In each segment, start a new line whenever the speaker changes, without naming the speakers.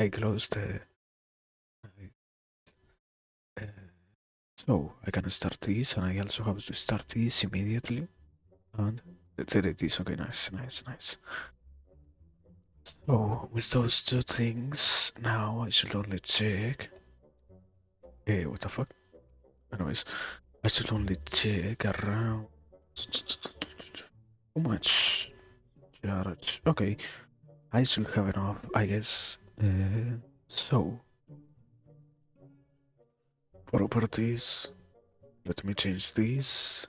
I closed the. Uh, so I can start this, and I also have to start this immediately. And there it is. Okay, nice, nice, nice. So with those two things, now I should only check. Hey, what the fuck? Anyways, I should only check around. How much charge? Okay, I should have enough, I guess. So, properties. Let me change this.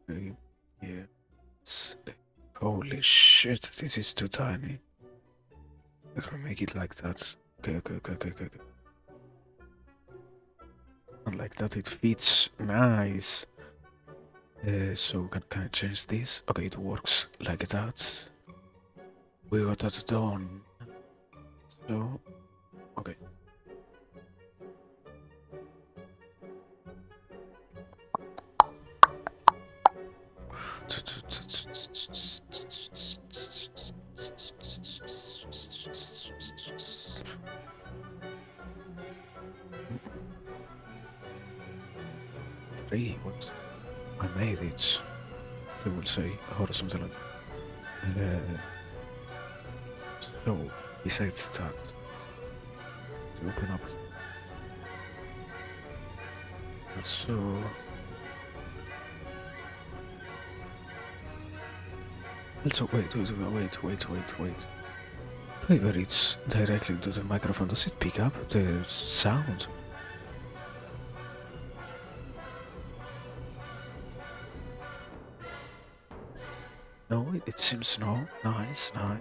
Okay, yeah. Holy shit, this is too tiny. Let me make it like that. Okay, okay, okay, okay, okay. And like that, it fits nice. So can I change this? Okay, it works like that. We got that done. So, okay. Three, what? I made it. They will say horizontal. So, besides that, to open up. So, also, wait. Wait, it's directly to the microphone. Does it pick up the sound? No, it seems no. Nice, nice.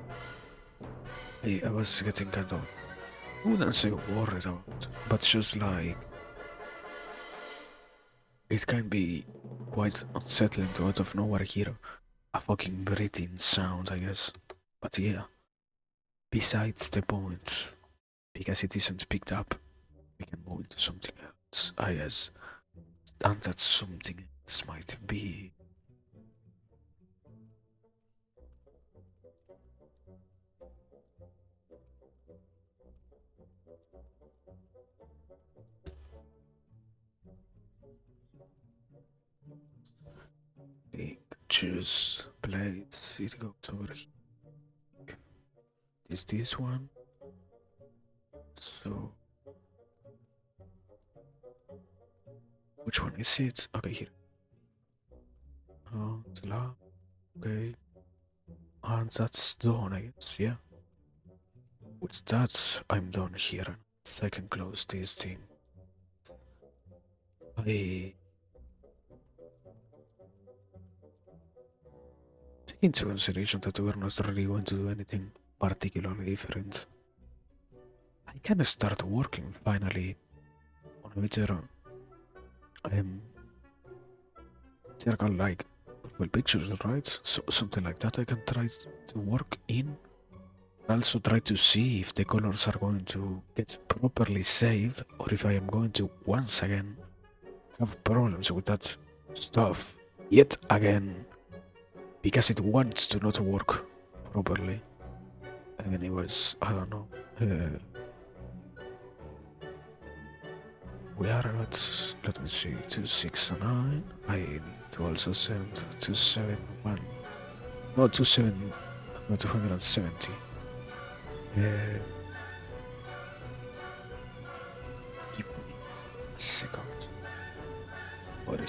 I was getting kind of, I wouldn't say worried about, but just like, it can be quite unsettling to out of nowhere hear a fucking breathing sound, I guess. But yeah, besides the point, because it isn't picked up, we can move into something else, I guess. And that something else might be. Choose blades, it goes over here. Is this one? So, which one is it? Okay, here. Oh, it's loud. Okay. And that's done, I guess, yeah. With that, I'm done here. So I can close this thing. I take into consideration that we're not really going to do anything particularly different. I can start working finally on a better circle like well pictures, right? So something like that I can try to work in. Also try to see if the colors are going to get properly saved or if I am going to once again have problems with that stuff yet again because it wants to not work properly. Anyways, I don't know. We are at, let me see, 269. I need to also send 271. No, 27, no, 270. Give me a second. Over here.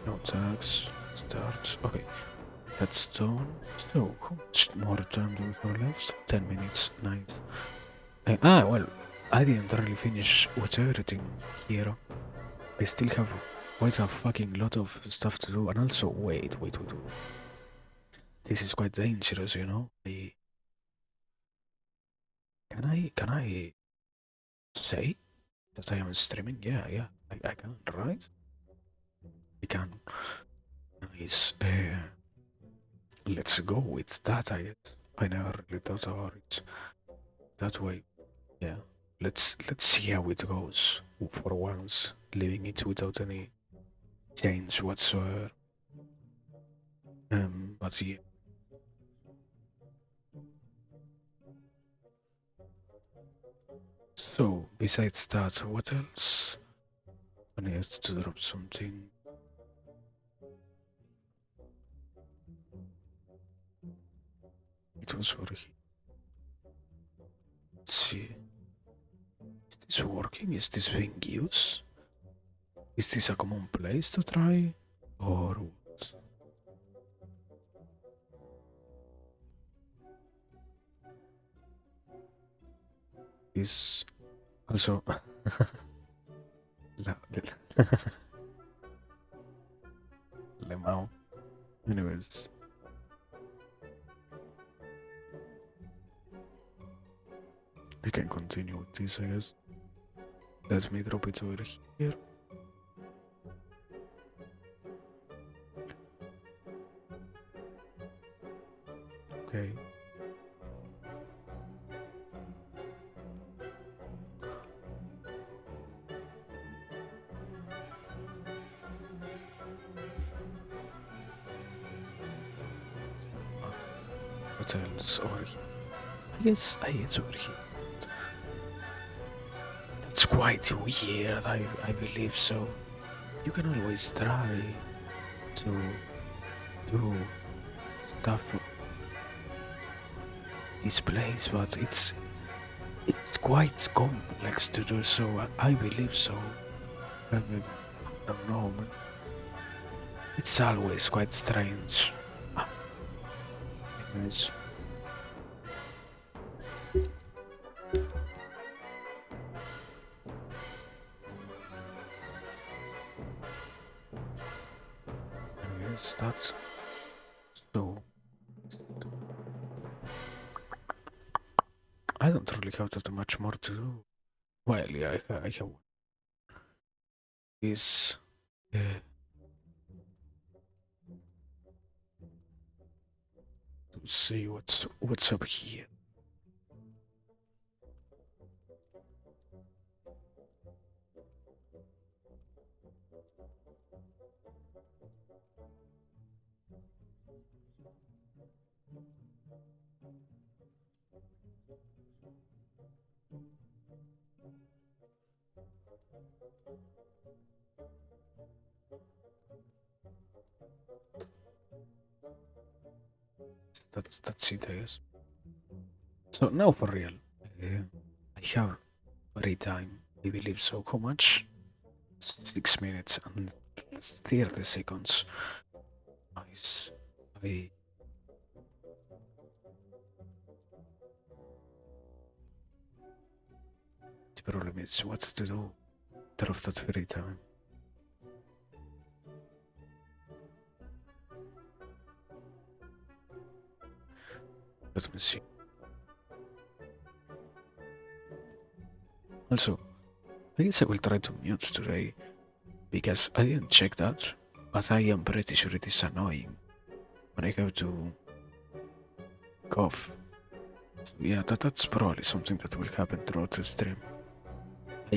No tags. Start. Okay. That's done. So, how much more time do we have left? 10 minutes. Nice. Well, I didn't really finish with everything here. I still have quite a fucking lot of stuff to do, and also wait. This is quite dangerous, you know. Can I say that I am streaming? Yeah, I can, right? I can. Nice. Let's go with that. I never really thought about it that way. Yeah. Let's see how it goes for once, leaving it without any change whatsoever. But yeah. So besides that, what else? I need to drop something. It was for here. Let's see. Is this working? Is this being used? Is this a common place to try? Or what? Is also la, Lemao. Anyways, we can continue with this, I guess. Let me drop it over here. Okay. What else over here? I guess over here. That's quite weird, I believe so. You can always try to do stuff this place, but it's quite complex to do so. I believe so. I don't know, man. It's always quite strange. Anyways. Anyways, that's so. I don't really have that much more to do. Well, yeah, I have one. Is to see what's up here. That's it, I guess. So now for real, I have free time. I believe so. How much? 6 minutes and 30 seconds. Nice. I The problem is what to do of that free time. Let me see. Also, I guess I will try to mute today because I didn't check that, but I am pretty sure it is annoying when I have to cough. So yeah, that's probably something that will happen throughout the stream.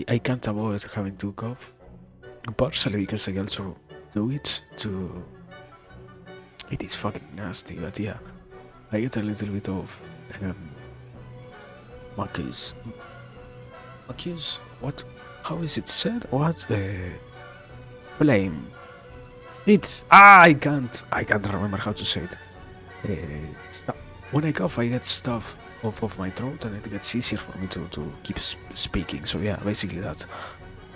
I can't avoid having to cough, partially because I also do it to. It is fucking nasty, but yeah, I get a little bit of Macus. Macus? What? How is it said? What? Flame. It's I can't remember how to say it. Stuff. When I cough, I get stuff off of my throat, and it gets easier for me to keep speaking. So yeah, basically that.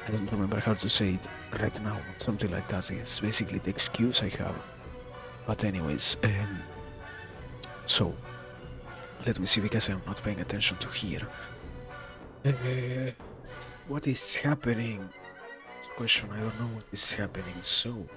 I don't remember how to say it right now. Something like that is basically the excuse I have. But anyways, so let me see because I'm not paying attention to here. What is happening? question. I don't know what is happening. So.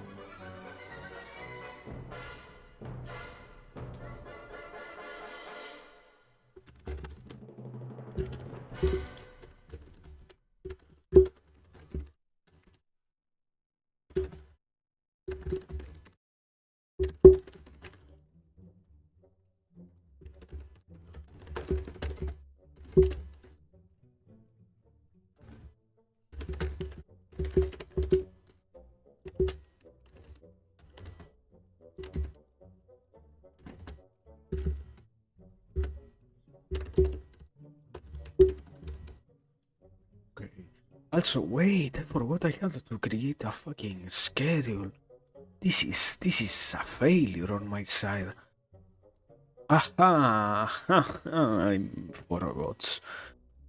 Okay. Also, wait, I forgot I had to create a fucking schedule. This is a failure on my side. Aha! I forgot.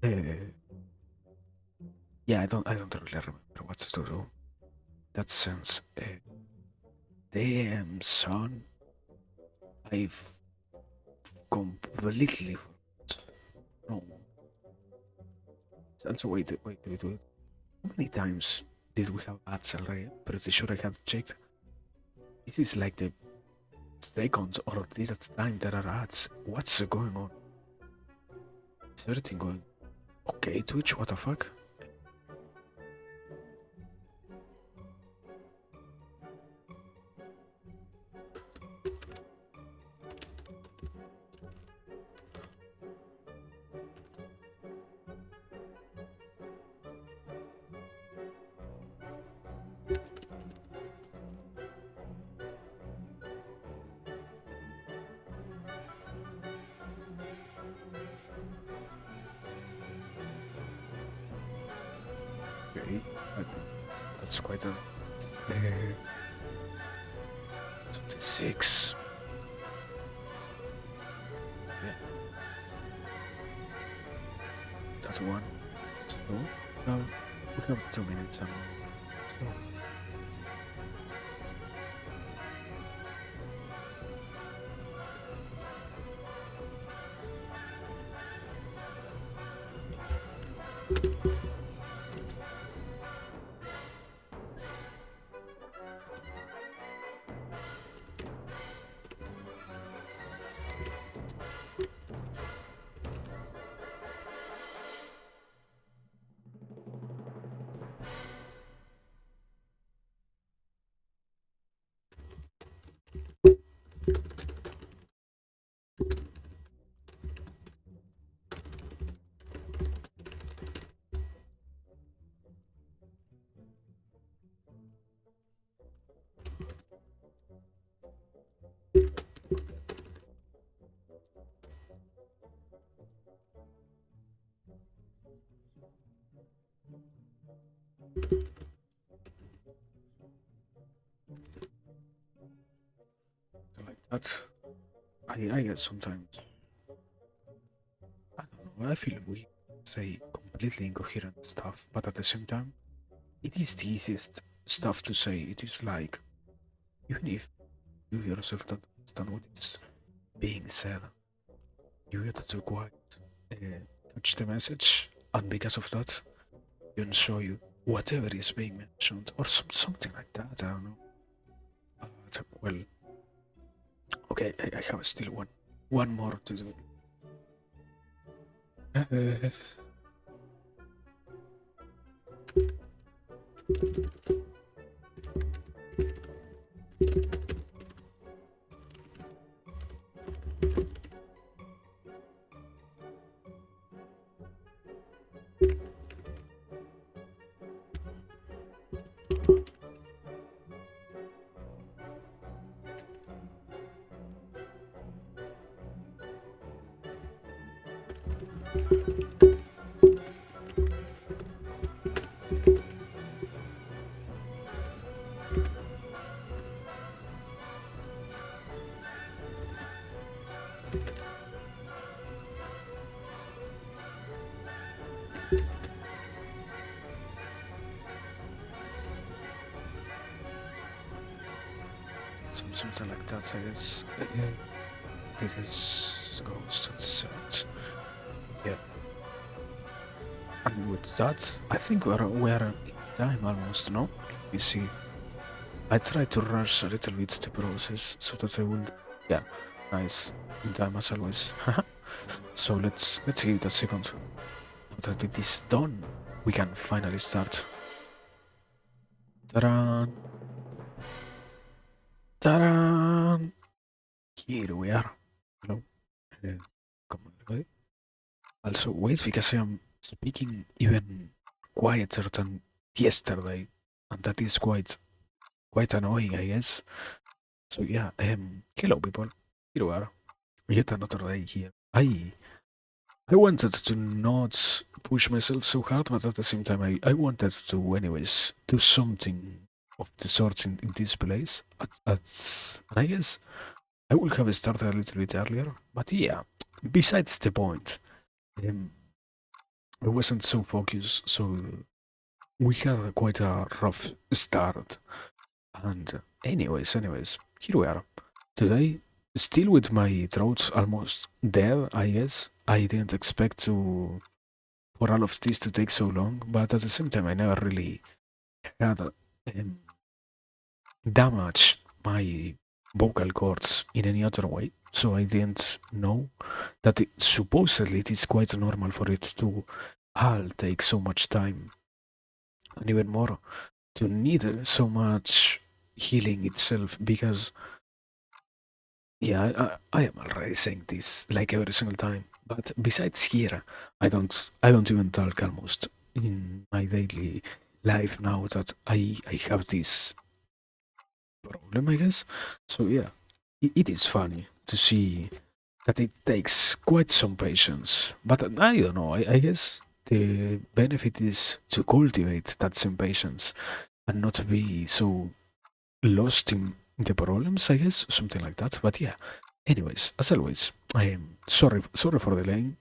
Uh, yeah, I don't really remember what to do. That sense. Damn, son. I've completely forgot. No. Also, wait. How many times did we have ads already? Pretty sure I have checked. This is like the second or third time there are ads. What's going on? Is everything going okay, Twitch? What the fuck? Okay, that's quite a. 26. Yeah, that's one. So, now we have 2 minutes. So, like that. I get sometimes. I don't know. I feel we say completely incoherent stuff, but at the same time, it is the easiest stuff to say. It is like, even if you yourself don't understand what is being said, you get to quite catch the message, and because of that, you show you whatever is being mentioned, or something like that. I don't know. Well, okay, I have still one more to do. Something like that, I guess. This is Ghost of the Set. Yeah. And with that, I think we are time almost, no? Let me see. I try to rush a little bit the process so that I will, yeah, nice, in time as always. So let's give it a second. Now that it is done, we can finally start. Ta-da! Ta-da! Here we are. Hello. Come on, everybody. Also, wait, because I am speaking even quieter than yesterday, and that is quite annoying, I guess. So yeah, hello people. Here we are. Yet another day here. I wanted to not push myself so hard, but at the same time, I wanted to, anyways, do something of the sort in this place. And I guess I would have started a little bit earlier, but yeah, besides the point, um, I wasn't so focused, so we had quite a rough start. And anyways, here we are. Today, still with my throat almost dead, I guess. I didn't expect to for all of this to take so long, but at the same time, I never really had damaged my vocal cords in any other way. So I didn't know that supposedly it is quite normal for it to all take so much time, and even more to need so much healing itself. Because yeah, I am already saying this like every single time. But besides here, I don't even talk almost in my daily life now that I have this problem, I guess. So yeah, it is funny to see that it takes quite some patience. But I don't know. I guess the benefit is to cultivate that same patience and not be so lost in the problems, I guess, something like that. But yeah, anyways, as always, I am sorry for delaying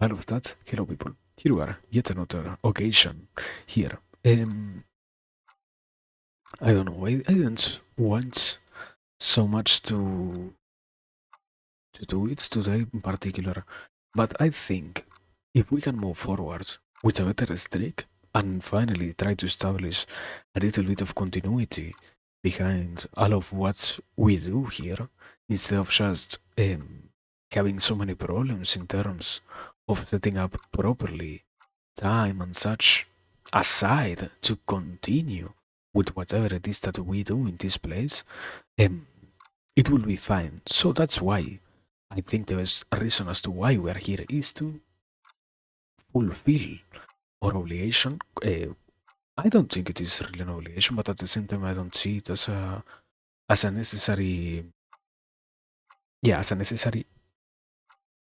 all of that. Hello, people. Here we are, yet another occasion here. I don't know. I didn't want so much to do it today in particular, but I think if we can move forward with a better streak and finally try to establish a little bit of continuity behind all of what we do here, instead of just having so many problems in terms of setting up properly time and such aside to continue with whatever it is that we do in this place, um, it will be fine. So that's why I think the best reason as to why we are here is to fulfill our obligation. I don't think it is really an obligation, but at the same time, I don't see it as a necessary, yeah, as a necessary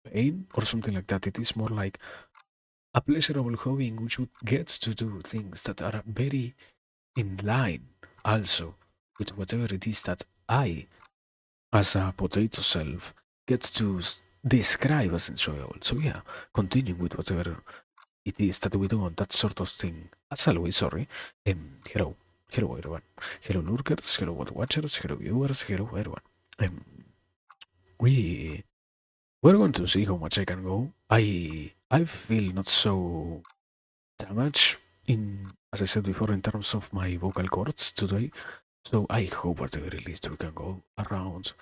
pain or something like that. It is more like a pleasurable hobby in which you get to do things that are very in line also with whatever it is that I, as a potato self, get to describe as enjoyable. So yeah, continuing with whatever it is that we do on that sort of thing. As always, sorry. Hello. Hello everyone. Hello lurkers, hello watchers, hello viewers, hello everyone. Um, we we're going to see how much I can go. I feel not so damaged in, as I said before, in terms of my vocal cords today. So I hope at the very least we can go around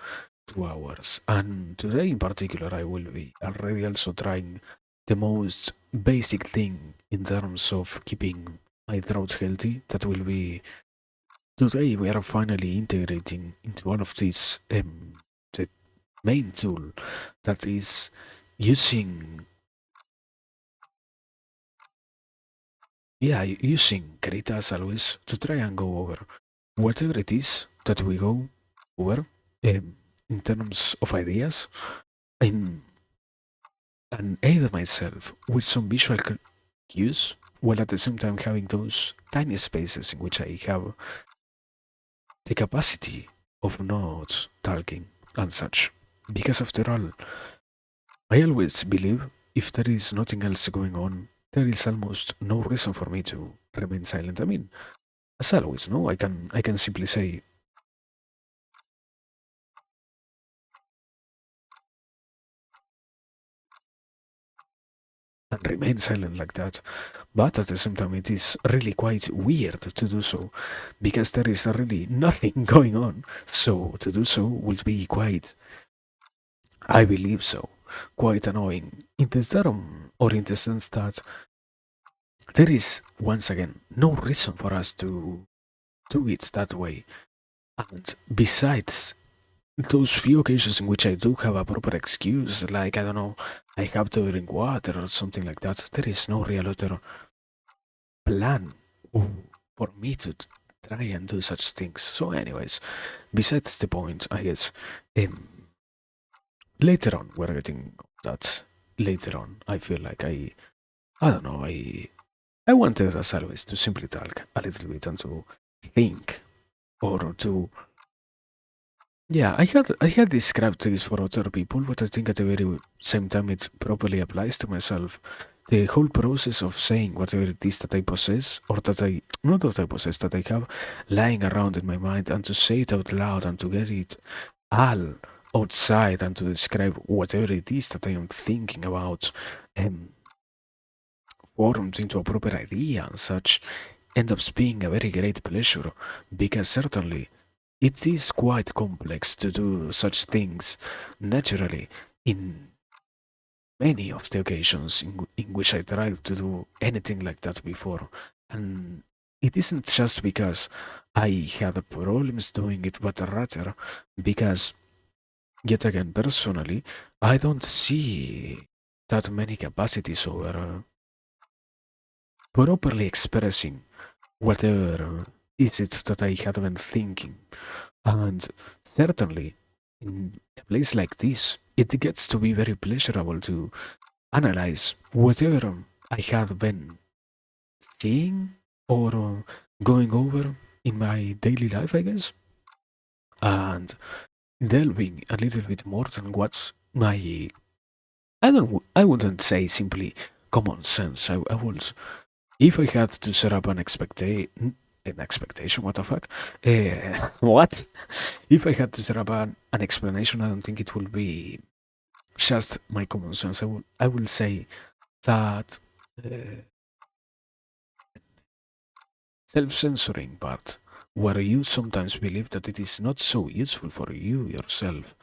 2 hours. And today in particular, I will be already also trying the most basic thing in terms of keeping my throat healthy. That will be today we are finally integrating into all of this the main tool that is using using Krita as always to try and go over whatever it is that we go over in terms of ideas in and aid myself with some visual cues while at the same time having those tiny spaces in which I have the capacity of not talking and such. Because after all, I always believe if there is nothing else going on, there is almost no reason for me to remain silent. I mean, as always, no, I can simply say and remain silent like that. But at the same time, it is really quite weird to do so because there is really nothing going on. So to do so will be quite, I believe so, quite annoying in the term or in the sense that there is once again no reason for us to do it that way. And besides those few occasions in which I do have a proper excuse, like I don't know, I have to drink water or something like that, there is no real other plan for me to try and do such things. So, anyways, besides the point, I guess, later on, we're getting that later on. I feel like I don't know, I wanted as always to simply talk a little bit and to think or to yeah, I had described this for other people, but I think at the very same time it properly applies to myself. The whole process of saying whatever it is that I possess, or that I not that I possess, that I have lying around in my mind, and to say it out loud and to get it all outside and to describe whatever it is that I am thinking about, um, formed into a proper idea and such, ends up being a very great pleasure because certainly it is quite complex to do such things naturally in many of the occasions in which I tried to do anything like that before. And it isn't just because I had problems doing it, but rather because, yet again, personally, I don't see that many capacities over properly expressing whatever is it that I had been thinking. And certainly, in a place like this, it gets to be very pleasurable to analyze whatever I have been seeing or going over in my daily life, I guess, and delving a little bit more than what's my I wouldn't say simply common sense. I would if I had to set up an expectation, what the fuck? What? If I had to set up an explanation, I don't think it will be just my common sense. I will say that self-censoring part, where you sometimes believe that it is not so useful for you yourself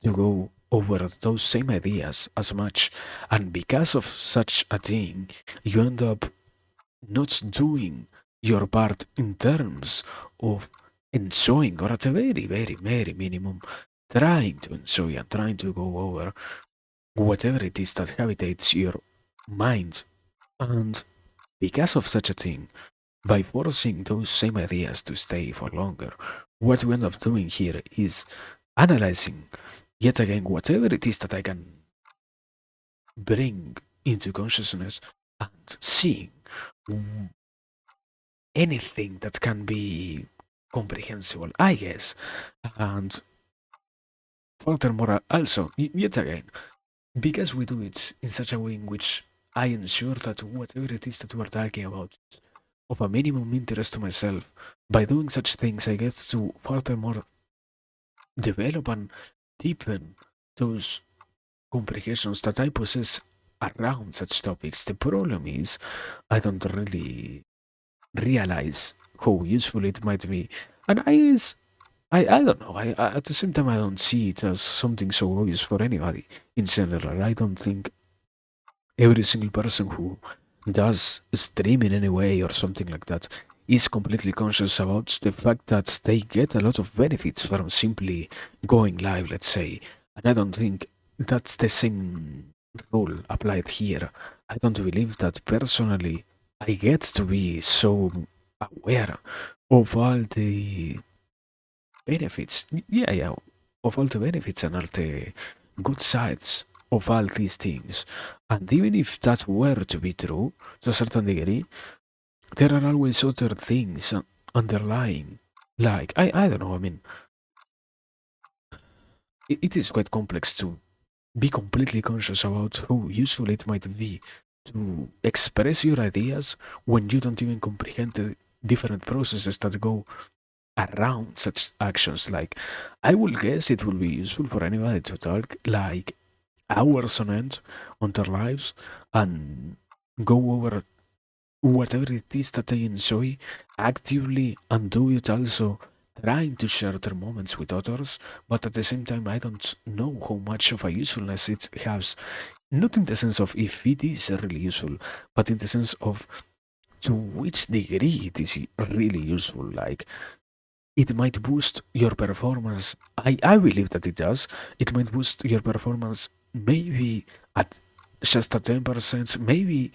to go over those same ideas as much, and because of such a thing, you end up not doing your part in terms of enjoying, or at the very, very, very minimum, trying to enjoy and trying to go over whatever it is that habitates your mind. And because of such a thing, by forcing those same ideas to stay for longer, what we end up doing here is analyzing yet again whatever it is that I can bring into consciousness and seeing anything that can be comprehensible, I guess. And furthermore, also, yet again, because we do it in such a way in which I ensure that whatever it is that we're talking about of a minimum interest to myself, by doing such things, I get to furthermore develop and deepen those comprehensions that I possess around such topics. The problem is, I don't really realize how useful it might be. And I don't know. At the same time, I don't see it as something so obvious for anybody in general. I don't think every single person who does stream in any way or something like that is completely conscious about the fact that they get a lot of benefits from simply going live, let's say. And I don't think that's the same rule applied here. I don't believe that personally I get to be so aware of all the benefits. Yeah, yeah, of all the benefits and all the good sides of all these things. And even if that were to be true, to a certain degree, there are always other things underlying. Like, I don't know, I mean, it is quite complex to be completely conscious about how useful it might be to express your ideas when you don't even comprehend the different processes that go around such actions. Like, I will guess it will be useful for anybody to talk like hours on end on their lives and go over whatever it is that they enjoy actively and do it also trying to share their moments with others, but at the same time I don't know how much of a usefulness it has, not in the sense of if it is really useful, but in the sense of to which degree it is really useful. Like, it might boost your performance. I believe that it does. It might boost your performance maybe at just a 10%, maybe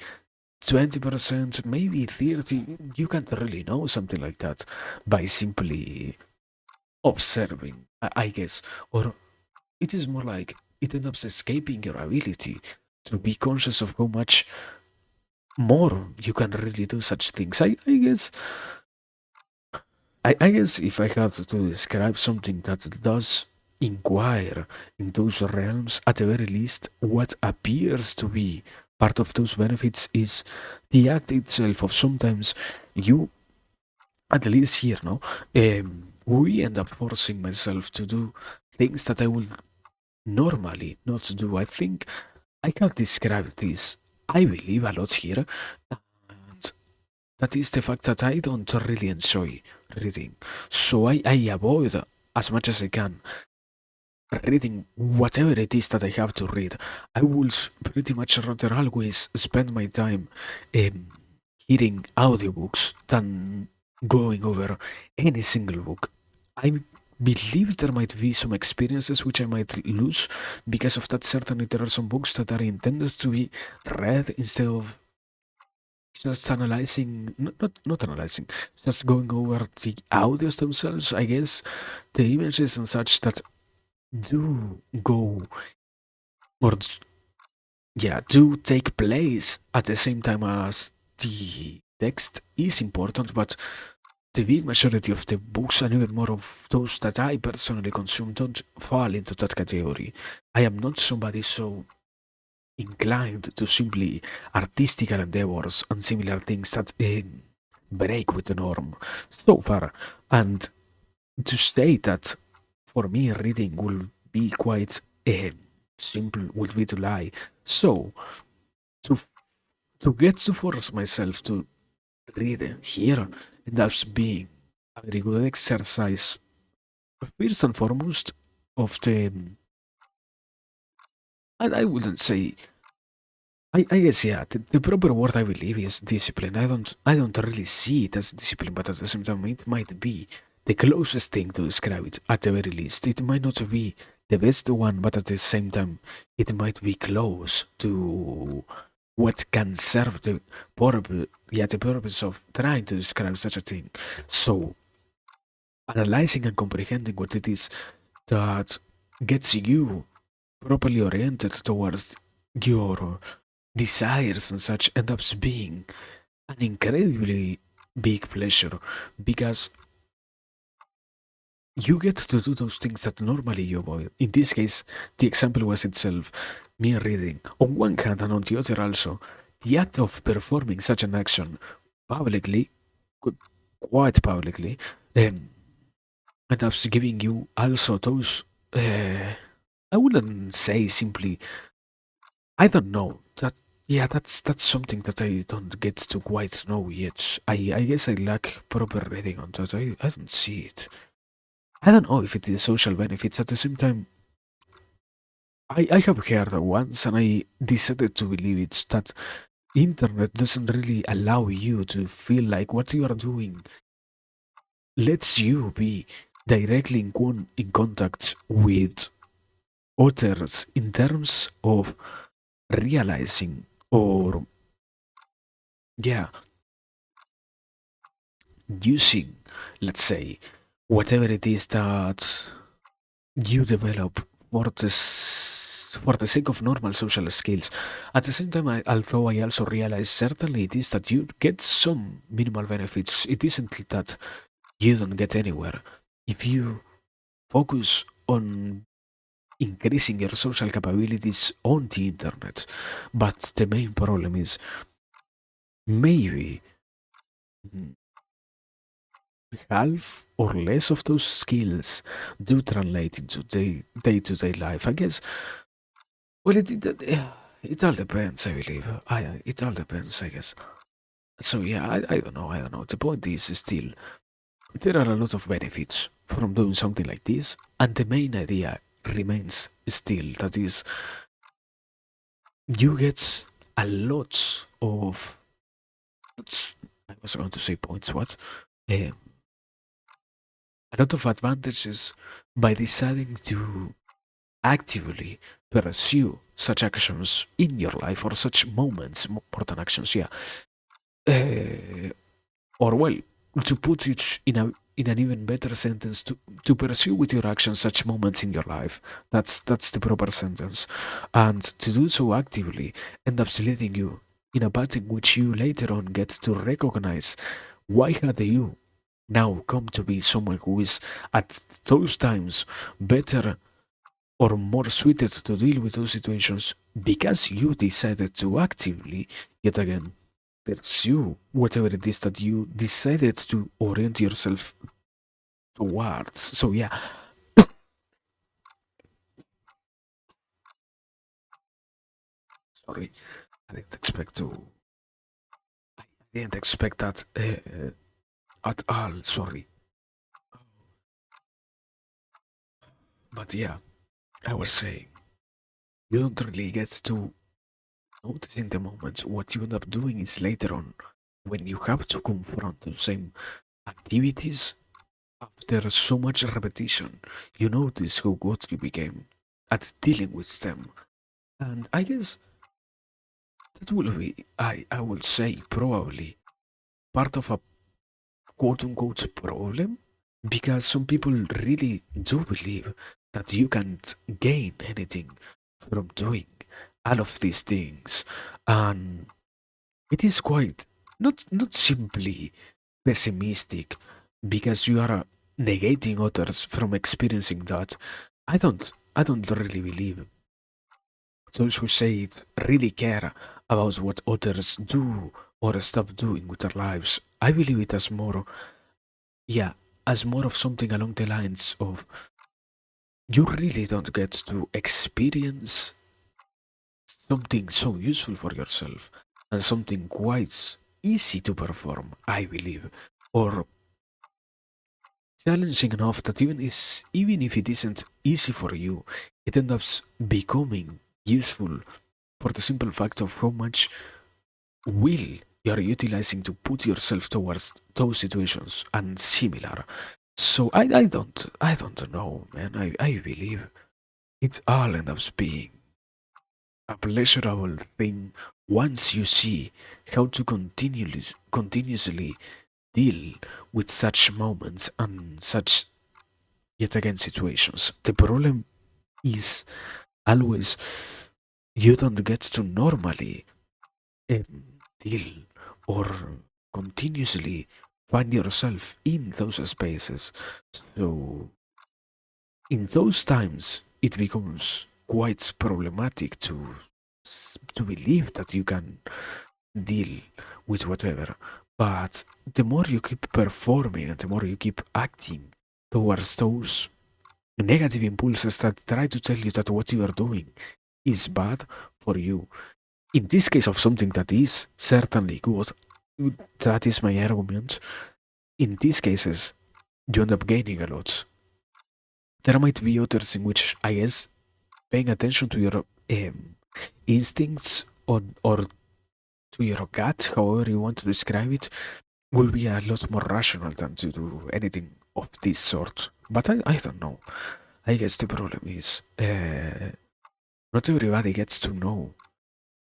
20%, maybe 30. You can't really know something like that by simply observing, I guess. Or it is more like it ends up escaping your ability to be conscious of how much more you can really do such things. I guess I guess if I had to describe something that does inquire in those realms, at the very least, what appears to be part of those benefits is the act itself of sometimes you, at least here, no, we end up forcing myself to do things that I would normally not do. I think I can describe this, I believe, a lot here, and that is the fact that I don't really enjoy reading. So I avoid as much as I can reading whatever it is that I have to read. I will pretty much rather always spend my time um, hearing audiobooks than going over any single book. I believe there might be some experiences which I might lose because of that. Certainly, there are some books that are intended to be read instead of just analyzing, not analyzing, just going over the audios themselves. I guess the images and such that do go or yeah, do take place at the same time as the text is important, but the big majority of the books and even more of those that I personally consume don't fall into that category. I am not somebody so inclined to simply artistical endeavors and similar things that break with the norm so far. And to state that for me reading will be quite simple would be to lie. So to to get to force myself to read here ends up being a very good exercise. First and foremost, of the I wouldn't say I guess yeah, the proper word I believe is discipline. I don't really see it as discipline, but at the same time it might be the closest thing to describe it at the very least. It might not be the best one, but at the same time it might be close to what can serve the purpose, yeah, the purpose of trying to describe such a thing. So analyzing and comprehending what it is that gets you properly oriented towards your desires and such end up being an incredibly big pleasure because you get to do those things that normally you avoid. In this case, the example was itself me reading. On one hand, and on the other also, the act of performing such an action publicly, quite publicly, um, end up giving you also those. I wouldn't say simply. I don't know that. Yeah, that's something that I don't get to quite know yet. I guess I lack proper reading on that. I don't see it. I don't know if it is social benefits. At the same time, I have heard once and I decided to believe it that internet doesn't really allow you to feel like what you are doing lets you be directly in contact with others in terms of realizing or yeah, using, let's say, whatever it is that you develop for the sake of normal social skills. At the same time, although I also realize certainly it is that you get some minimal benefits, it isn't that you don't get anywhere. If you focus on increasing your social capabilities on the internet, but the main problem is maybe half or less of those skills do translate into day to day life. I guess Well, yeah, it all depends, I believe. It all depends, I guess. So yeah, I don't know, I don't know. The point is still there are a lot of benefits from doing something like this, and the main idea remains still that is you get a lot of I was going to say points, what? Um, a lot of advantages by deciding to actively pursue such actions in your life or such moments, more than actions, yeah. Uh, or well, to put it in an even better sentence, to pursue with your actions such moments in your life. That's the proper sentence, and to do so actively ends up leading you in a path in which you later on get to recognize why had you now come to be someone who is at those times better or more suited to deal with those situations because you decided to actively, yet again, pursue whatever it is that you decided to orient yourself towards. So yeah, sorry, I didn't expect to. I didn't expect that at all. Sorry, but yeah, I was saying you don't really get to notice in the moment. What you end up doing is later on when you have to confront the same activities. After so much repetition, you notice how good you became at dealing with them. And I guess that will be, I will say, probably part of a quote unquote problem. Because some people really do believe that you can't gain anything from doing all of these things. And it is quite not simply pessimistic because you are negating others from experiencing that. I don't really believe those who say it really care about what others do or stop doing with their lives. I believe it as more, yeah, as more of something along the lines of you really don't get to experience something so useful for yourself and something quite easy to perform, I believe, or challenging enough that even if it isn't easy for you, it ends up becoming useful for the simple fact of how much will you are utilizing to put yourself towards those situations and similar. So I don't know, man. I believe it all ends up being a pleasurable thing once you see how to continuously deal with such moments and such yet again situations. The problem is always you don't get to normally deal or continuously find yourself in those spaces. So in those times, it becomes quite problematic to believe that you can deal with whatever. But the more you keep performing and the more you keep acting towards those negative impulses that try to tell you that what you are doing is bad for you. In this case of something that is certainly good, that is my argument. In these cases, you end up gaining a lot. There might be others in which I guess paying attention to your instincts or to your gut, however you want to describe it, will be a lot more rational than to do anything of this sort. But I don't know. I guess the problem is not everybody gets to know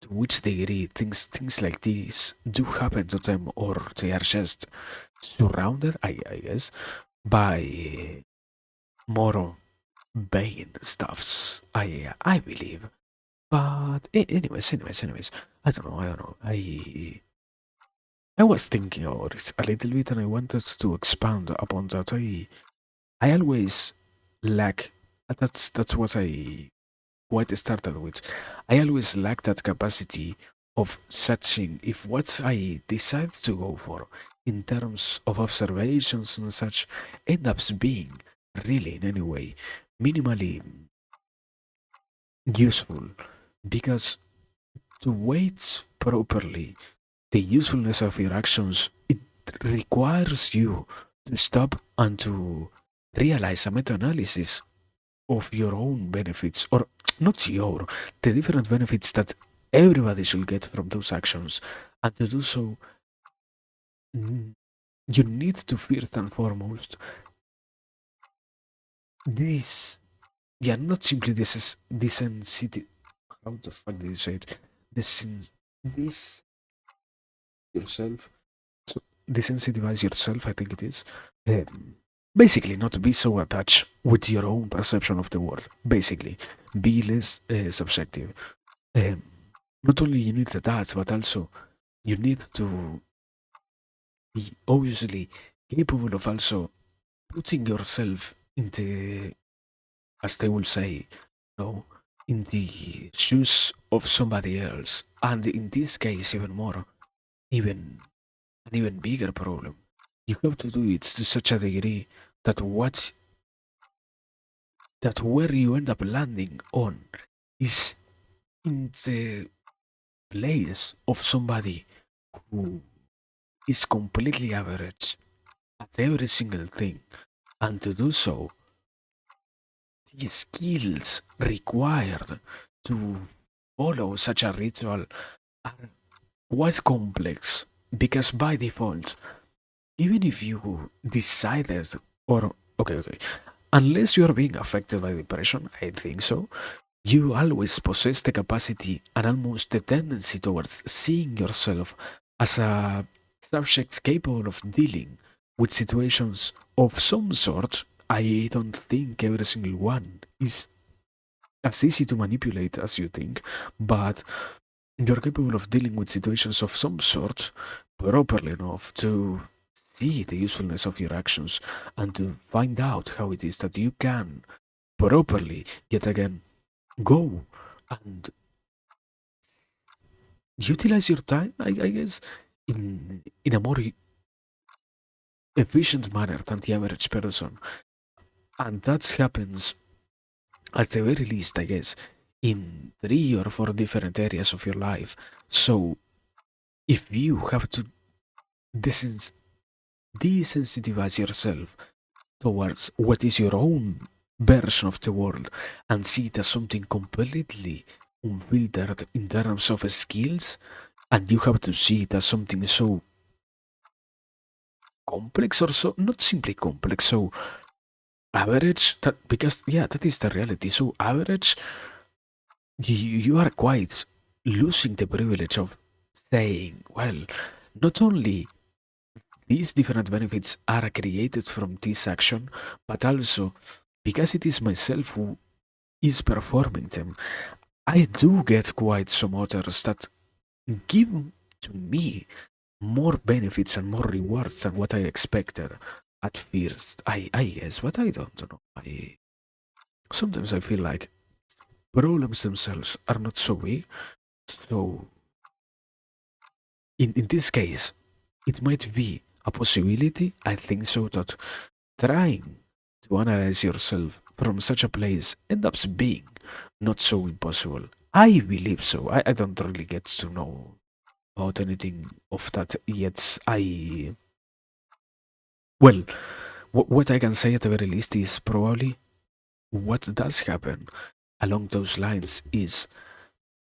to which degree things like this do happen to them or they are just surrounded, I guess, by more vain stuffs. I believe. But anyways, I don't know. I was thinking about it a little bit and I wanted to expand upon that. I always lack that's what I what started with. I always lack that capacity of searching if what I decide to go for in terms of observations and such end up being really in any way minimally useful. Because to wait properly the usefulness of your actions, it requires you to stop and to realize a meta-analysis of your own benefits, or not your, the different benefits that everybody should get from those actions. And to do so, mm, you need to first and foremost this, yeah, not simply this is desensitive. How the fuck do you say it? This yourself. So desensitize yourself, I think it is. Basically, not to be so attached with your own perception of the world. Basically, be less subjective. Um, Not only you need that, but also you need to be obviously capable of also putting yourself in the, as they will say, no, in the shoes of somebody else, and in this case, even more, even an even bigger problem. You have to do it to such a degree that where you end up landing on is in the place of somebody who is completely average at every single thing. And to do so, the skills required to follow such a ritual are quite complex, because by default, even if you decided, or okay, unless you are being affected by depression, I think so, you always possess the capacity and almost the tendency towards seeing yourself as a subject capable of dealing with situations of some sort. I don't think every single one is as easy to manipulate as you think, but you're capable of dealing with situations of some sort properly enough to see the usefulness of your actions and to find out how it is that you can properly, yet again, go and utilize your time, I guess, in a more efficient manner than the average person. And that happens, at the very least, I guess, in 3 or 4 different areas of your life. So if you have to desens- desensitize yourself towards what is your own version of the world and see it as something completely unfiltered in terms of skills, and you have to see it as something so complex, or so not simply complex, so average, that, because yeah, that is the reality, so average, you are quite losing the privilege of saying, well, not only these different benefits are created from this action, but also because it is myself who is performing them, I do get quite some others that give to me more benefits and more rewards than what I expected at first. I guess, but I don't know. I sometimes I feel like problems themselves are not so big. So in this case, it might be a possibility. I think so that trying to analyze yourself from such a place ends up being not so impossible. I believe so. I don't really get to know about anything of that yet. Well, what I can say at the very least is probably what does happen along those lines is,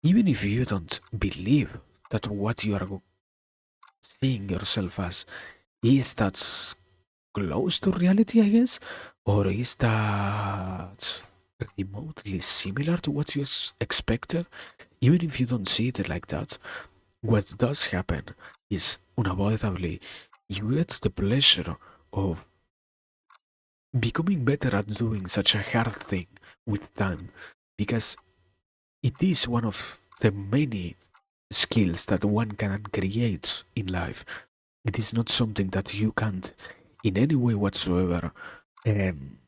even if you don't believe that what you are seeing yourself as is that close to reality, I guess, or is that remotely similar to what you expected, even if you don't see it like that, what does happen is unavoidably you get the pleasure of becoming better at doing such a hard thing with time, because it is one of the many skills that one can create in life. It is not something that you can't in any way whatsoever um,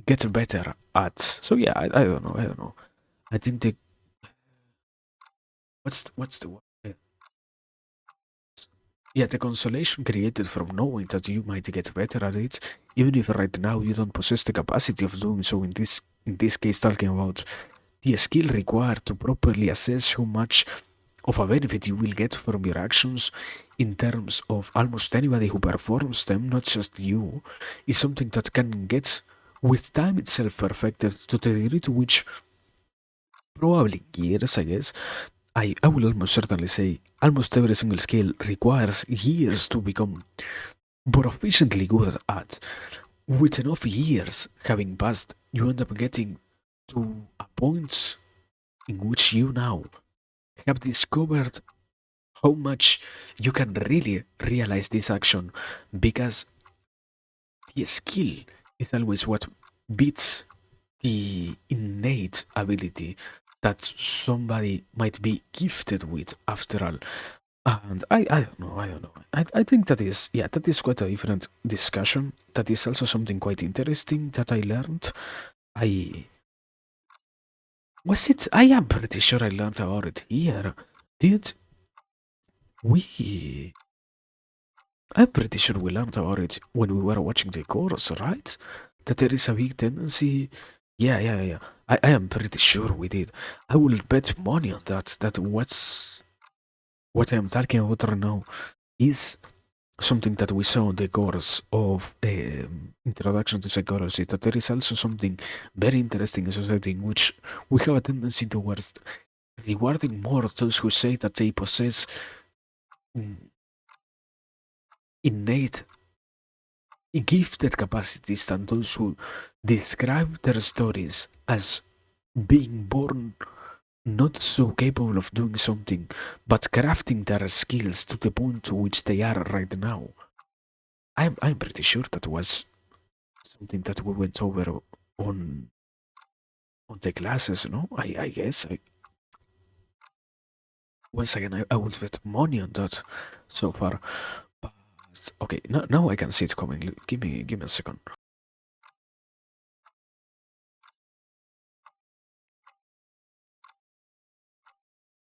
get better at. So yeah, I don't know. I don't know. I think the what's the word? Yeah, the consolation created from knowing that you might get better at it, even if right now you don't possess the capacity of doing so in this in this case talking about the skill required to properly assess how much of a benefit you will get from your actions in terms of almost anybody who performs them, not just you, is something that can get with time itself perfected to the degree to which probably years, I guess. I will almost certainly say almost every single skill requires years to become proficiently good at. With enough years having passed, you end up getting to a point in which you now have discovered how much you can really realize this action, because the skill is always what beats the innate ability that somebody might be gifted with after all. And I don't know. I think that is, yeah, that is quite a different discussion. That is also something quite interesting that I learned. I was it, I am pretty sure I learned about it here. Did we I'm pretty sure we learned about it when we were watching the course, right? That there is a big tendency. Yeah. I am pretty sure we did. I will bet money on that. That what I am talking about right now is something that we saw in the course of Introduction to Psychology. That there is also something very interesting in society in which we have a tendency towards rewarding more those who say that they possess mm, innate gifted capacities than those who describe their stories as being born not so capable of doing something, but crafting their skills to the point to which they are right now. I'm pretty sure that was something that we went over on on the classes, no? I guess. Once again, I would bet money on that so far. But okay, now I can see it coming. Give me a second.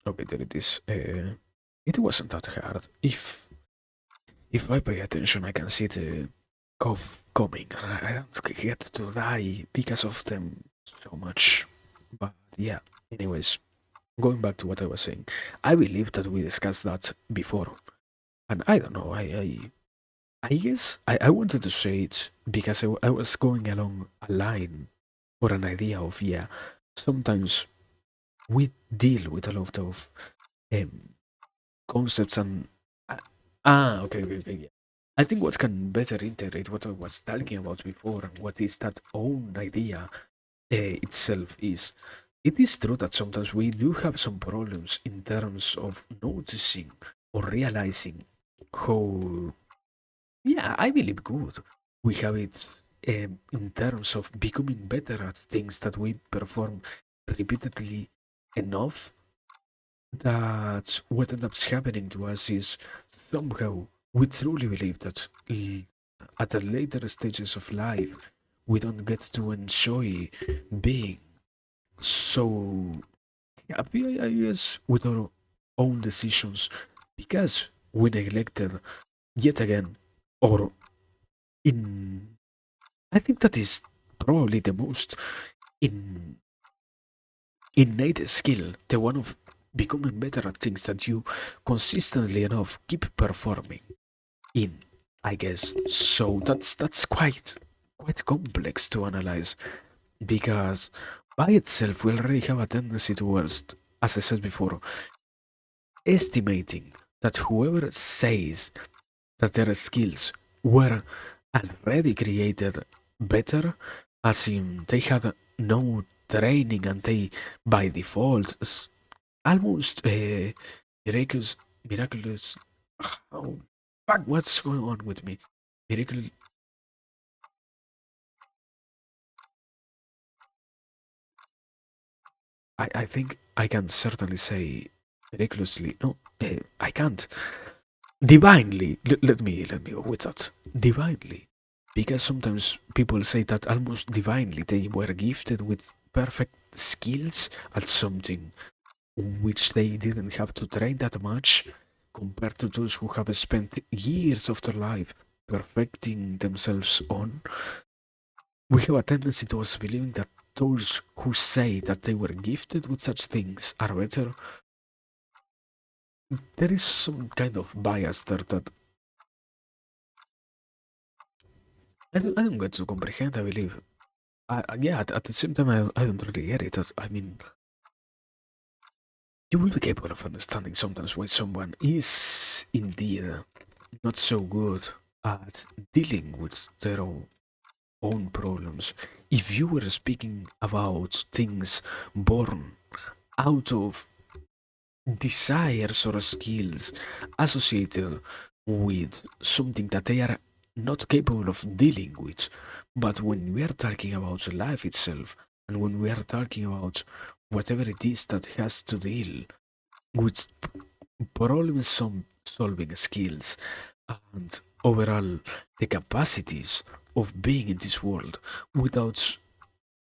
Okay, there it is. It wasn't that hard. If I pay attention, I can see the cough coming, and I don't get to die because of them so much. But yeah, anyways, going back to what I was saying, I believe that we discussed that before, and I don't know. I guess I wanted to say it because I was going along a line or an idea of, yeah. Sometimes we deal with a lot of um, concepts and okay, yeah. I think what can better integrate what I was talking about before and what is that own idea itself is, it is true that sometimes we do have some problems in terms of noticing or realizing how, yeah, I believe good we have it in terms of becoming better at things that we perform repeatedly enough, that what ends up happening to us is somehow we truly believe that at the later stages of life we don't get to enjoy being so happy, I guess, with our own decisions because we neglected yet again, or in, I think that is probably the most in innate skill, the one of becoming better at things that you consistently enough keep performing in, I guess. So that's quite complex to analyze because by itself we already have a tendency towards, as I said before, estimating that whoever says that their skills were already created better, as in they had no training and they by default almost miraculous. Oh, fuck, what's going on with me? Miracle. I think I can certainly say miraculously. No, I can't. Divinely. Let me go with that. Divinely, because sometimes people say that almost divinely they were gifted with perfect skills at something which they didn't have to train that much compared to those who have spent years of their life perfecting themselves on. We have a tendency towards believing that those who say that they were gifted with such things are better, there is some kind of bias there that I don't get to comprehend, I believe. Yeah, at the same time, I don't really get it. I mean, you will be capable of understanding sometimes why someone is indeed not so good at dealing with their own problems. If you were speaking about things born out of desires or skills associated with something that they are not capable of dealing with, but when we are talking about life itself, and when we are talking about whatever it is that has to deal with problem solving skills and overall the capacities of being in this world without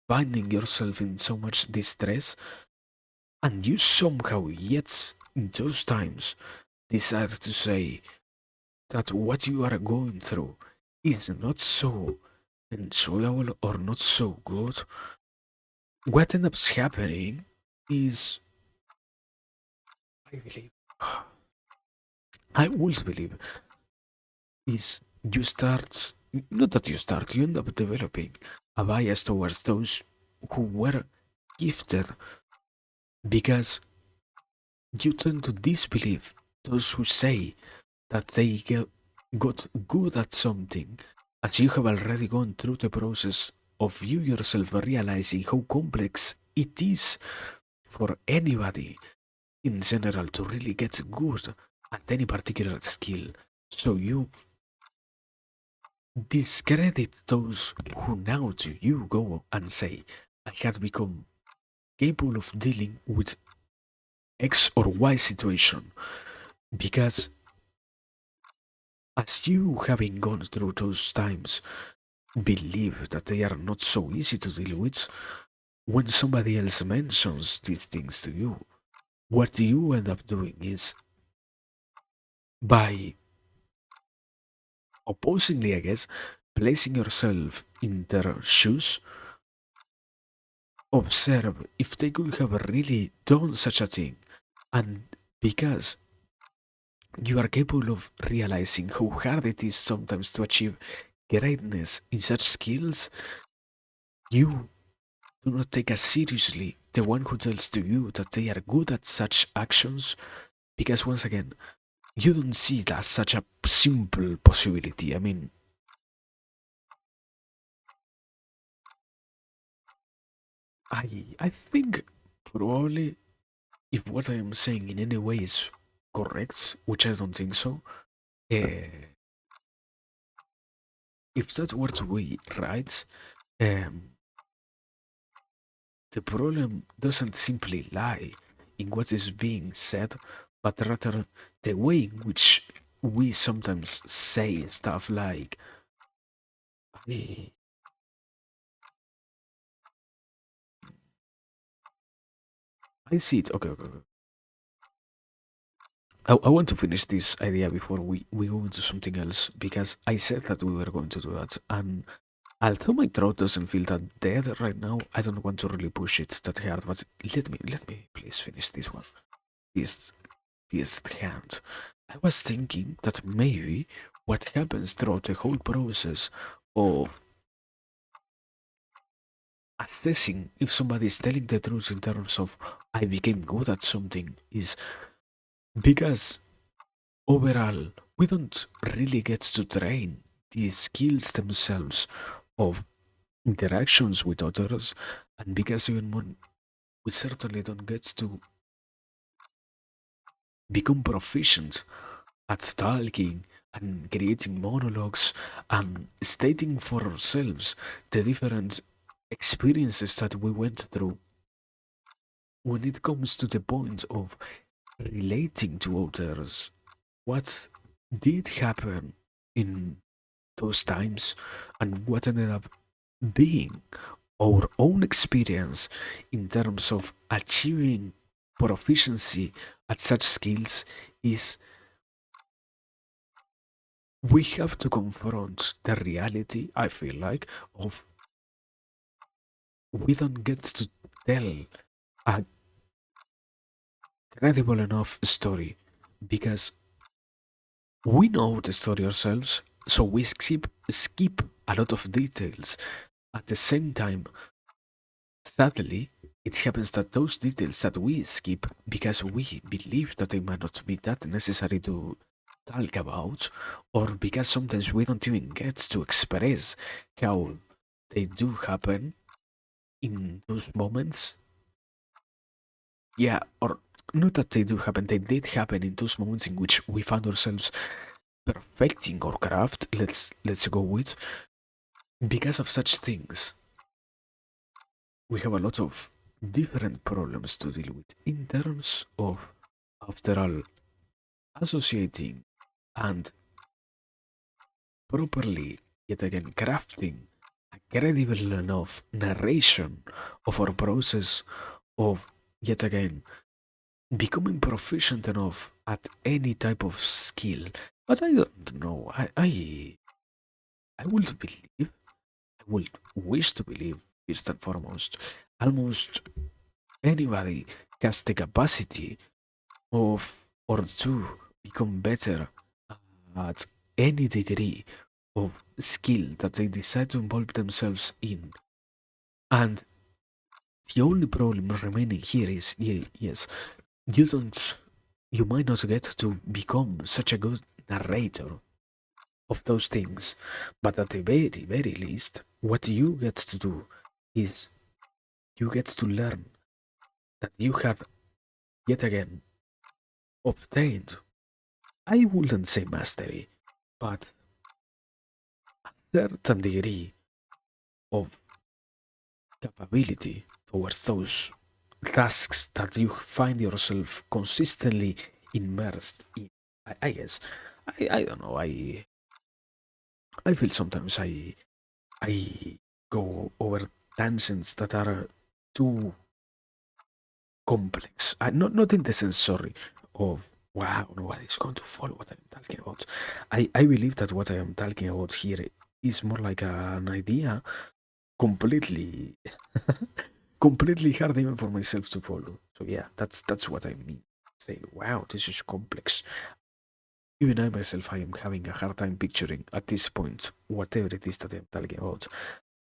finding yourself in so much distress, and you somehow yet in those times decide to say that what you are going through is not so enjoyable or not so good, what ends up happening is, I believe, I would believe, is you start, not that you start, you end up developing a bias towards those who were gifted because you tend to disbelieve those who say that they got good at something, as you have already gone through the process of you yourself realizing how complex it is for anybody in general to really get good at any particular skill. So you discredit those who now to you go and say, I have become capable of dealing with X or Y situation because as you having gone through those times believe that they are not so easy to deal with, when somebody else mentions these things to you, what you end up doing is by opposingly, I guess, placing yourself in their shoes, observe if they could have really done such a thing. And because you are capable of realizing how hard it is sometimes to achieve greatness in such skills, you do not take as seriously the one who tells to you that they are good at such actions, because once again, you don't see it as such a simple possibility. I mean, I think probably if what I am saying in any way is correct, which I don't think so, uh, if that were to be right, um, the problem doesn't simply lie in what is being said, but rather the way in which we sometimes say stuff like, I, I see it. Okay, okay, okay. I want to finish this idea before we go into something else because I said that we were going to do that. And although my throat doesn't feel that dead right now, I don't want to really push it that hard. But let me please finish this one. This this hand. I was thinking that maybe what happens throughout the whole process of assessing if somebody is telling the truth in terms of I became good at something is because overall we don't really get to train the skills themselves of interactions with others, and because even when we certainly don't get to become proficient at talking and creating monologues and stating for ourselves the different experiences that we went through when it comes to the point of relating to others. What did happen in those times and what ended up being our own experience in terms of achieving proficiency at such skills is we have to confront the reality, I feel like, of we don't get to tell a credible enough story because we know the story ourselves, so we skip a lot of details. At the same time, sadly, it happens that those details that we skip because we believe that they might not be that necessary to talk about, or because sometimes we don't even get to express how they do happen in those moments. Yeah, or not that they do happen, they did happen in those moments in which we found ourselves perfecting our craft. Let's go with because of such things. We have a lot of different problems to deal with in terms of, after all, associating and properly, yet again, crafting a credible enough narration of our process of, yet again, becoming proficient enough at any type of skill. But I don't know. I would believe, I would wish to believe, first and foremost, almost anybody has the capacity of or to become better at any degree of skill that they decide to involve themselves in. And the only problem remaining here is, yes, you don't, you might not get to become such a good narrator of those things, but at the very, very least, what you get to do is you get to learn that you have yet again obtained, I wouldn't say mastery, but certain degree of capability towards those tasks that you find yourself consistently immersed in. I guess. I don't know. I feel sometimes I go over tangents that are too complex. Not in the sense, sorry, of wow, nobody's going to follow what I'm talking about. I believe that what I am talking about here is more like an idea completely completely hard even for myself to follow. So yeah, that's what I mean. Saying, wow, this is complex. Even I myself, I am having a hard time picturing at this point whatever it is that I'm talking about.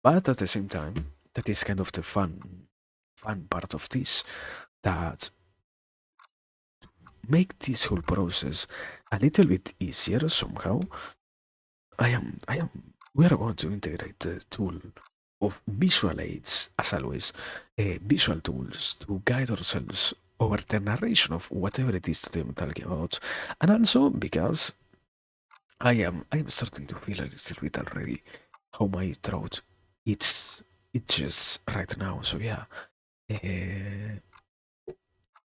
But at the same time, that is kind of the fun part of this. That make this whole process a little bit easier somehow. I am. We are going to integrate the tool of visual aids, as always, visual tools to guide ourselves over the narration of whatever it is that I'm talking about, and also because I am starting to feel a little bit already how my throat itches right now. So yeah, uh,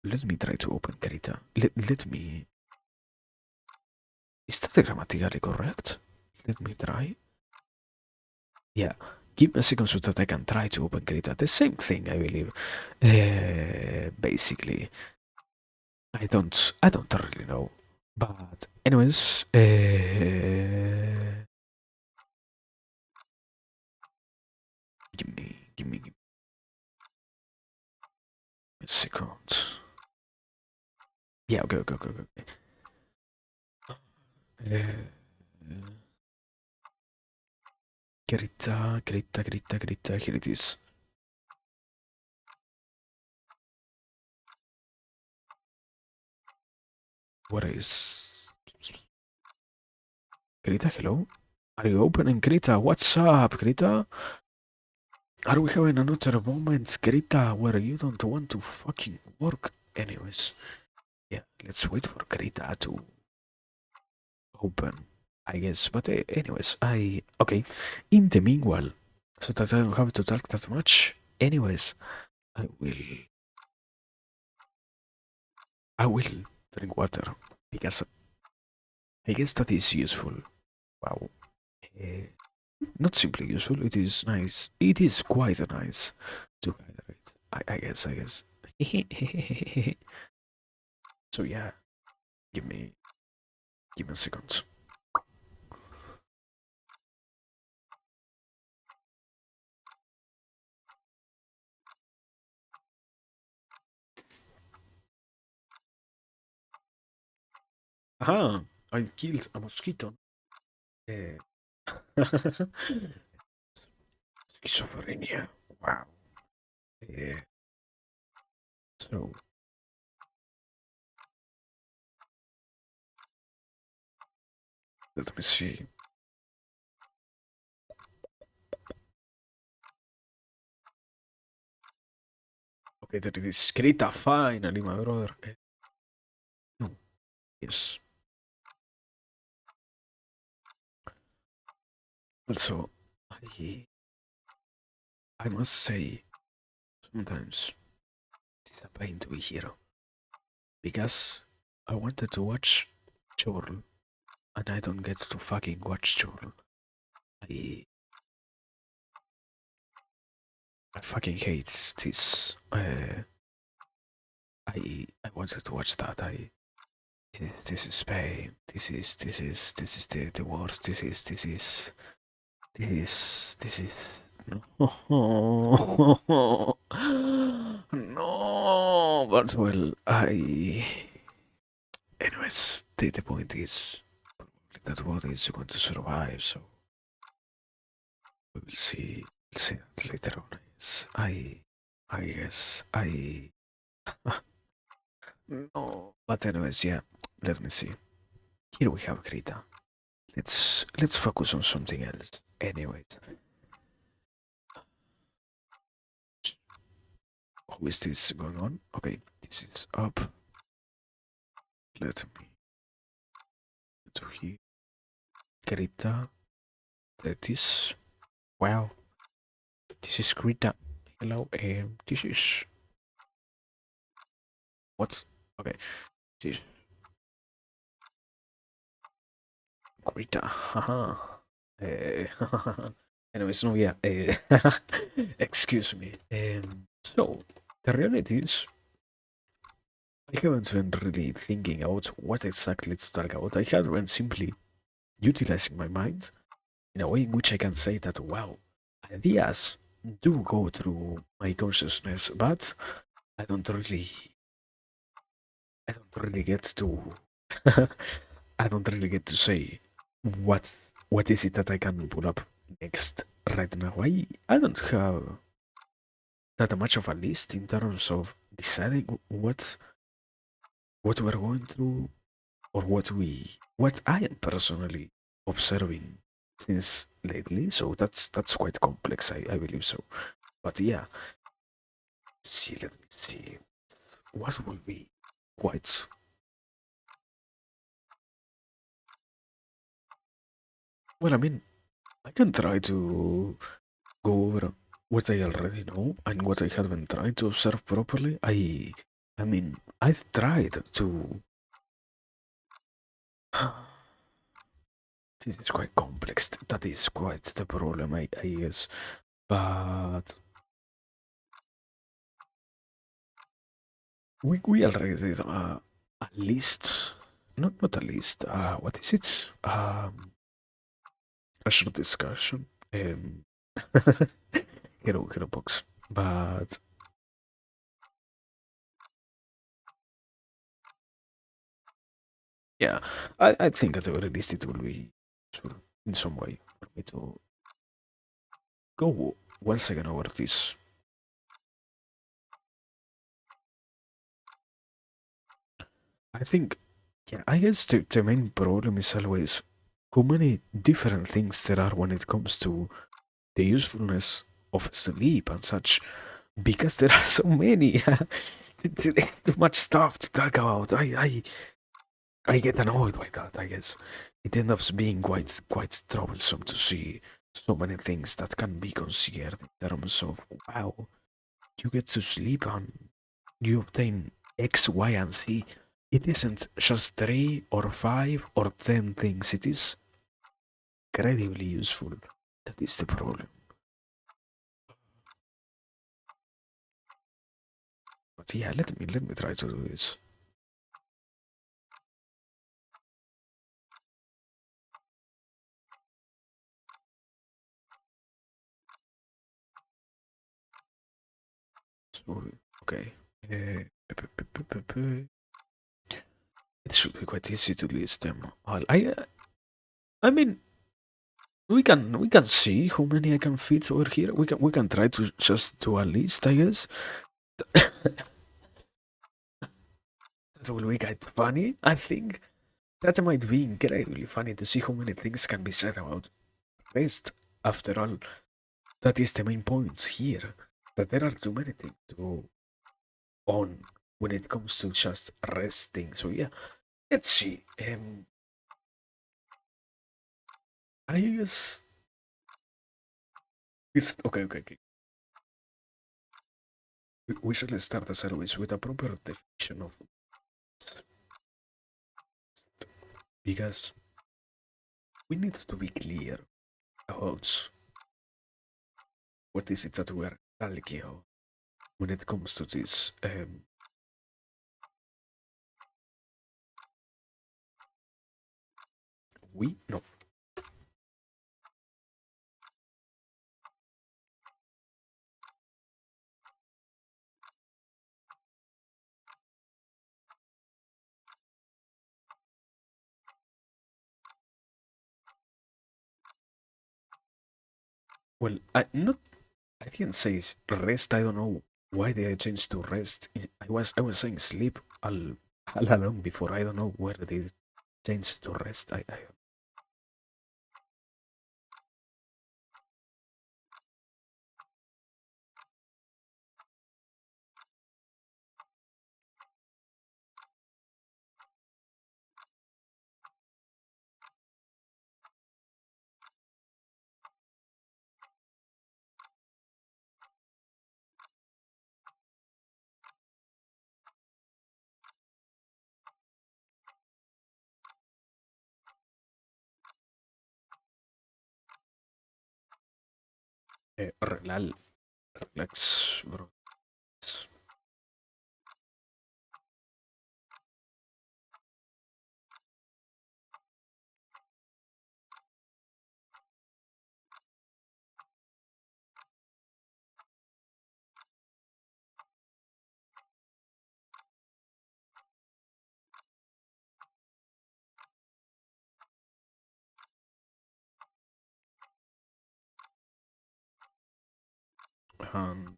let me try to open Krita. Let me. Is that grammatically correct? Let me try. Yeah, give me a second so that I can try to open Krita. The same thing, I believe. Basically, I don't really know. But anyways, give me a second. Yeah, okay. Uh, Krita. Here it is. What is Krita? Hello? Are you opening Krita? What's up, Krita? Are we having another moment, Krita, where you don't want to fucking work? Anyways, yeah, let's wait for Krita to open, I guess. But anyways, okay. In the meanwhile, so that I don't have to talk that much. Anyways, I will I will drink water because I guess that is useful. Wow. Uh, Not simply useful, it is nice. It is quite nice to hydrate. I guess. So yeah, give me give me a second. Ah, I killed a mosquito. Uh, Schizophrenia. Wow. Uh, so, let me see. Okay, there it is. Grita, finally, my brother. No, yes. Also, I must say, sometimes it's a pain to be here because I wanted to watch Chorl and I don't get to fucking watch Chorl. I I fucking hate this. I wanted to watch that. This is pain. This is the worst. This is no no. But well, anyways, the point is that what is going to survive. So we will see. We'll see that later on. Yes, I guess I no. But anyways, yeah. Let me see. Here we have Greta. Let's focus on something else. Anyways, how is this going on? Okay, this is up. Let me do here. Greta. That is wow. This is Greta. Hello, this is what? Okay, this is Greta. Haha. Anyways, no, yeah. Excuse me. So the reality is, I haven't been really thinking about what exactly to talk about. I have been simply utilizing my mind in a way in which I can say that, wow, ideas do go through my consciousness, but I don't really, I don't really get to, I don't really get to say what, what is it that I can pull up next right now. I don't have that much of a list in terms of deciding what we're going through or what I am personally observing since lately. So that's quite complex. I believe so. But yeah, see, let me see. What will be quite well? I mean, I can try to go over what I already know and what I have been trying to observe properly. I mean, I've tried to. This is quite complex. That is quite the problem, I guess. But we already did a list. Not a list. What is it? A short discussion. Hero box. But yeah, I think at the very least it will be useful in some way for me to go once again over this. I think, yeah, I guess the main problem is always how many different things there are when it comes to the usefulness of sleep and such, because there are so many. There's too much stuff to talk about. I get annoyed by that. I guess it ends up being quite troublesome to see so many things that can be considered in terms of wow, you get to sleep and you obtain X, Y, and Z. It isn't just 3 or 5 or 10 things. It is incredibly useful. That is the problem. But yeah, let me try to do this. So, okay. it should be quite easy to list them all. I mean, we can see how many I can fit over here. We can try to just do a list, I guess. That will be quite funny. I think that might be incredibly funny to see how many things can be said about rest. After all, that is the main point here. That there are too many things to go on when it comes to just resting. So yeah, let's see. I guess it's okay. Okay. Okay. We should start as always with a proper definition of because we need to be clear about what is it that we are talking about when it comes to this. We no. Well, I didn't say rest. I don't know why they changed to rest. I was saying sleep all along before. I don't know where they changed to rest. I relax, bro. Um,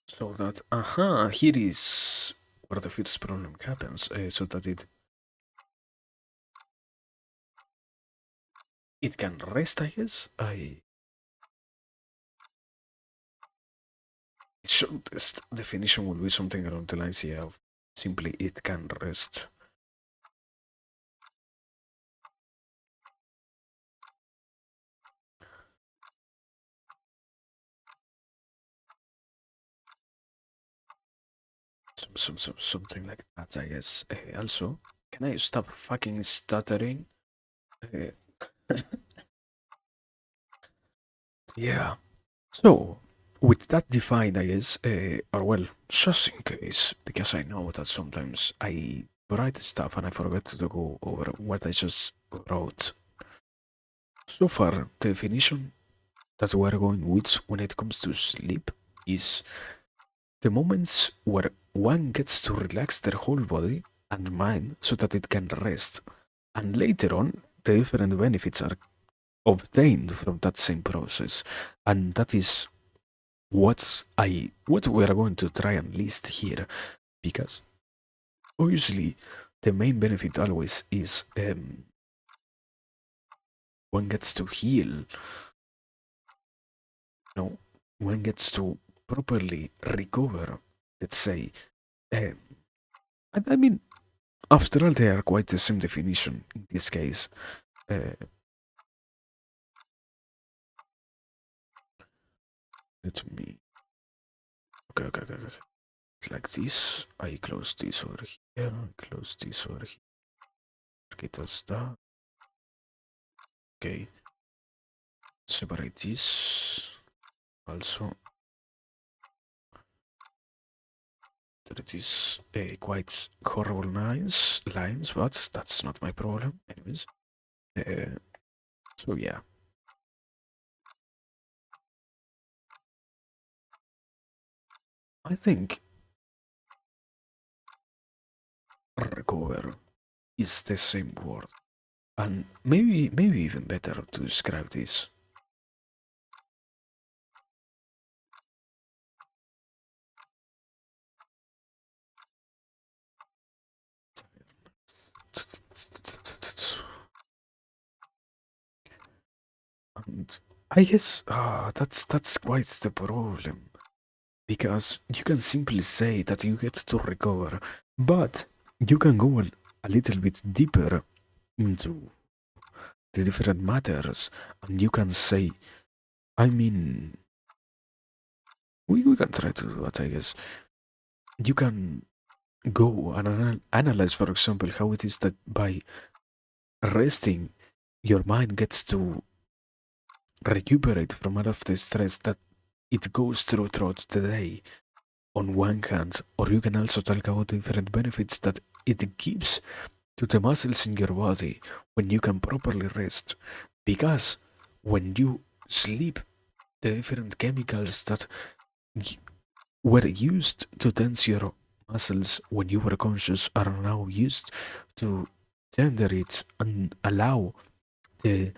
so that here is where the first problem happens. So that it can rest. I guess I it should this definition will be something along the lines here of simply it can rest. Something like that, I guess. Also, can I stop fucking stuttering? Uh, yeah. So, with that defined, I guess, or well, just in case, because I know that sometimes I write stuff and I forget to go over what I just wrote. So far, the definition that we're going with when it comes to sleep is the moments where one gets to relax their whole body and mind so that it can rest. And later on, the different benefits are obtained from that same process. And that is what we are going to try and list here. Because obviously the main benefit always is one gets to heal, no, one gets to properly recover, let's say. Um, I mean, after all, they are quite the same definition in this case. Uh, Let me. Okay, okay, okay, okay. Like this. I close this over here. I close this over here. Get us that. Okay. separate this. Also, there is a quite horrible lines, but that's not my problem. Anyways, uh, so yeah, I think recover is the same word, and maybe even better to describe this. And I guess that's quite the problem because you can simply say that you get to recover, but you can go a little bit deeper into the different matters, and you can say, I mean, we can try to do that, I guess. You can go and analyze, for example, how it is that by resting, your mind gets to recuperate from all of the stress that it goes through throughout the day on one hand, or you can also talk about different benefits that it gives to the muscles in your body when you can properly rest. Because when you sleep, the different chemicals that were used to tense your muscles when you were conscious are now used to tender it and allow the,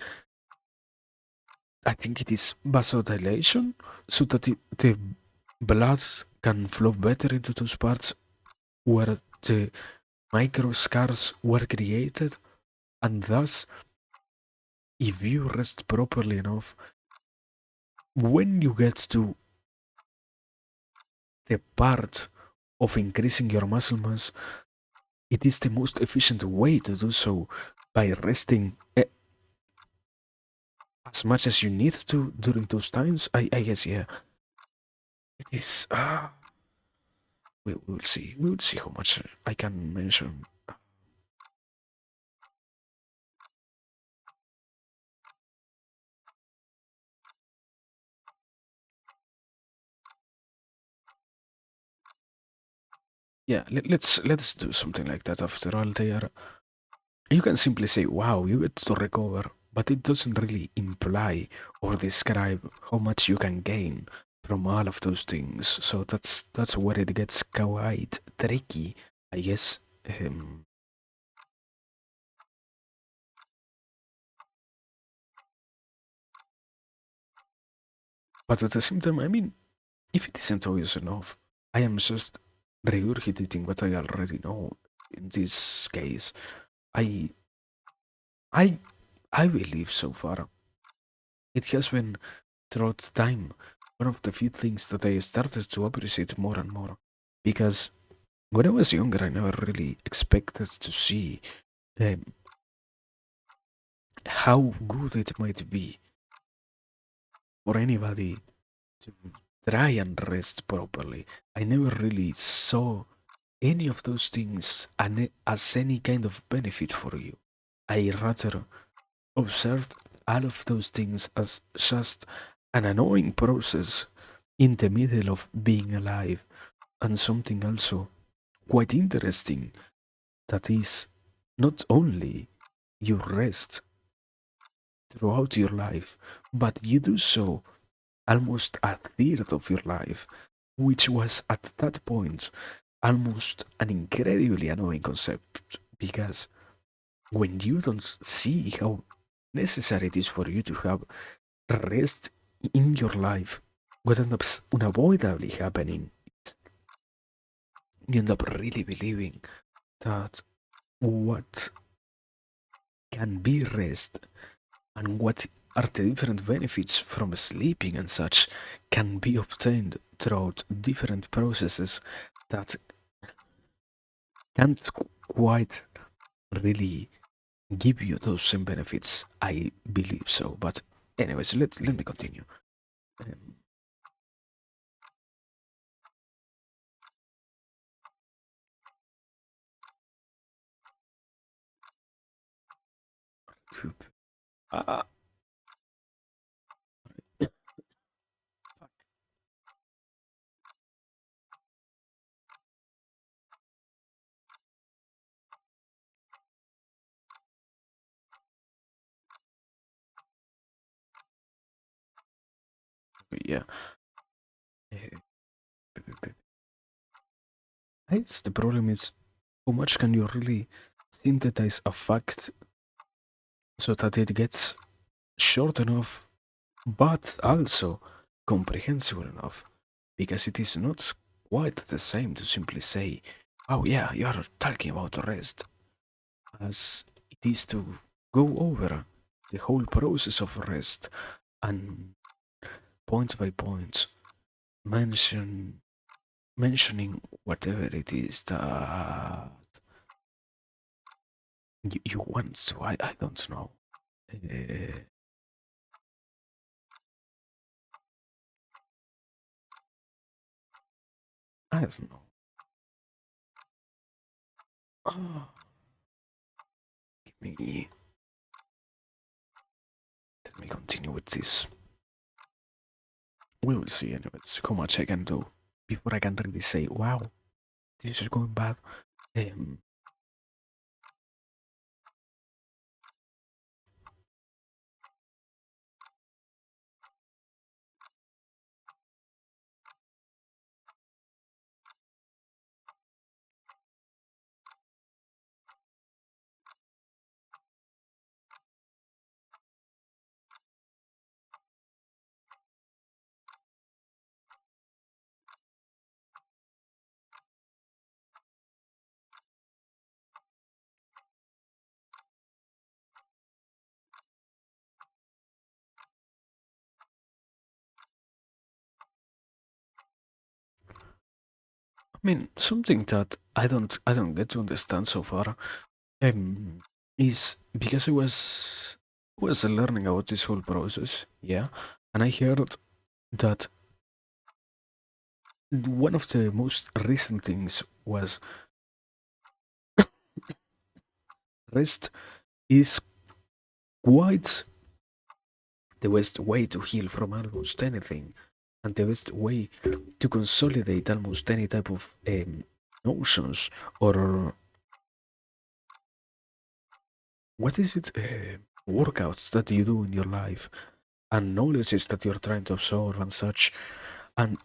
I think it is vasodilation, so that the blood can flow better into those parts where the micro scars were created, and thus, if you rest properly enough, when you get to the part of increasing your muscle mass, it is the most efficient way to do so by resting as much as you need to during those times. I guess, yeah, it is. We will see. We will see how much I can mention. Yeah, let's do something like that. After all, they are. You can simply say, "Wow, you get to recover," but it doesn't really imply or describe how much you can gain from all of those things. So that's where it gets quite tricky, I guess. But at the same time, I mean, if it isn't obvious enough, I am just regurgitating what I already know. In this case, I I I believe so far it has been throughout time one of the few things that I started to appreciate more and more. Because when I was younger, I never really expected to see um, how good it might be for anybody to try and rest properly. I never really saw any of those things as any kind of benefit for you. I rather observed all of those things as just an annoying process in the middle of being alive, and something also quite interesting, that is not only you rest throughout your life, but you do so almost a third of your life, which was at that point almost an incredibly annoying concept, because when you don't see how necessary it is for you to have rest in your life, what ends up unavoidably happening, you end up really believing that what can be rest and what are the different benefits from sleeping and such can be obtained throughout different processes that can't quite really give you those same benefits. I believe so. But anyways, let me continue. Um, uh, Yeah. I guess the problem is how much can you really synthesize a fact so that it gets short enough but also comprehensible enough, because it is not quite the same to simply say, oh yeah, you are talking about rest, as it is to go over the whole process of rest and point by point mentioning whatever it is that you want to. I don't know. Uh, I don't know. Oh, let me let me continue with this. We will see anyways how much I can do before I can really say, wow, this is going bad. Um, I mean, something that I don't get to understand so far, um, is because I was learning about this whole process, yeah, and I heard that one of the most recent things was rest is quite the best way to heal from almost anything, and the best way to consolidate almost any type of notions or what is it, workouts that you do in your life and knowledges that you're trying to absorb and such. And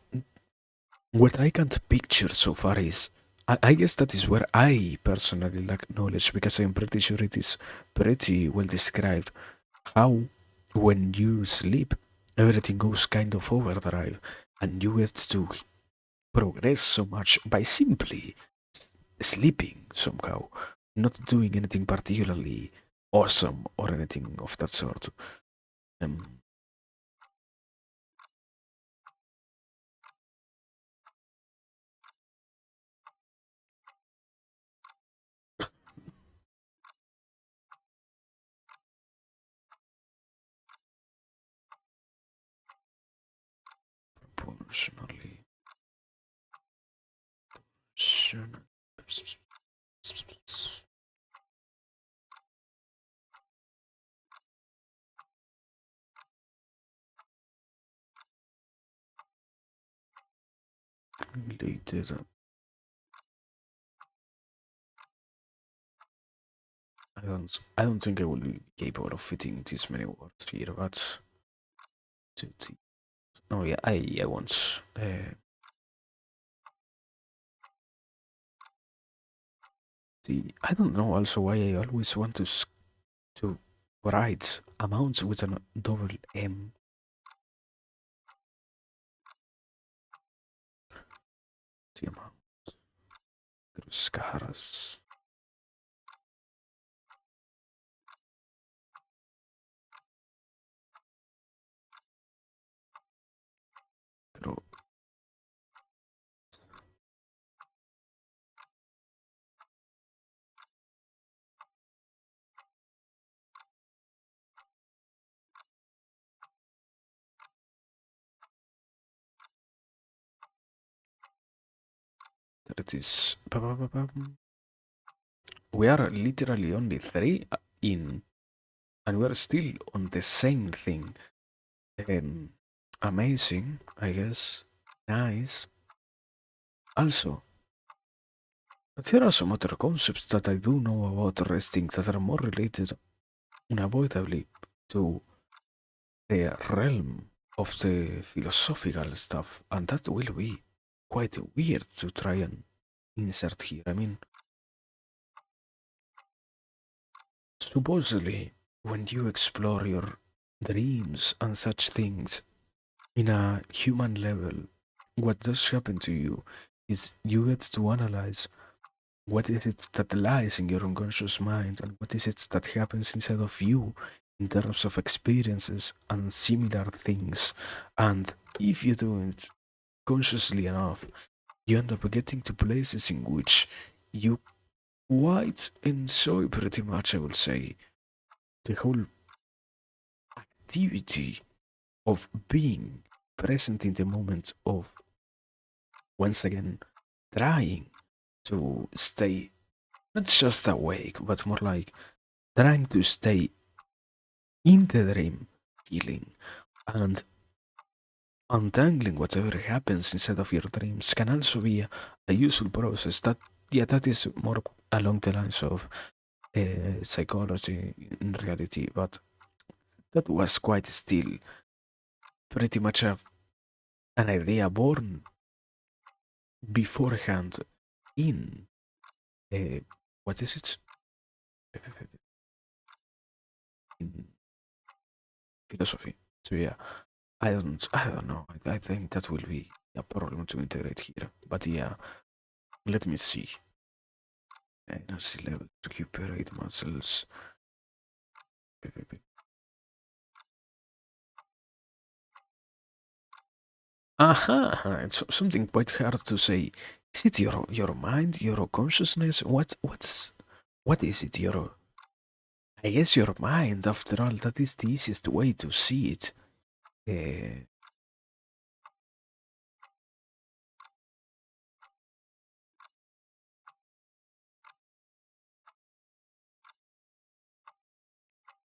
what I can't picture so far is, I guess that is where I personally lack knowledge, because I'm pretty sure it is pretty well described how when you sleep everything goes kind of overdrive and you get to progress so much by simply sleeping somehow, not doing anything particularly awesome or anything of that sort. Um, Proportionally. Related. I don't think I will be capable of fitting this many words here, but oh yeah, I once I don't know also why I always want to write amounts with a double M. The amount cruz caras. Pero that is we are literally only three in, and we are still on the same thing. Um, Amazing, I guess. Nice. Also, there are some other concepts that I do know about resting that are more related, unavoidably, to the realm. of the philosophical stuff, and that will be quite weird to try and insert here. I mean, supposedly, when you explore your dreams and such things in a human level, what does happen to you is you get to analyze what is it that lies in your unconscious mind and what is it that happens inside of you in terms of experiences and similar things. And if you do it consciously enough, you end up getting to places in which you quite enjoy pretty much, I will say, the whole activity of being present in the moment of once again trying to stay not just awake, but more like trying to stay in the dream, healing, and untangling whatever happens inside of your dreams can also be a useful process. That yeah, that is more along the lines of psychology in reality, but that was quite still pretty much an idea born beforehand in uh, what is it in philosophy. So yeah, I don't know. I think that will be a problem to integrate here. But yeah, let me see. Energy level, recuperate muscles. Aha, it's something quite hard to say. Is it your mind, your consciousness? What is it? Your I guess your mind. After all, that is the easiest way to see it. Uh,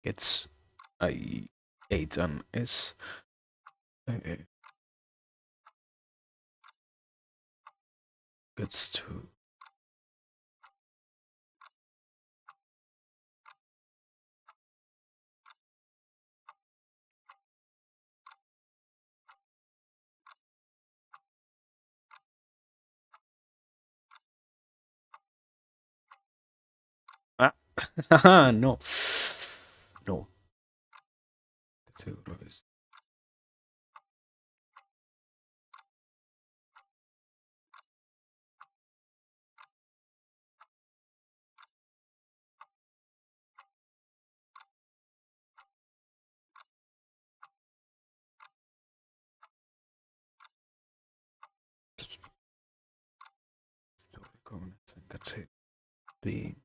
it's I ate an S. Uh, gets to ah no no. Vtuber is historical and that's it. Being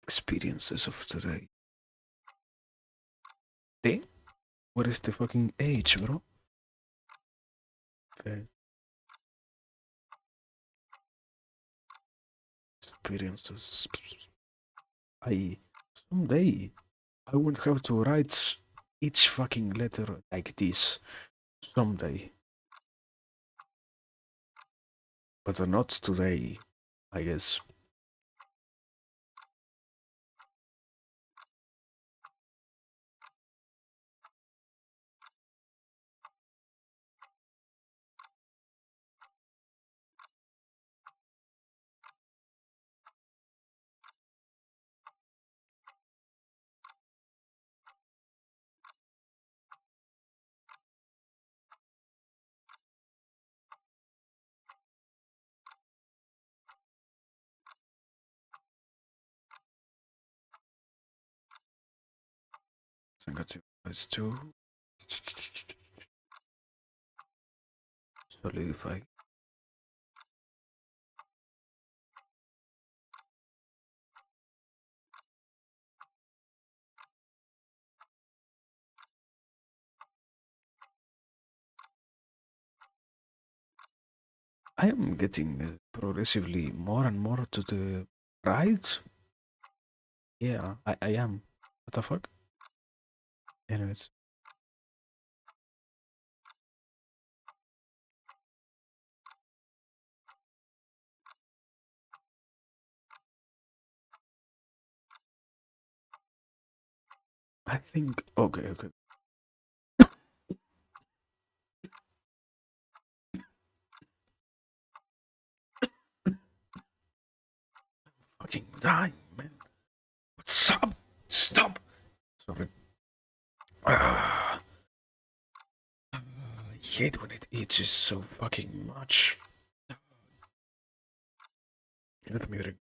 experiences of today. Eh? What is the fucking age, bro? Okay. Experiences. I someday I won't have to write each fucking letter like this. Someday, but not today. I guess. I got to let's do solidify. I am getting progressively more and more to the right. Yeah, I am. What the fuck? Anyways, I think okay, okay. fucking dying, man. What's up? Stop. Sorry. I hate when it itches so fucking much. Let me drink.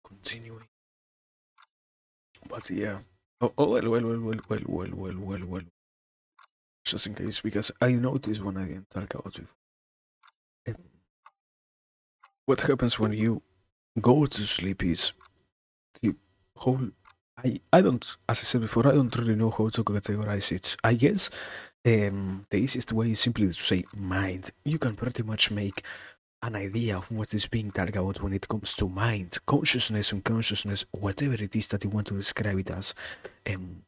Continuing. But yeah. Well. Just in case, because I noticed when I didn't talk about it. What happens when you go to sleep is the whole. I don't, as I said before, I don't really know how to categorize it. I guess the easiest way is simply to say mind. You can pretty much make an idea of what is being talked about when it comes to mind, consciousness, unconsciousness, whatever it is that you want to describe it as. Um,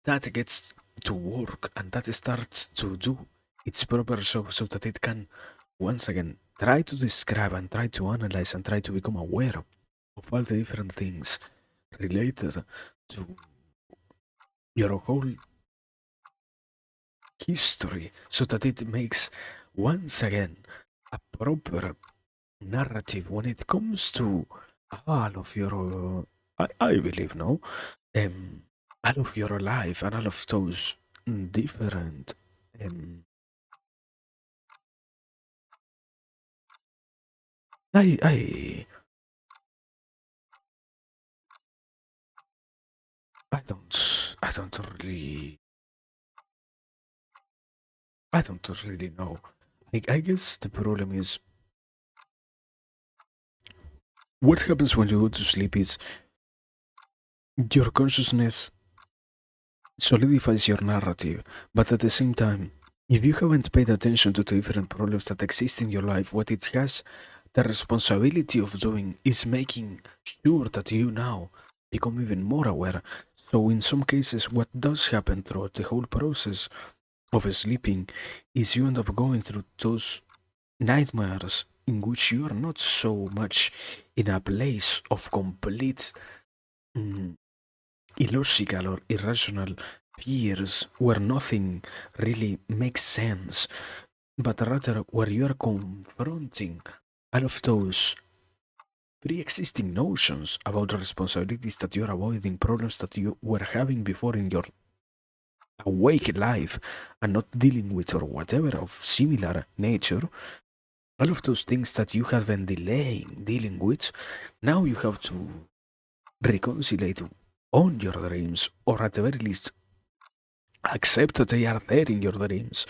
that gets to work and that starts to do its proper job so that it can once again try to describe and try to analyze and try to become aware of all the different things related to your whole history so that it makes once again a proper narrative when it comes to all of your I believe no um all of your life and all of those different um I I I don't really I don't really know. I guess the problem is what happens when you go to sleep is your consciousness solidifies your narrative, but at the same time, if you haven't paid attention to the different problems that exist in your life, what it has the responsibility of doing is making sure that you now become even more aware. So, in some cases, what does happen throughout the whole process of sleeping is you end up going through those nightmares in which you are not so much in a place of complete mm, illogical or irrational fears where nothing really makes sense, but rather where you are confronting all of those pre existing notions about the responsibilities that you are avoiding, problems that you were having before in your awake life and not dealing with, or whatever of similar nature. All of those things that you have been delaying dealing with, now you have to reconcile on your dreams, or at the very least accept that they are there in your dreams,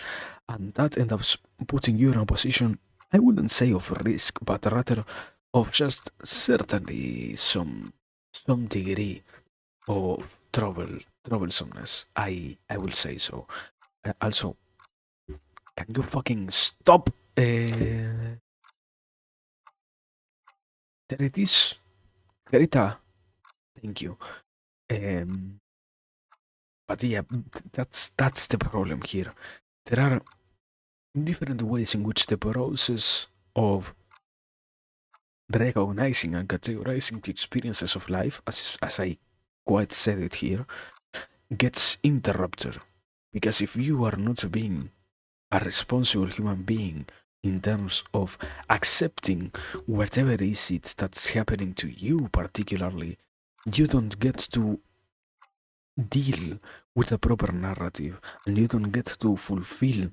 and that ends up putting you in a position, I wouldn't say of risk, but rather of just certainly some degree of troublesomeness. I will say so. Also, can you fucking stop? There it is, Greta. Thank you. Um, but yeah, that's the problem here. There are different ways in which the process of recognizing and categorizing the experiences of life, as I quite said it here, gets interrupted. Because if you are not being a responsible human being in terms of accepting whatever is it that's happening to you particularly, you don't get to deal with a proper narrative and you don't get to fulfill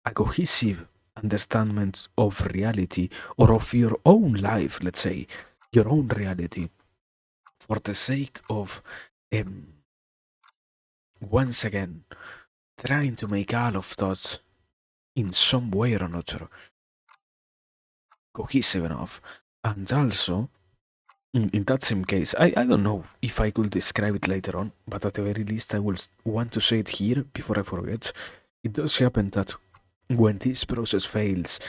a cohesive understanding of reality or of your own life, let's say, your own reality, for the sake of, um, once again, trying to make all of that in some way or another cohesive enough. And also, in that same case, I don't know if I could describe it later on, but at the very least, I will want to say it here before I forget. It does happen that when this process fails,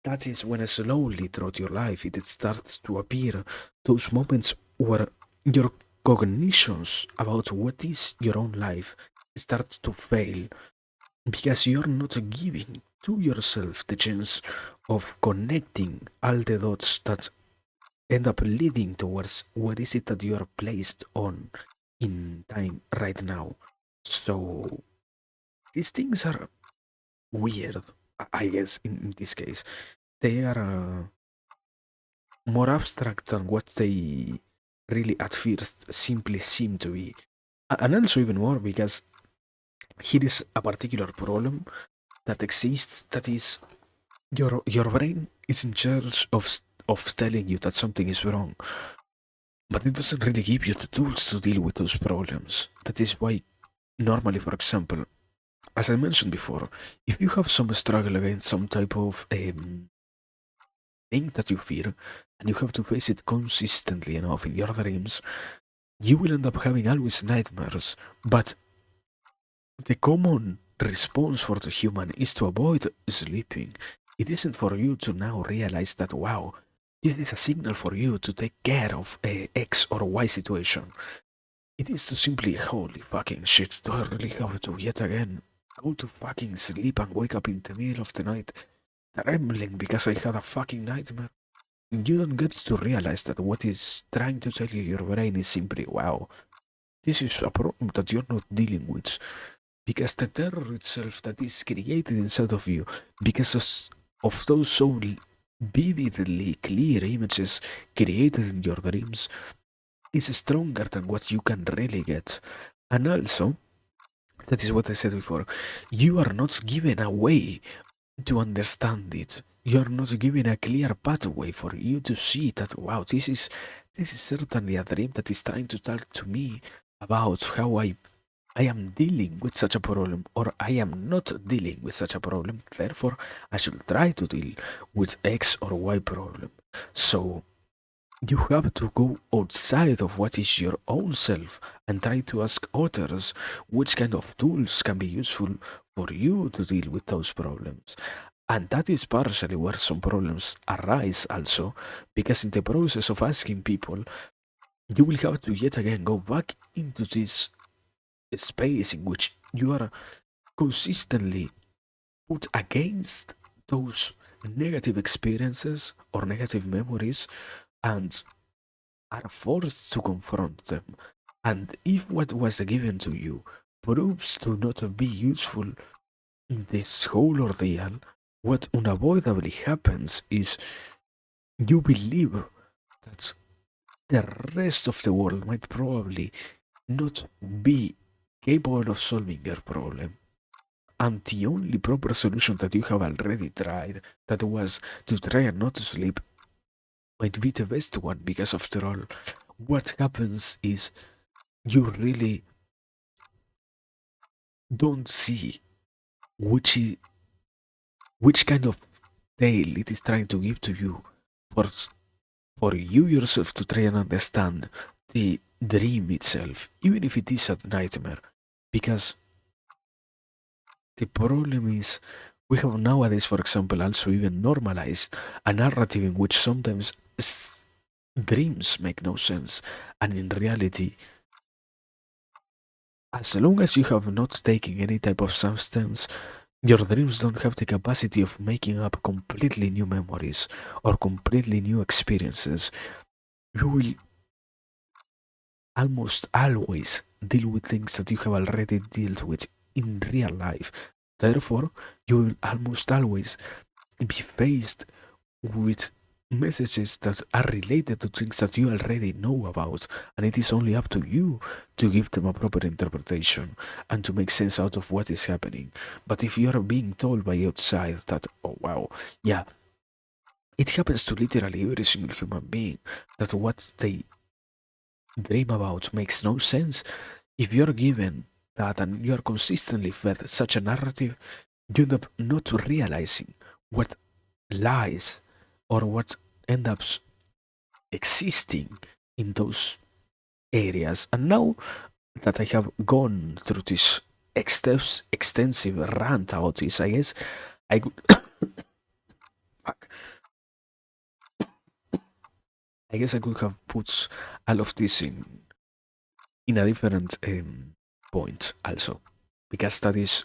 that is when slowly throughout your life it starts to appear those moments where your cognitions about what is your own life start to fail because you're not giving to yourself the chance of connecting all the dots that end up leading towards where is it that you are placed on in time right now. So these things are weird, I guess, in this case. They are more abstract than what they really at first simply seem to be. And also even more because here is a particular problem that exists, that is your brain is in charge of telling you that something is wrong, but it doesn't really give you the tools to deal with those problems. That is why normally, for example, as I mentioned before, if you have some struggle against some type of thing that you fear, and you have to face it consistently enough in your dreams, you will end up having always nightmares. But the common response for the human is to avoid sleeping. It isn't for you to now realize that, wow, this is a signal for you to take care of a X or Y situation. It is to simply, holy fucking shit, do I really have to yet again go to fucking sleep and wake up in the middle of the night trembling because I had a fucking nightmare? You don't get to realize that what is trying to tell you your brain is simply, wow, this is a problem that you're not dealing with. Because the terror itself that is created inside of you, because of those so vividly clear images created in your dreams, is stronger than what you can really get. And also, that is what I said before, you are not given a way to understand it. You're not given a clear pathway for you to see that, wow, this is certainly a dream that is trying to talk to me about how I am dealing with such a problem, or I am not dealing with such a problem. Therefore, I should try to deal with X or Y problem. So you have to go outside of what is your own self and try to ask others which kind of tools can be useful for you to deal with those problems. And that is partially where some problems arise also, because in the process of asking people, you will have to yet again go back into this space in which you are consistently put against those negative experiences or negative memories and are forced to confront them. And if what was given to you proves to not be useful in this whole ordeal, what unavoidably happens is you believe that the rest of the world might probably not be capable of solving your problem. And the only proper solution that you have already tried, that was to try not to sleep, might be the best one, because after all, what happens is you really don't see which which kind of tale it is trying to give to you for for you yourself to try and understand the dream itself, even if it is a nightmare. Because the problem is, we have nowadays, for example, also even normalized a narrative in which sometimes dreams make no sense, and in reality, as long as you have not taken any type of substance, your dreams don't have the capacity of making up completely new memories or completely new experiences. You will almost always deal with things that you have already dealt with in real life. Therefore, you will almost always be faced with messages that are related to things that you already know about, and it is only up to you to give them a proper interpretation and to make sense out of what is happening. But if you are being told by outside that, oh wow, yeah, it happens to literally every single human being, that what they dream about makes no sense, if you're given that and you're consistently fed such a narrative, you end up not realizing what lies or what end up existing in those areas. And now that I have gone through this extensive rant about this, I guess I could, fuck, I guess I could have put all of this in a different point also, because that is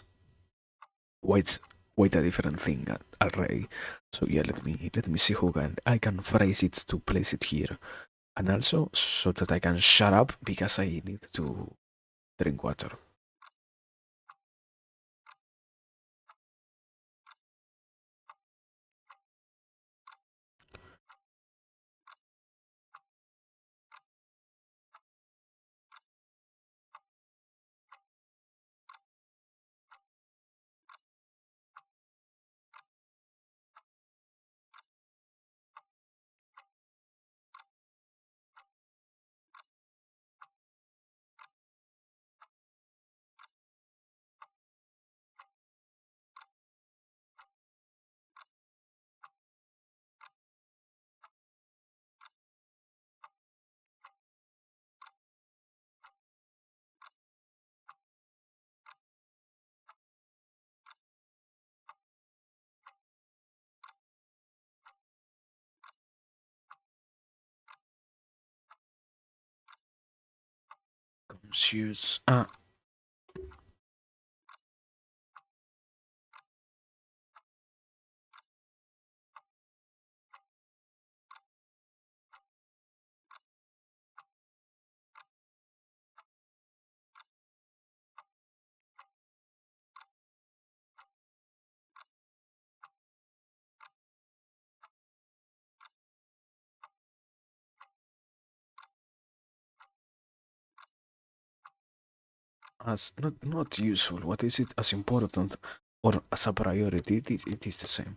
quite quite a different thing already. So yeah, let me see who can I can phrase it to place it here, and also so that I can shut up because I need to drink water. Confused. As not useful. What is it as important or as a priority? It is the same.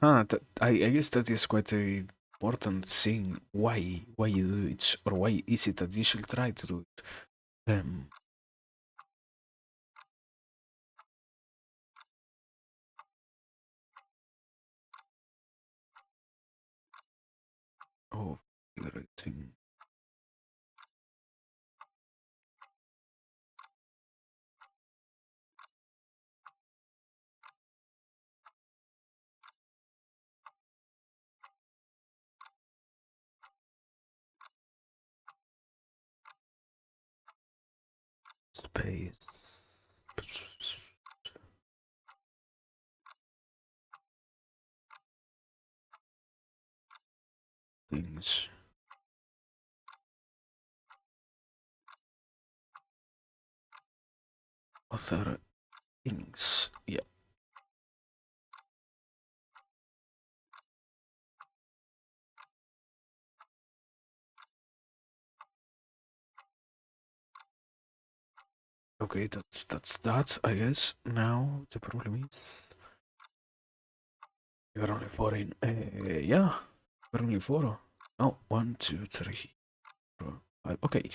I guess that is quite a important thing. Why you do it, or why is it that you should try to do it? Um. Oh, everything. Space. Things. Other things. Yeah. Okay, that's that. I guess now the problem is you're only four in. Yeah, we're only four. No, one, two, three, four, five. Okay,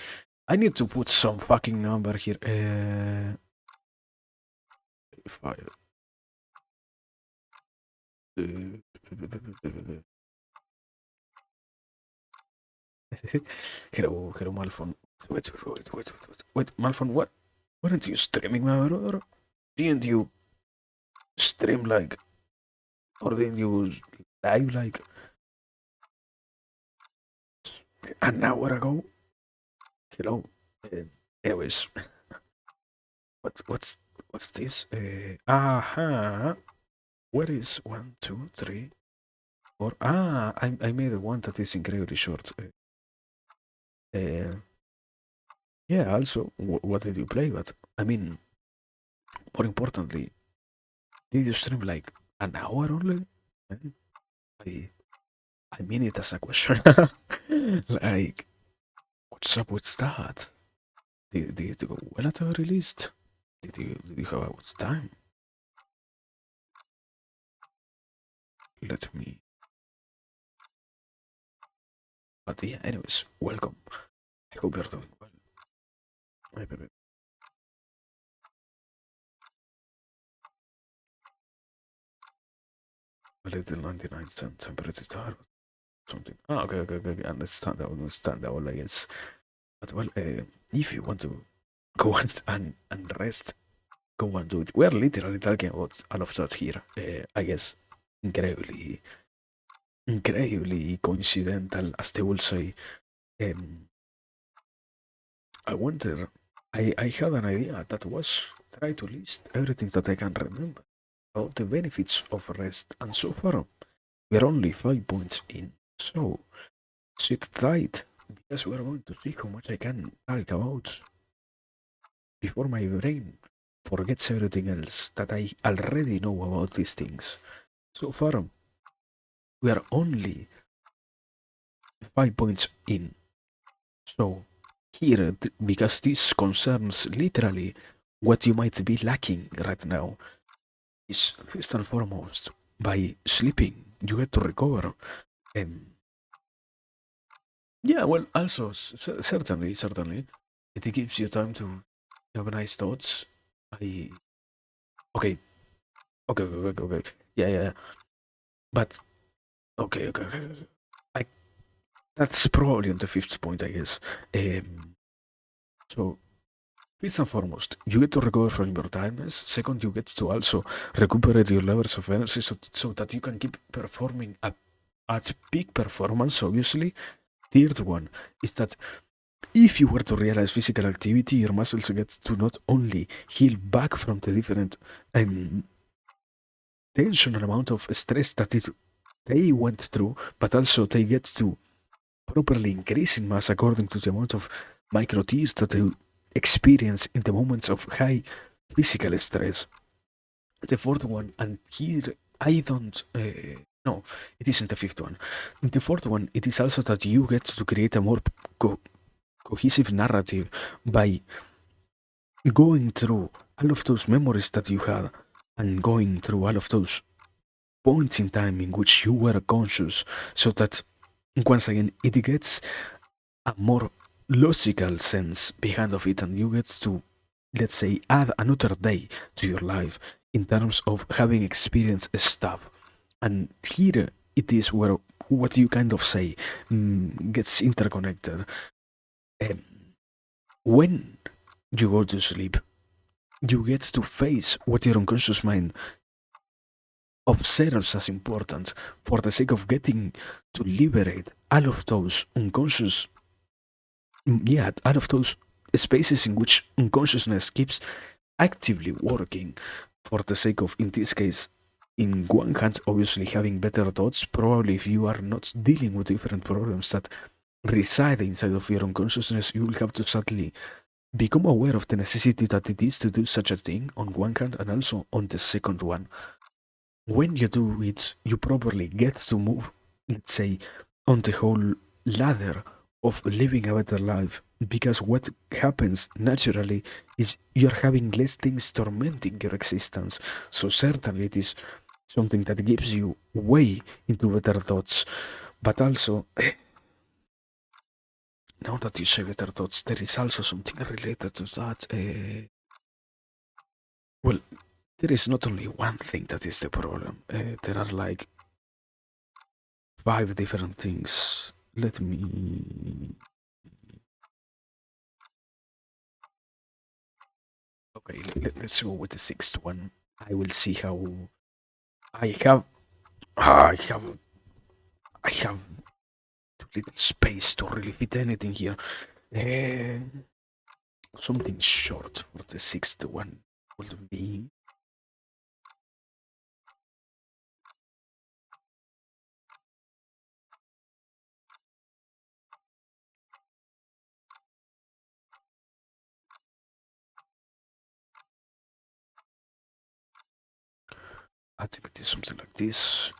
I need to put some fucking number here. Five. Hello, Malphon. Wait, Malphon, what? Weren't you streaming, my brother? Didn't you stream like, or didn't you live like an hour ago? Hello. Uh, Anyways, what's this? Aha. Where is one, two, three, four? I made a one that is incredibly short. Uh, yeah. Also, what did you play? But I mean, more importantly, did you stream like an hour only? Man, I I mean it as a question. Like, what's up with that? Did you go well at the very least? Did you have a good time? Let me. But yeah, anyways, welcome. I hope you're doing well. Wait, wait, wait. A little 99 cent temperature. something. Ah, okay. Understandable, I guess. But well, if you want to go and rest, go and do it. We are literally talking about all of that here. I guess incredibly coincidental, as they will say. Um, I wonder. I had an idea that was try to list everything that I can remember about the benefits of rest, and so far we're only 5 points in. So sit tight because we're going to see how much I can talk about before my brain forgets everything else that I already know about these things. So far, we are only 5 points in. So, here, because this concerns literally what you might be lacking right now, is first and foremost by sleeping, you get to recover. Um, yeah, well, also, certainly, it gives you time to have nice thoughts. I okay, okay. Yeah. But okay. I, that's probably on the fifth point, I guess. So first and foremost, you get to recover from your tiredness. Second, you get to also recuperate your levels of energy so that you can keep performing at peak performance, obviously. Third one is that if you were to realize physical activity, your muscles get to not only heal back from the different um, tension and amount of stress that they went through, but also they get to properly increase in mass according to the amount of micro tears that they experience in the moments of high physical stress. The fourth one, and here I don't. No, it isn't the fifth one. The fourth one, it is also that you get to create a more cohesive narrative by going through all of those memories that you had and going through all of those points in time in which you were conscious, so that once again it gets a more logical sense behind of it, and you get to, let's say, add another day to your life in terms of having experienced stuff. And here it is where what you kind of say gets interconnected. Um, when you go to sleep, you get to face what your unconscious mind observes as important for the sake of getting to liberate all of those unconscious, yeah, out of those spaces in which unconsciousness keeps actively working for the sake of, in this case, in one hand, obviously having better thoughts. Probably, if you are not dealing with different problems that reside inside of your unconsciousness, you will have to suddenly become aware of the necessity that it is to do such a thing on one hand, and also on the second one. When you do it, you properly get to move, let's say, on the whole ladder of living a better life. Because what happens naturally is you're having less things tormenting your existence. So, certainly, it is something that gives you way into better thoughts. But also, now that you say better thoughts, there is also something related to that. Well, there is not only one thing that is the problem, there are like five different things. Let me. Okay, let's go with the sixth one. I will see how. I have. I have. I have too little space to really fit anything here. Uh, Something short for the sixth one would be. I think it is something like this.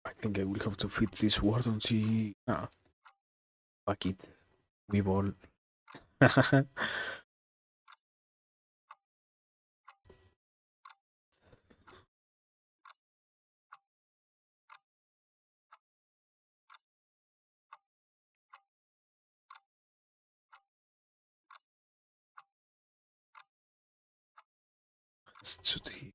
I think I will have to fit this word on the. Ah, fuck it. We ball. To the.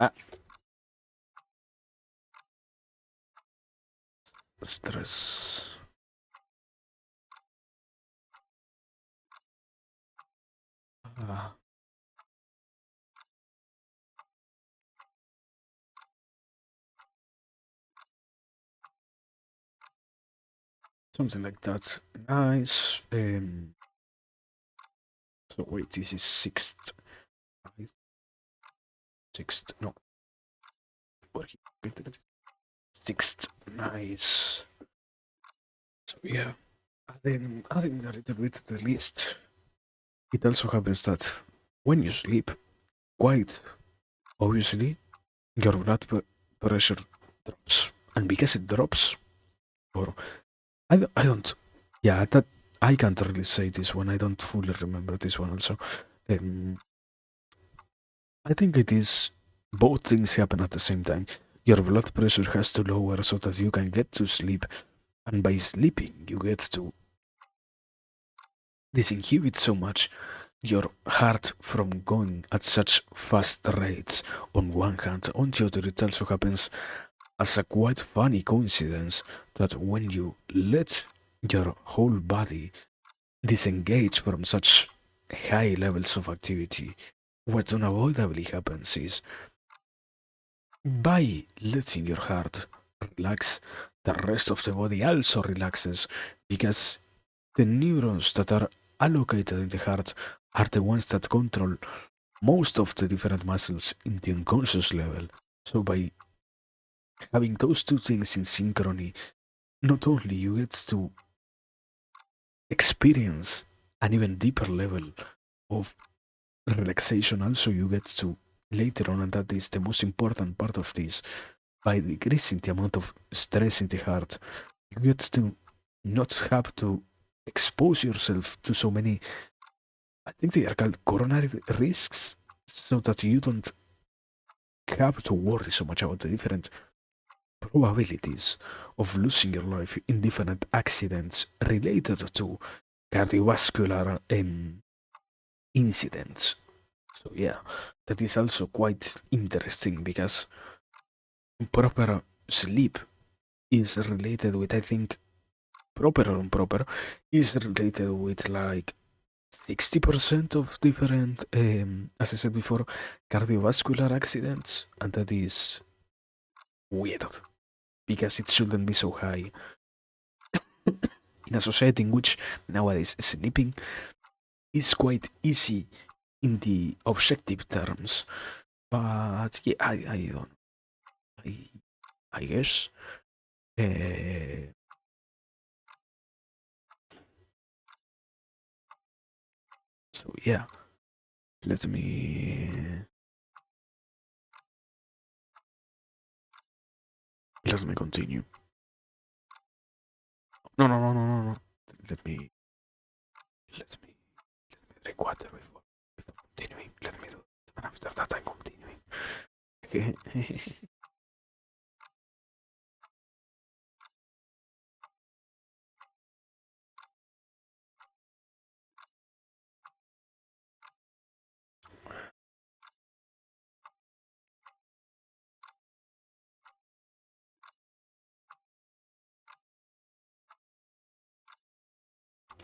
Ah, stress. Ah, something like that. Nice. So wait, this is sixth. Right? Sixth. No. Working. Sixth. Nice. So yeah. Adding a little bit to the list. It also happens that when you sleep, quite obviously, your pressure drops. And because it drops, or I don't, yeah, that I can't really say this one. I don't fully remember this one also. Um, I think it is both things happen at the same time. Your blood pressure has to lower so that you can get to sleep, and by sleeping, you get to disinhibit so much your heart from going at such fast rates on one hand. On the other, it also happens as a quite funny coincidence that when you let your whole body disengage from such high levels of activity, what unavoidably happens is by letting your heart relax, the rest of the body also relaxes because the neurons that are allocated in the heart are the ones that control most of the different muscles in the unconscious level. So by having those two things in synchrony, not only you get to experience an even deeper level of relaxation, also you get to later on, and that is the most important part of this, by decreasing the amount of stress in the heart, you get to not have to expose yourself to so many, I think they are called coronary risks, so that you don't have to worry so much about the different probabilities of losing your life in different accidents related to cardiovascular incidents. So yeah, that is also quite interesting because proper sleep is related with, I think, proper or improper is related with like 60% of different, as I said before, cardiovascular accidents, and that is weird because it shouldn't be so high in a society in which nowadays sleeping is quite easy in the objective terms. But yeah, I don't I I guess. Uh, so yeah, let me let me continue. No. Let me let me drink water before continuing. Let me do it, and after that I'm continuing. Okay.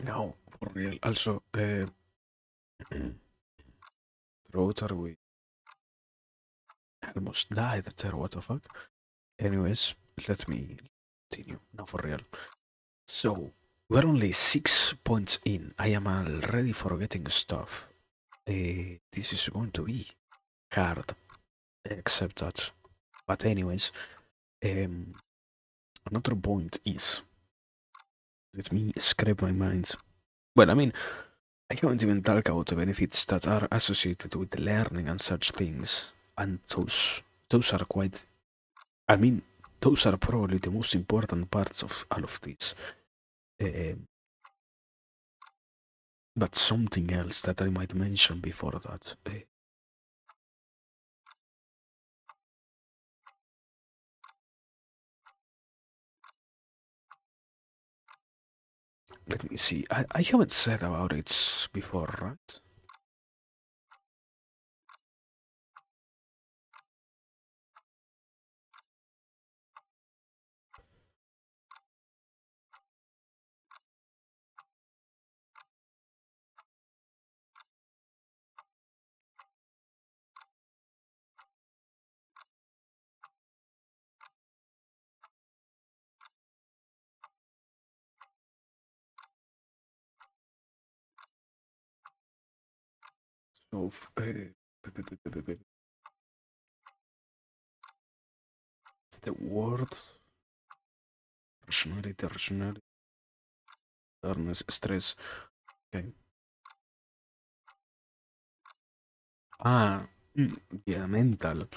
Now for real. Also, throat are we almost died there. What the fuck? Anyways, let me continue now for real. So we're only 6 points in. I am already forgetting stuff. This is going to be hard, except that. But anyways, um, another point is Let me scrape my mind. Well, I mean, I haven't even talked about the benefits that are associated with learning and such things, and those are quite. I mean, those are probably the most important parts of all of this. Uh, but something else that I might mention before that. Let me see. I haven't said about it before, right? So, the word rationality, rationality, awareness, stress. Okay. Ah, yeah, mental.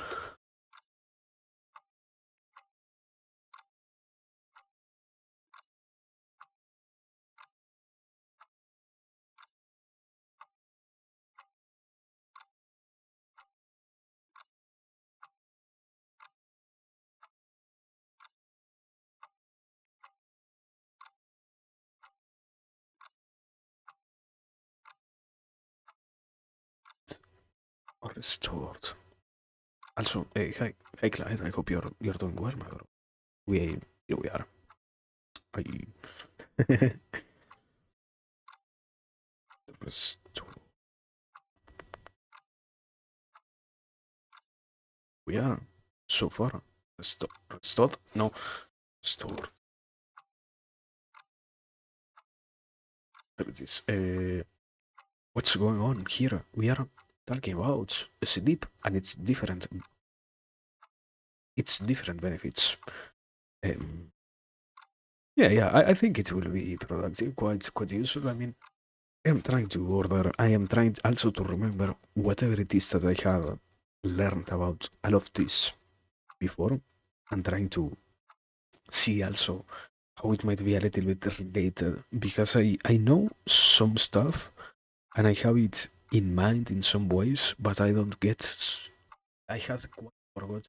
Or restored. Also, hey, Clyde. I hope you're doing well, my bro. Here we are. I restore. We are so far. Restored? No, restored. There it is. What's going on here? We are talking about sleep, and it's different. It's different benefits. Um, yeah. I think it will be productive, quite useful. I mean, I am trying to order. I am trying also to remember whatever it is that I have learned about all of this before. I'm trying to see also how it might be a little bit related because I know some stuff and I have it in mind in some ways, but I don't get. I have quite forgot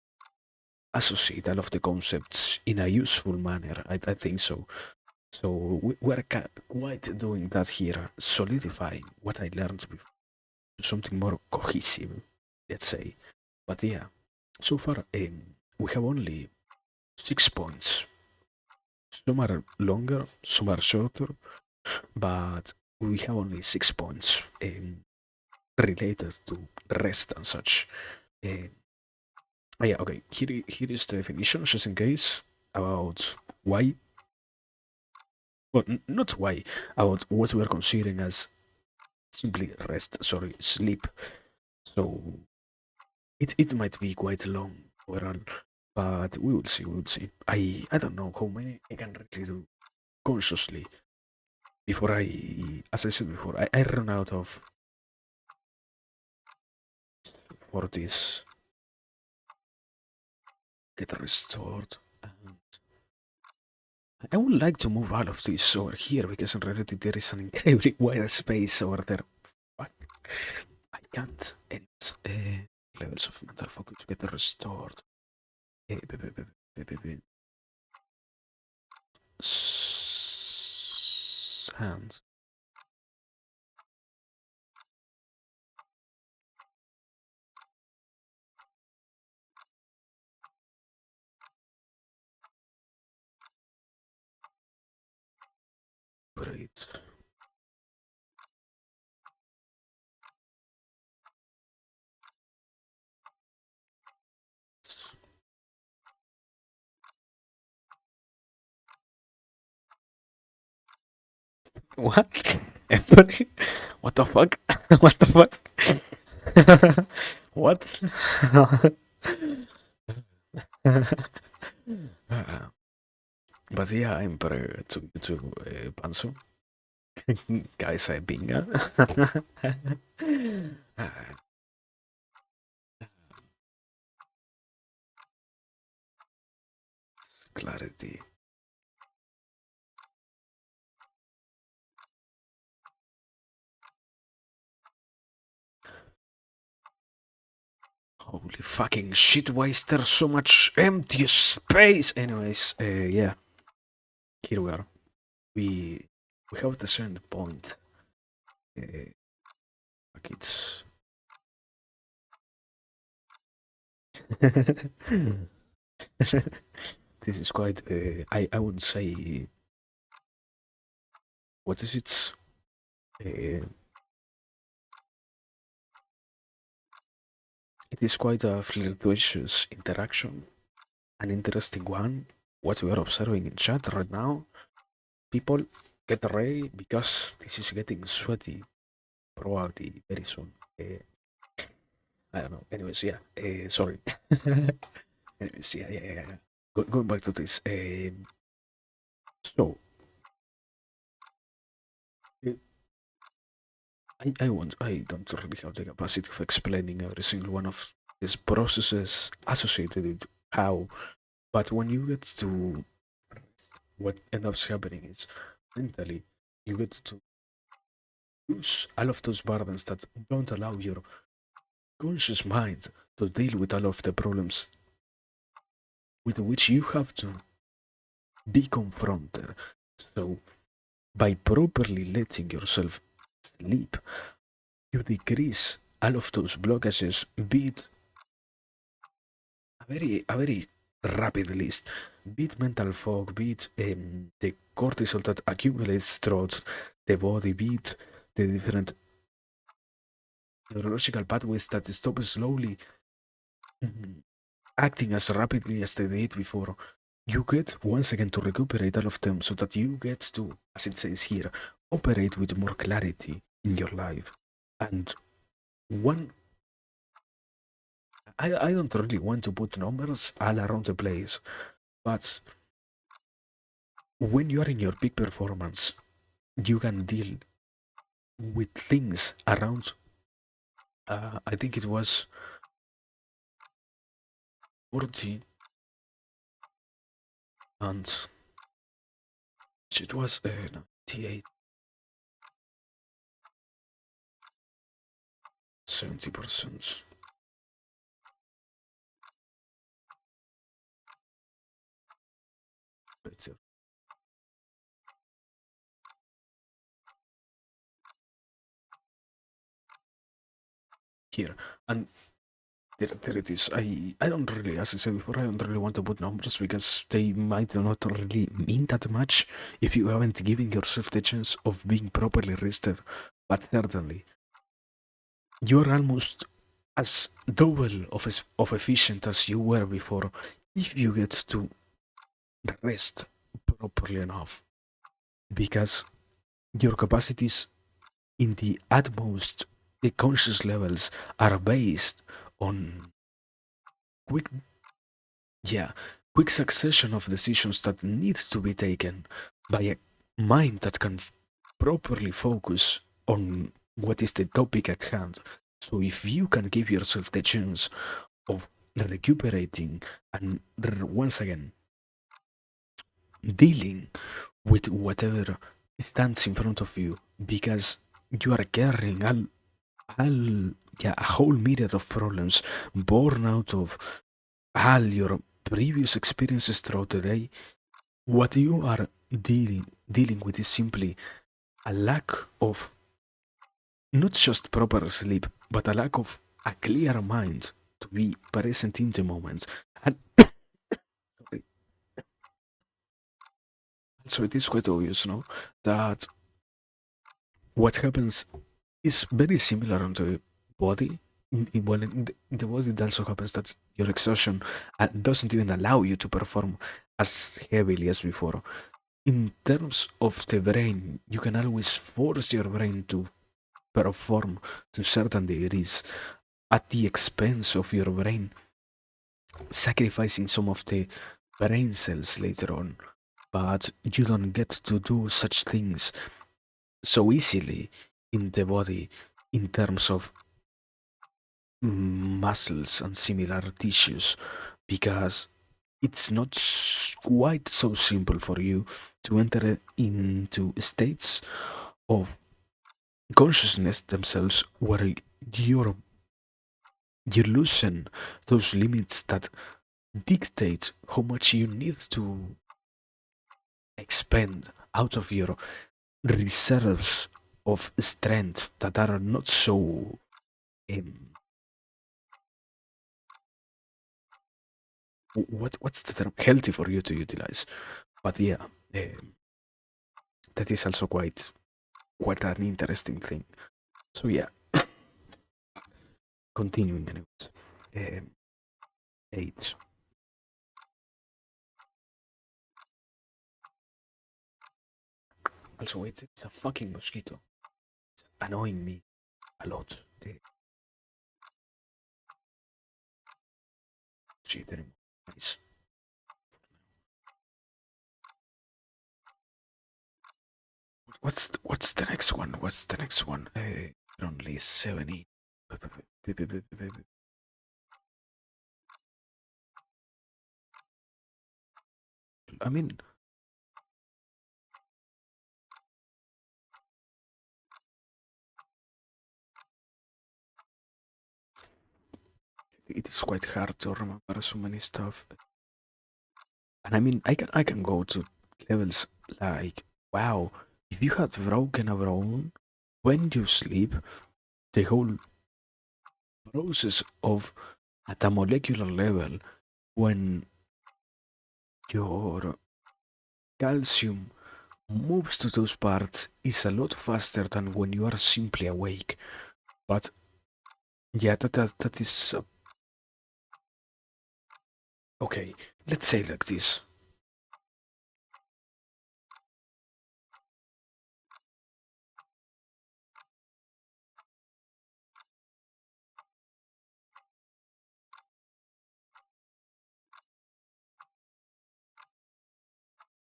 associate all of the concepts in a useful manner. I think so. So we're quite doing that here, solidifying what I learned before to something more cohesive, let's say. But yeah, so far we have only 6 points. Some are longer, some are shorter, but we have only 6 points related to rest and such. Um, yeah, okay. Here is the definition, just in case, about why. Well, not why, about what we are considering as simply rest. Sorry, sleep. So it might be quite long overall, but we will see. We will see. I don't know how many I can really do consciously before as I said before, I run out of for this get restored. And I would like to move all of this over here because in reality there is an incredibly wide space over there. Fuck. I can't. Anyways, levels of mental focus get restored. And great. What? Empathy? What the fuck? What the fuck? What? But yeah, I'm better to Panzo. Guys, I binga. Clarity. Holy fucking shit, why is there so much empty space? Anyways, yeah, here we are. We have the certain point. Like it's this is quite I would say, what is it? Uh, it is quite a flirtatious interaction, an interesting one. What we are observing in chat right now, people get ready because this is getting sweaty probably very soon. I don't know. Anyways, yeah. Sorry. Anyways, yeah. Going back to this. So, uh, I don't really have the capacity of explaining every single one of these processes associated with how, but when you get to what ends up happening is mentally, you get to use all of those burdens that don't allow your conscious mind to deal with all of the problems with which you have to be confronted. So, by properly letting yourself sleep, you decrease all of those blockages, be it a very rapid list, be it mental fog, be it the cortisol that accumulates throughout the body, be it the different neurological pathways that stop slowly acting as rapidly as they did before. You get once again to recuperate all of them so that you get to, as it says here, operate with more clarity in your life. And one, I don't really want to put numbers all around the place, but when you are in your peak performance, you can deal with things around, I think it was 40, and it was 98, 70%. Better here. And there it is. I don't really, as I said before, I don't really want to put numbers because they might not really mean that much if you haven't given yourself the chance of being properly rested. But certainly, you're almost as double of efficient as you were before if you get to rest properly enough. Because your capacities in the utmost the conscious levels are based on quick yeah, quick succession of decisions that need to be taken by a mind that can properly focus on what is the topic at hand. So if you can give yourself the chance of recuperating and once again dealing with whatever stands in front of you, because you are carrying all yeah, a whole myriad of problems born out of all your previous experiences throughout the day. What you are dealing with is simply a lack of not just proper sleep, but a lack of a clear mind to be present in the moment. And so it is quite obvious, no, that what happens is very similar on the body. Well, in the body, it also happens that your exhaustion doesn't even allow you to perform as heavily as before. In terms of the brain, you can always force your brain to perform to certain degrees at the expense of your brain, sacrificing some of the brain cells later on. but you don't get to do such things so easily in the body in terms of muscles and similar tissues because it's not quite so simple for you to enter into states of consciousness themselves where you're you loosen those limits that dictate how much you need to expend out of your reserves of strength that are not so um, what's the term healthy for you to utilize. But yeah, um, that is also quite an interesting thing. So yeah, continuing anyways. Um, 8. Also, it's a fucking mosquito. It's annoying me a lot. Shit anymore. Nice. What's the next one? What's the next one? Only 70. I mean, it is quite hard to remember so many stuff. And I mean, I can go to levels like, wow, if you had broken a bone when you sleep, the whole process of at a molecular level when your calcium moves to those parts is a lot faster than when you are simply awake. But yeah, that is okay. Let's say like this.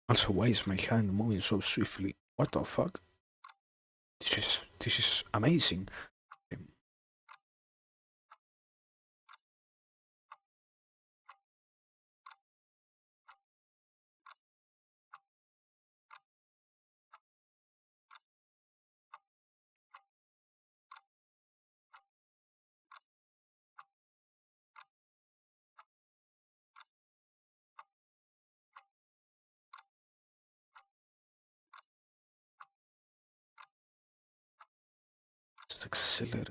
Also, why is my hand moving so swiftly? What the fuck? This is amazing. Um, Just accelerate.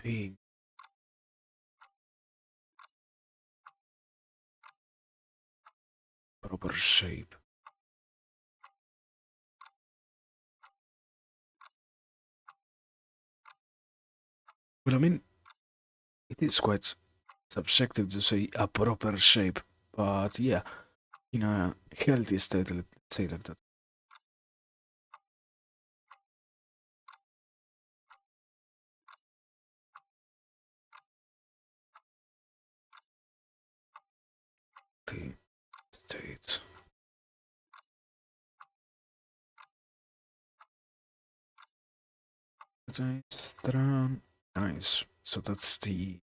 Being proper shape. Well, I mean, it is quite subjective to say a proper shape, but yeah, in a healthy state, let's say like that. The state. Nice. So that's the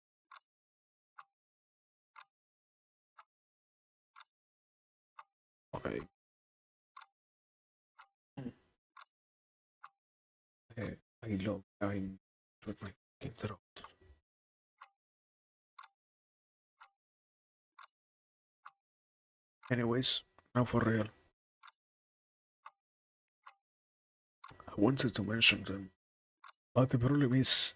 okay. Uh, I love having with my fucking throat. Anyways, now for real. I wanted to mention them, but the problem is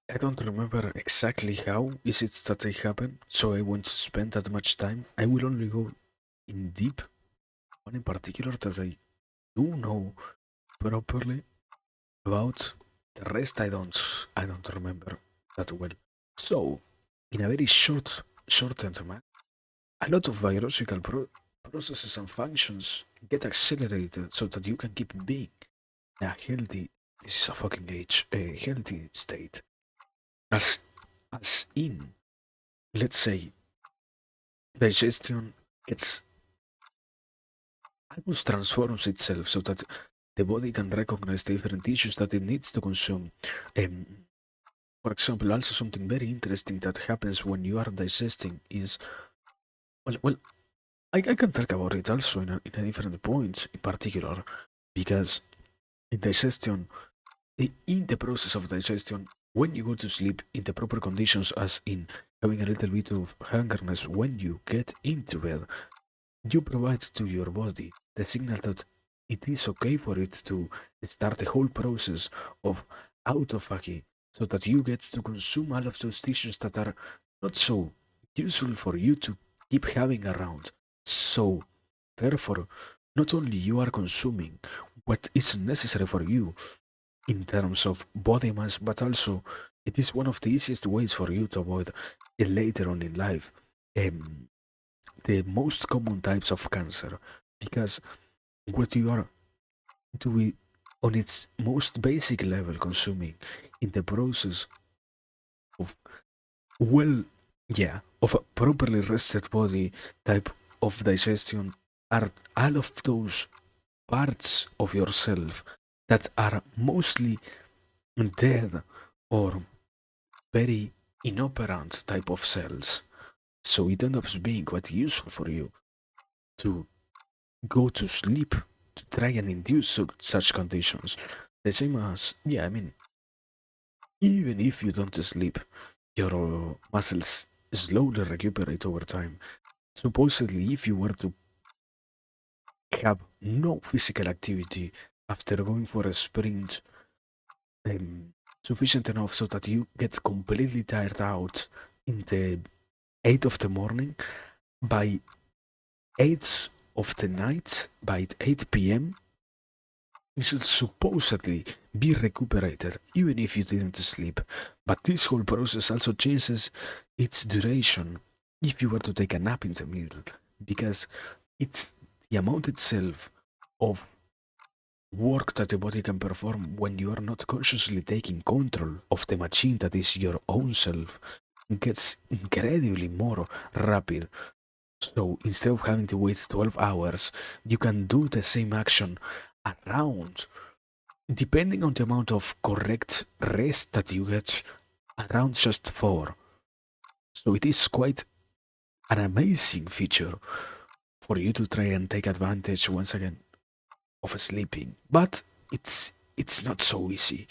I don't remember exactly how is it that they happen, so I won't spend that much time. I will only go in deep one in particular that I do know properly about. The rest I don't remember that well. So, in a very short term, a lot of biological processes and functions get accelerated so that you can keep being a healthy. This is a fucking age, a healthy state. As as in, let's say, digestion gets almost transforms itself so that the body can recognize the different tissues that it needs to consume. Um, for example, also something very interesting that happens when you are digesting is well, I can talk about it also in a different point in particular because in digestion, in the process of digestion, when you go to sleep in the proper conditions, as in having a little bit of hungerness when you get into bed, you provide to your body the signal that it is okay for it to start the whole process of autophagy so that you get to consume all of those tissues that are not so useful for you to keep having around. So, therefore, not only you are consuming what is necessary for you in terms of body mass, but also it is one of the easiest ways for you to avoid later on in life um, the most common types of cancer because what you are doing on its most basic level consuming in the process of well yeah of a properly rested body type of digestion are all of those parts of yourself that are mostly dead or very inoperant type of cells. So it ends up being quite useful for you to go to sleep to try and induce such conditions. The same as, yeah, I mean, even if you don't sleep, your muscles slowly recuperate over time. Supposedly, if you were to have no physical activity after going for a sprint, um, sufficient enough so that you get completely tired out in the 8 of the morning, by 8 of the night, by 8 p.m., you should supposedly be recuperated even if you didn't sleep. But this whole process also changes its duration if you were to take a nap in the middle, because it's the amount itself of work that the body can perform when you are not consciously taking control of the machine that is your own self gets incredibly more rapid. So instead of having to wait 12 hours, you can do the same action around, depending on the amount of correct rest that you get, around just 4. So it is quite an amazing feature for you to try and take advantage once again of sleeping. But it's not so easy.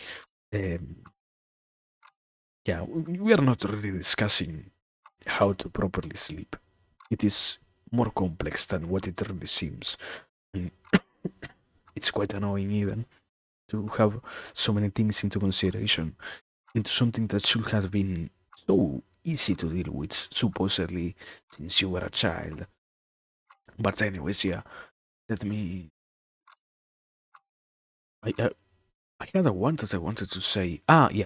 Um, yeah, we are not really discussing how to properly sleep. It is more complex than what it really seems. And it's quite annoying even to have so many things into consideration into something that should have been so easy to deal with, supposedly, since you were a child. But anyways, yeah, let me. I I had a one that I wanted to say. Ah, yeah.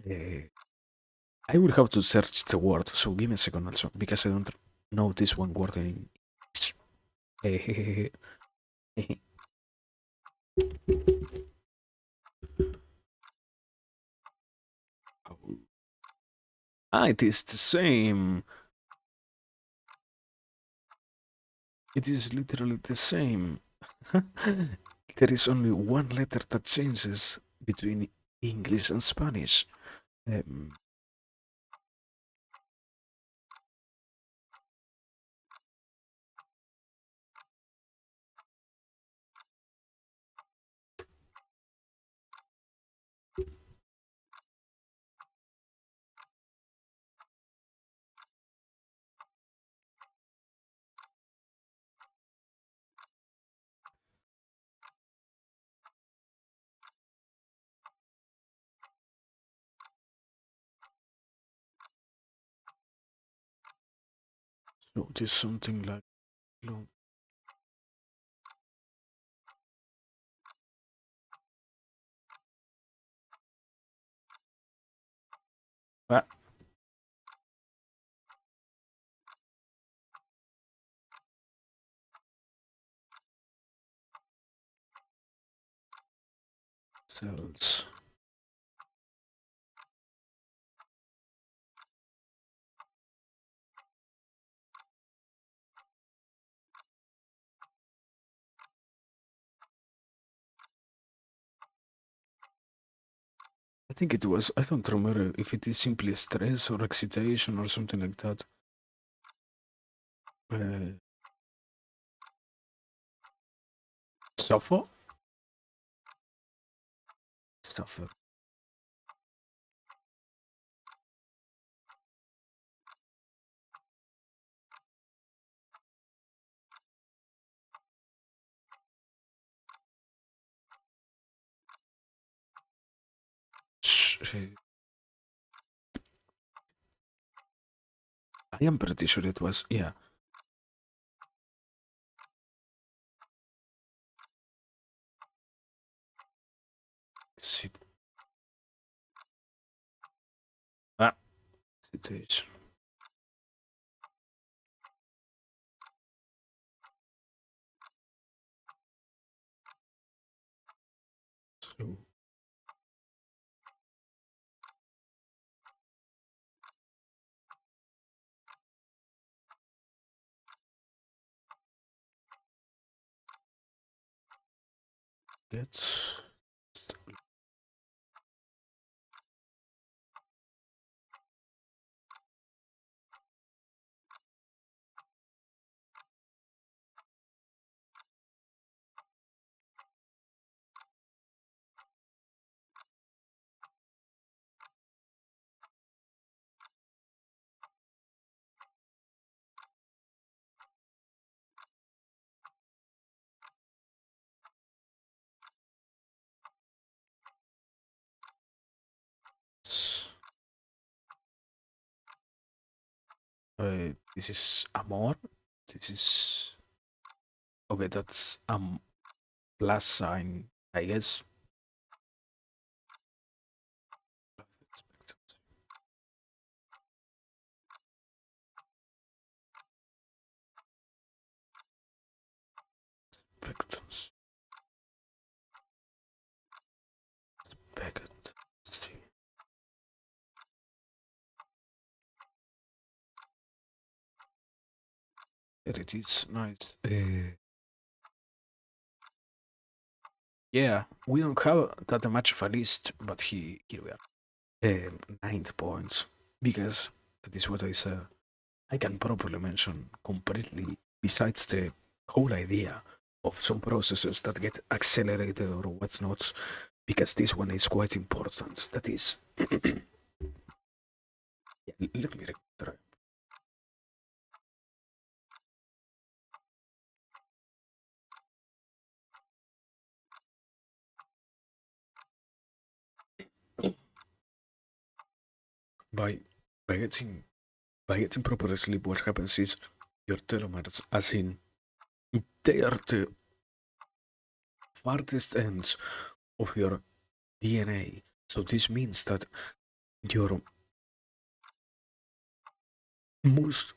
Uh, I will have to search the word, so give me a second also, because I don't know this one word in English. Ah, it is the same. It is literally the same. There is only one letter that changes between English and Spanish. Um, Notice something like ah, cells. I think it was, I don't remember if it is simply stress or excitation or something like that. Suffer? Suffer. I am pretty sure it was, yeah. Sit- ah, situation. So, gets. This is amor. This is okay. That's plus sign, I guess. Expectance. Packet. There it is. Nice. Yeah, we don't have that much of a list, but here we are. 9 points. Because that is what I said. I can properly mention completely, besides the whole idea of some processes that get accelerated or whatnot, because this one is quite important. That is, yeah, let me try. By by getting by getting proper sleep, what happens is your telomeres, as in they are the farthest ends of your DNA. So this means that your most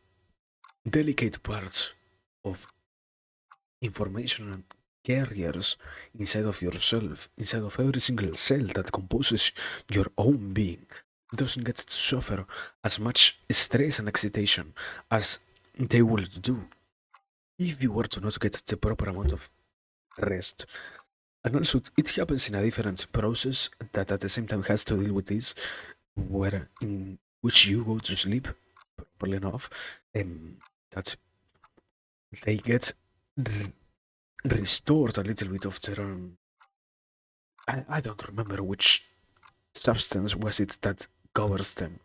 delicate parts of information carriers inside of yourself, inside of every single cell that composes your own being, doesn't get to suffer as much stress and excitation as they would do if you were to not get the proper amount of rest. And also, it happens in a different process that at the same time has to deal with this, where in which you go to sleep properly enough, that they get restored a little bit of their I don't remember which substance was it that covers them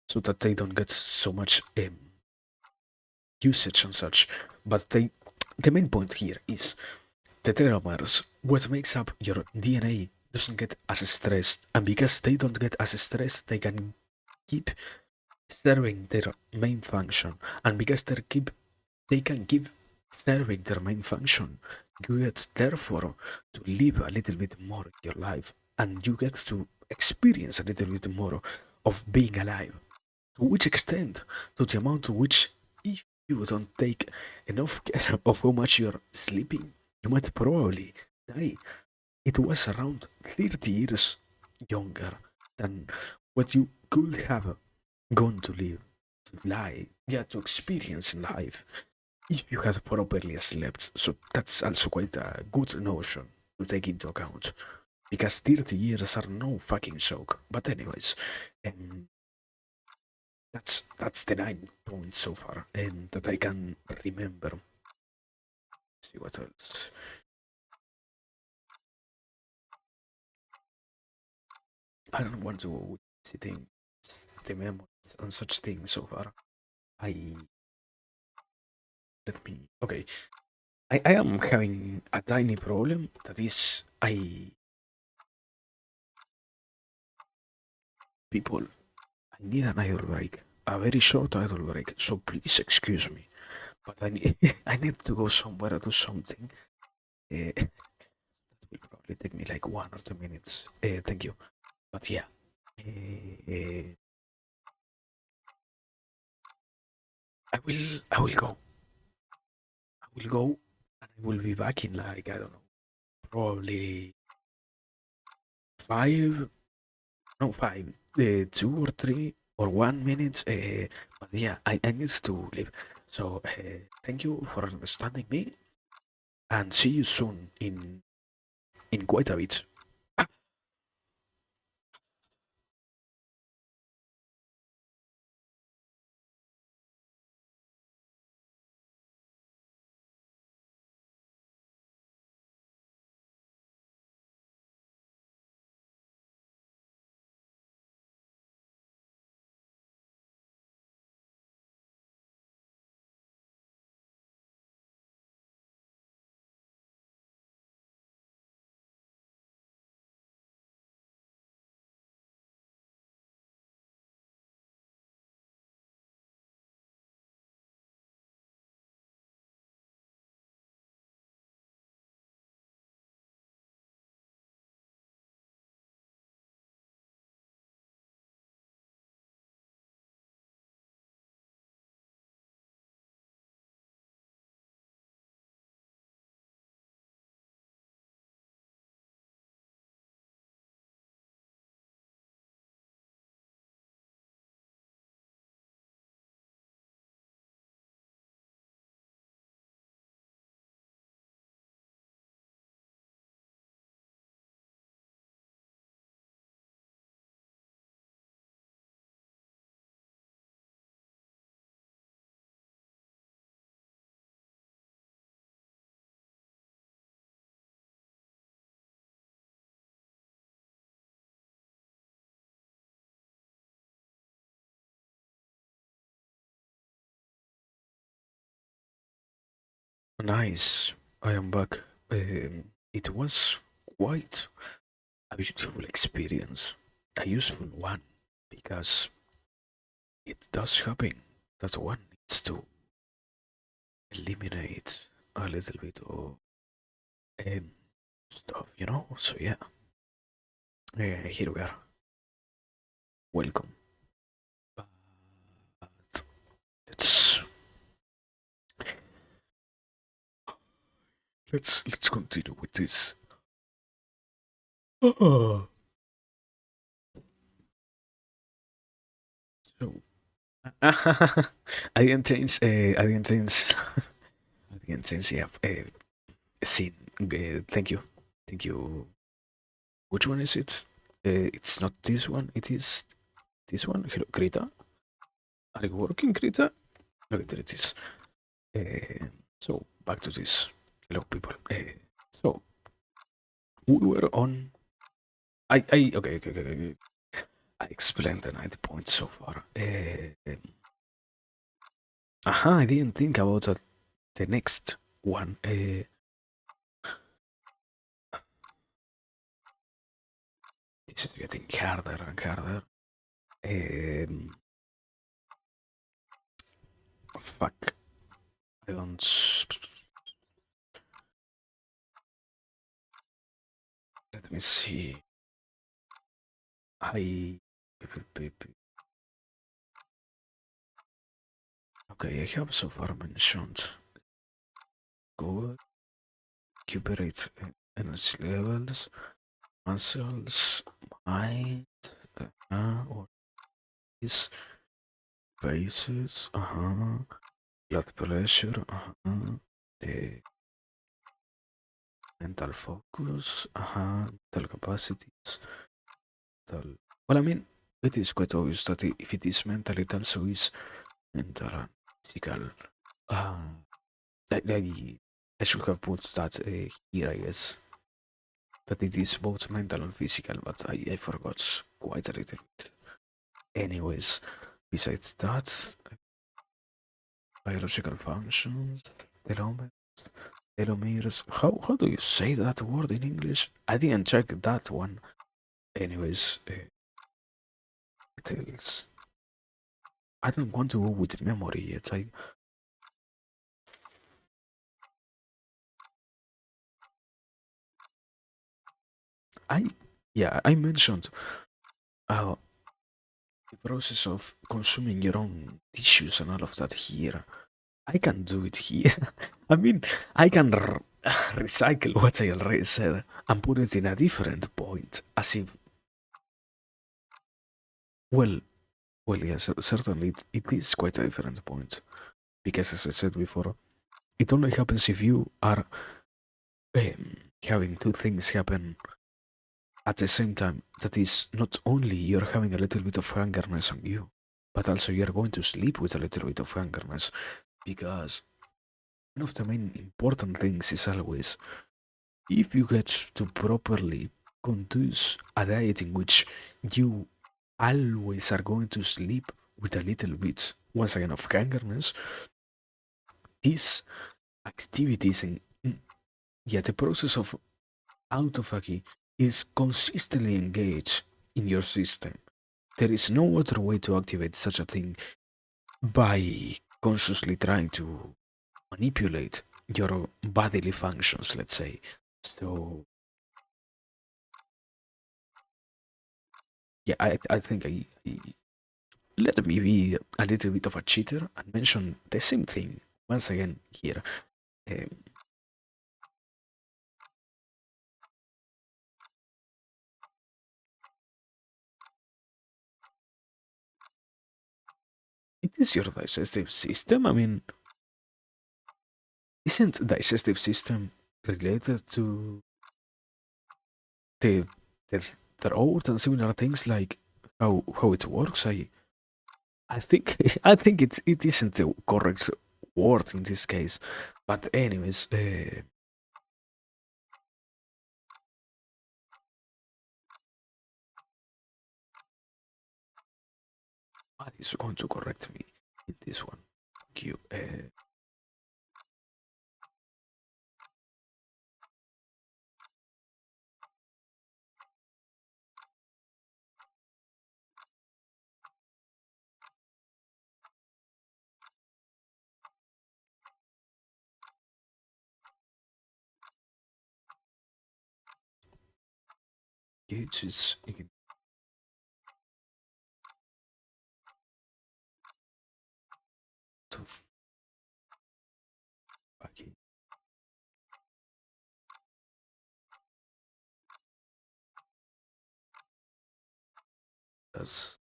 so that they don't get so much usage and such. But the main point here is the telomeres, what makes up your DNA, doesn't get as stressed, and because they don't get as stressed, they can keep serving their main function, and because they can keep serving their main function, you get therefore to live a little bit more in your life, and you get to experience a little bit more of being alive. To which extent? To the amount to which, if you don't take enough care of how much you're sleeping, you might probably die. It was around 30 years younger than what you could have gone to live, to lie, yeah, to experience in life if you had properly slept. So that's also quite a good notion to take into account. Because 30 years are no fucking joke. But anyways, um, that's the 9 points so far that I can remember. Let's see what else. I don't want to sitting the memories on such things so far. I let me okay. I am having a tiny problem that is I people I need an idle break. A very short idle break. So please excuse me. But I need I need to go somewhere to do something. That will probably take me like 1 or 2 minutes. Thank you. But yeah. Uh, I will go. I will go and I will be back in like I don't know, probably 5, no 5, 2 or 3 or 1 minute. But yeah, I need to leave. So thank you for understanding me, and see you soon in quite a bit. Nice. I am back. It was quite a beautiful experience, a useful one, because it does happen that one needs to eliminate a little bit of um, stuff, you know? So, yeah, here we are. Welcome. But let's let's continue with this. Oh. So, I didn't change. I didn't change. I didn't change. Yeah, scene. Thank you. Thank you. Which one is it? It's not this one. It is this one. Hello, Krita. Are you working, Krita? Okay, there it is. So back to this. Hello, people. So we were on. Okay. I explained the 90 points so far. I didn't think about the next one. This is getting harder and harder. Um, Fuck. I don't. Let me see. I. Okay, I have so far mentioned goal, recuperate energy levels, muscles, mind, or is bases, blood pressure, the mental focus, mental capacities, mental. Well, I mean, it is quite obvious that if it is mental, it also is mental and physical. Uh, I should have put that here, I guess, that it is both mental and physical, but I forgot quite a little bit. Anyways, besides that, biological functions, telomeres, telomeres. How do you say that word in English? I didn't check that one. Anyways, details. I don't want to go with memory yet. I, yeah, I mentioned uh, the process of consuming your own tissues and all of that here. I can do it here. I mean, I can recycle what I already said and put it in a different point, as if, well, well, yes, certainly it is quite a different point. Because, as I said before, it only happens if you are having two things happen at the same time. That is, not only you're having a little bit of hungerness on you, but also you're going to sleep with a little bit of hungerness. Because one of the main important things is always if you get to properly conduce a diet in which you always are going to sleep with a little bit, once again, of hungerness, these activities and yeah, the process of autophagy is consistently engaged in your system. There is no other way to activate such a thing by consciously trying to manipulate your bodily functions, let's say. So, yeah, I think let me be a little bit of a cheater and mention the same thing once again here. Um, it is your digestive system. I mean, isn't digestive system related to the the throat and similar things like how it works? I think it isn't the correct word in this case, but anyways, what is going to correct me in this one? Thank you. Gauges in to fucking does.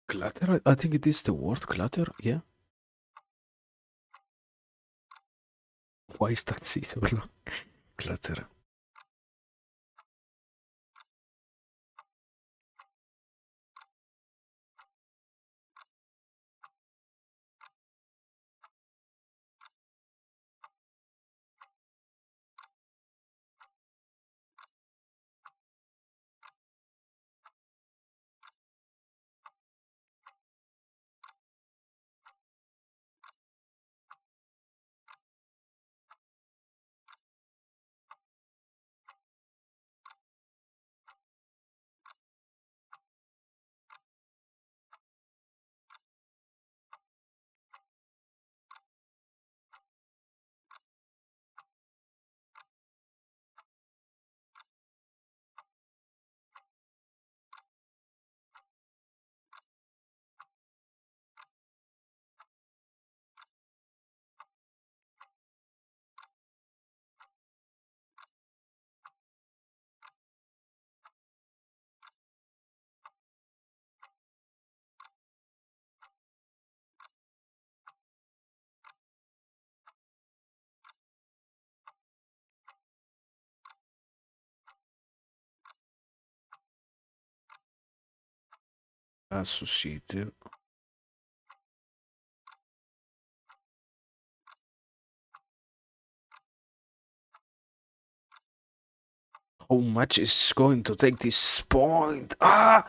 Clutter? I think it is the word clutter, yeah? Why is that C so long? Clutter. associative. How much is going to take this point? Ah!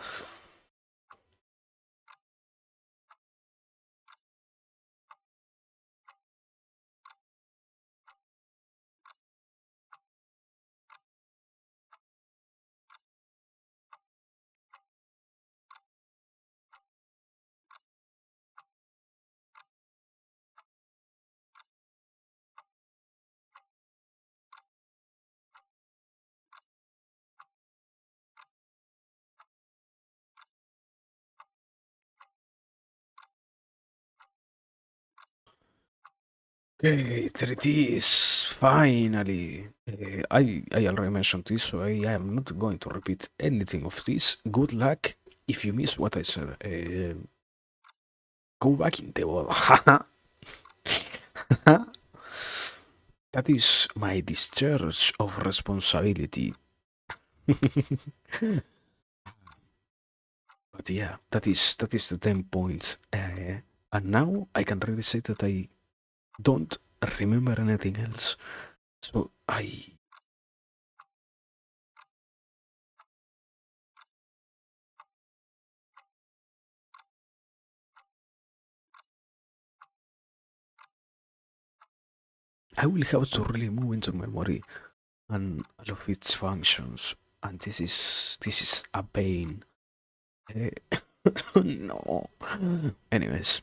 Okay, there it is. Finally. I already mentioned this, so I am not going to repeat anything of this. Good luck. If you miss what I said, go back in the world. That is my discharge of responsibility. But yeah, that is the 10 points. And now I can really say that I don't remember anything else. So I will have to really move into memory and all of its functions. And this is a pain. Eh, no. Anyways,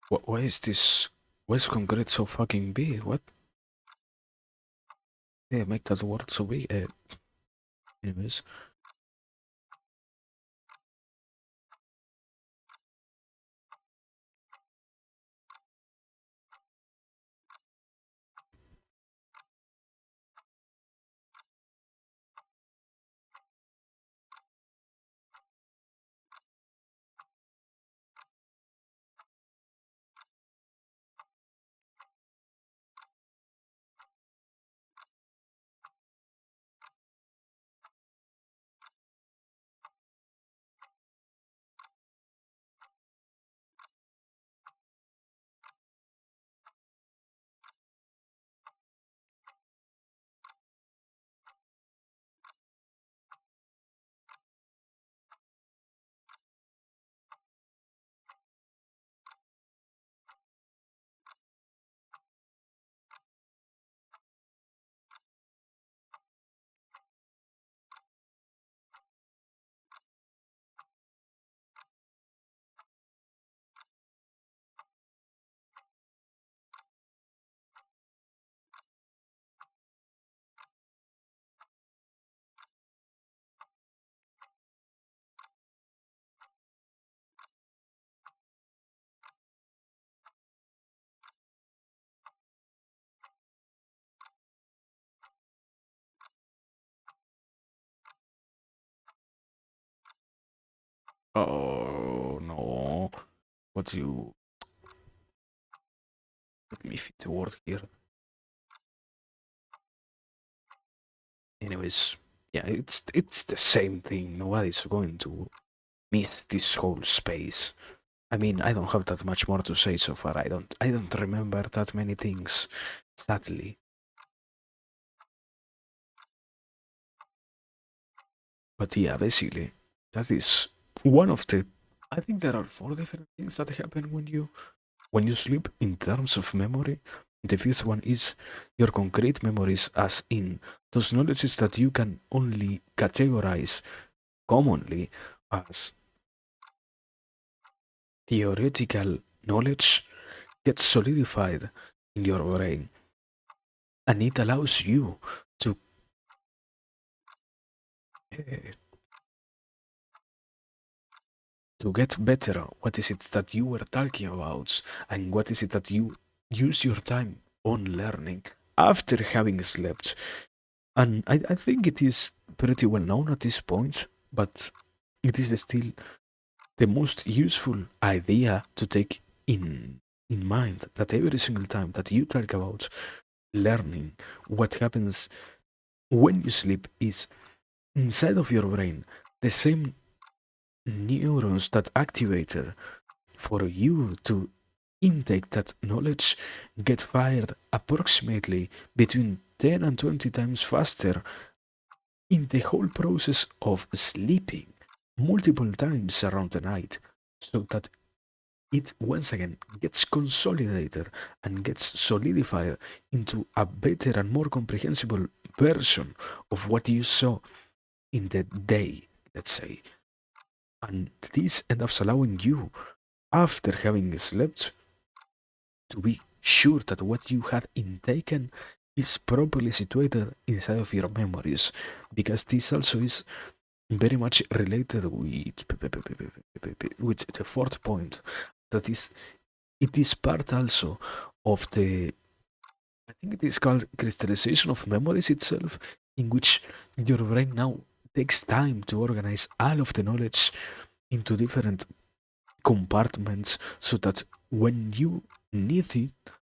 why is this? Why is concrete so fucking big? What? Yeah, make that word so big. Anyways, oh no. What do you? Let me fit the word here. Anyways, yeah, it's the same thing. Nobody's going to miss this whole space. I mean, I don't have that much more to say so far. I don't remember that many things, sadly. But yeah, basically, that is one of the. I think there are four different things that happen when you sleep in terms of memory. The fifth one is your concrete memories, as in those knowledges that you can only categorize commonly as theoretical knowledge, gets solidified in your brain, and it allows you to uh, to get better. What is it that you were talking about? And what is it that you use your time on learning after having slept? And I think it is pretty well known at this point, but it is still the most useful idea to take in mind that every single time that you talk about learning, what happens when you sleep is inside of your brain the same neurons that activated for you to intake that knowledge get fired approximately between 10 and 20 times faster in the whole process of sleeping multiple times around the night, so that it once again gets consolidated and gets solidified into a better and more comprehensible version of what you saw in the day, let's say. And this ends up allowing you, after having slept, to be sure that what you had intaken is properly situated inside of your memories, because this also is very much related with the fourth point, that is, it is part also of the, I think it is called crystallization of memories itself, in which your brain now takes time to organize all of the knowledge into different compartments, so that when you need it,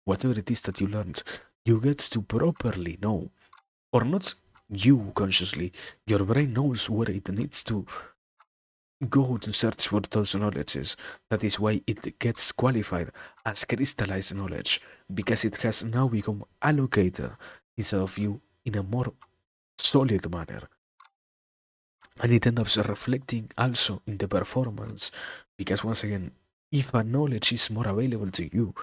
whatever it is that you learned, you get to properly know, or not you consciously, your brain knows where it needs to go to search for those knowledges. That is why it gets qualified as crystallized knowledge, because it has now become allocated inside of you in a more solid manner. And it ends up reflecting also in the performance, because once again, if a knowledge is more available to you,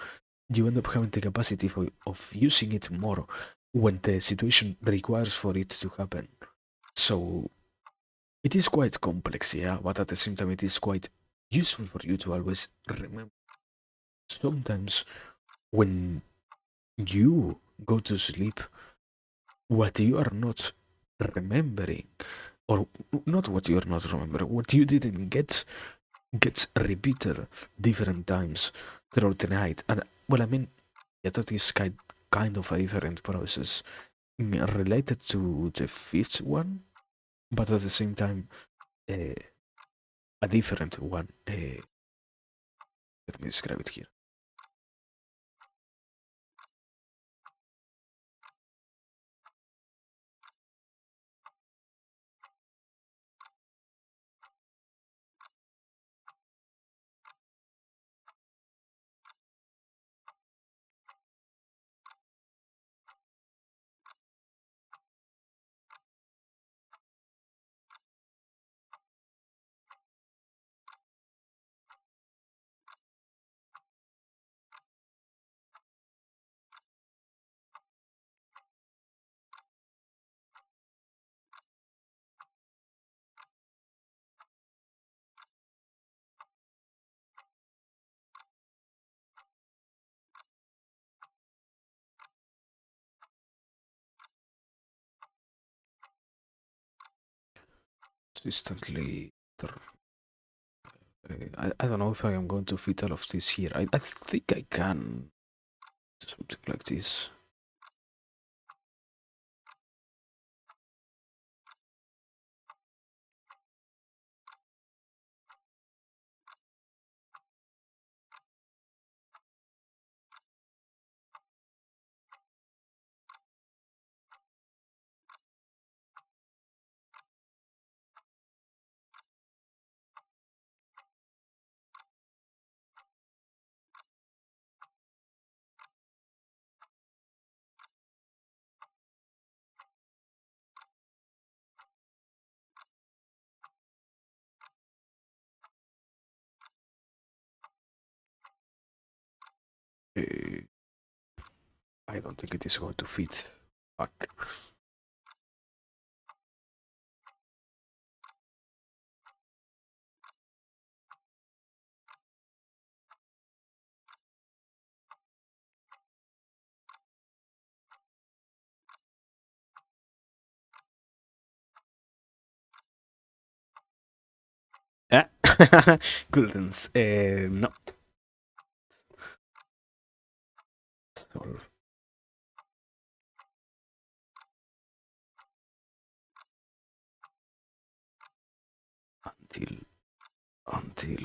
you end up having the capacity of using it more when the situation requires for it to happen. So it is quite complex, yeah, but at the same time, it is quite useful for you to always remember. Sometimes when you go to sleep, what you are not remembering, or not what you are not remembering, what you didn't get, gets repeated different times throughout the night. And well, I mean, yeah, that is kind of a different process related to the fifth one, but at the same time, uh, a different one. Let me describe it here. Consistently. I don't know if I am going to fit all of this here. I think I can. Something like this. Uh, I don't think it is going to fit. Fuck. Eh? Guldens. No. Solve until until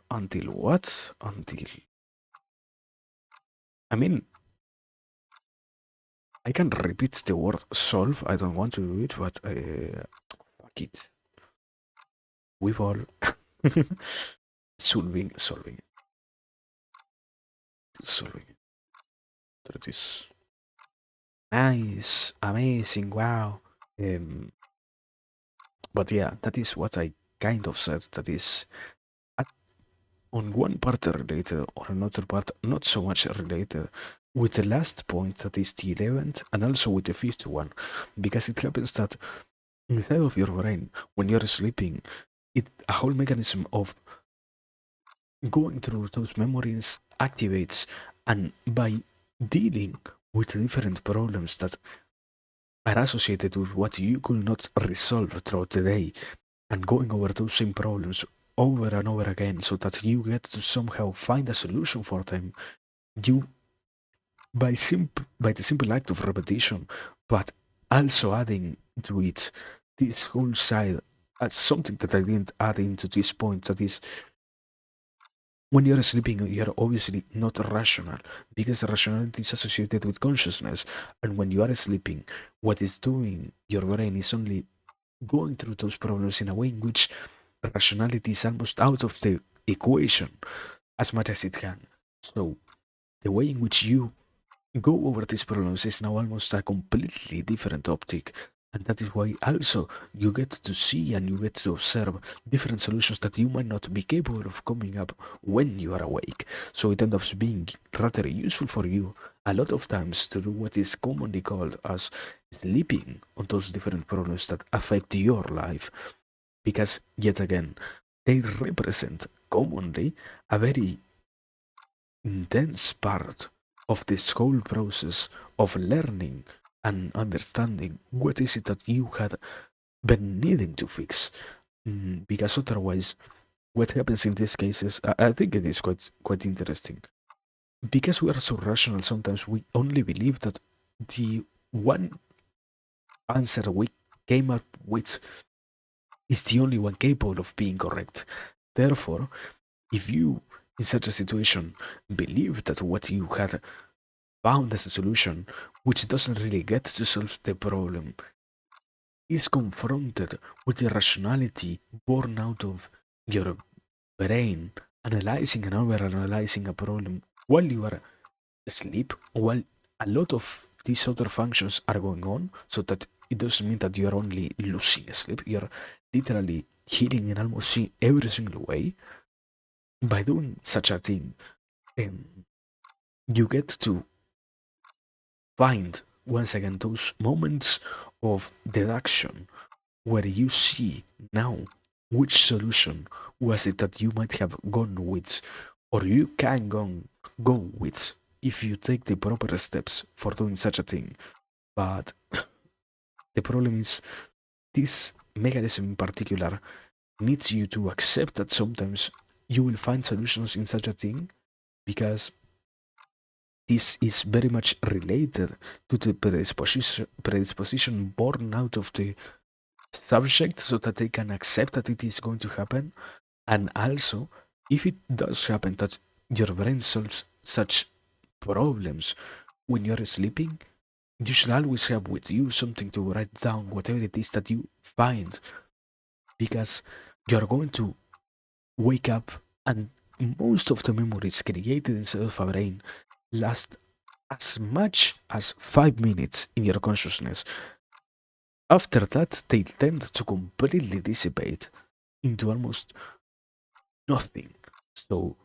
until what? Until I mean I can repeat the word solve. I don't want to do it, but fuck it. We all solving solving. That is nice, amazing, wow. Um, but yeah, that is what I kind of said. That is at, on one part related, or another part not so much related with the last point, that is the 11th, and also with the fifth one, because it happens that inside of your brain, when you're sleeping, a whole mechanism of going through those memories activates, and by dealing with different problems that are associated with what you could not resolve throughout the day, and going over those same problems over and over again so that you get to somehow find a solution for them, you by the simple act of repetition, but also adding to it this whole side as something that I didn't add into this point, that is when you're sleeping, you're obviously not rational because rationality is associated with consciousness. And when you are sleeping, what is doing your brain is only going through those problems in a way in which rationality is almost out of the equation as much as it can. So, the way in which you go over these problems is now almost a completely different optic. And that is why also you get to see and you get to observe different solutions that you might not be capable of coming up when you are awake. So it ends up being rather useful for you a lot of times to do what is commonly called as sleeping on those different problems that affect your life. Because yet again, they represent commonly a very intense part of this whole process of learning and understanding what is it that you had been needing to fix. Because otherwise, what happens in these cases, I think it is quite interesting. Because we are so rational, sometimes we only believe that the one answer we came up with is the only one capable of being correct. Therefore, if you, in such a situation, believe that what you had found as a solution, which doesn't really get to solve the problem, is confronted with the rationality born out of your brain analyzing and overanalyzing a problem while you are asleep, while a lot of these other functions are going on, so that it doesn't mean that you are only losing sleep, you're literally healing in almost every single way. By doing such a thing, um, you get to find once again those moments of deduction where you see now which solution was it that you might have gone with, or you can go with if you take the proper steps for doing such a thing. But the problem is this mechanism in particular needs you to accept that sometimes you will find solutions in such a thing, because this is very much related to the predisposition born out of the subject, so that they can accept that it is going to happen. And also, if it does happen that your brain solves such problems when you're sleeping, you should always have with you something to write down whatever it is that you find, because you're going to wake up and most of the memories created inside of a brain last as much as 5 minutes in your consciousness. After that, they tend to completely dissipate into almost nothing. So,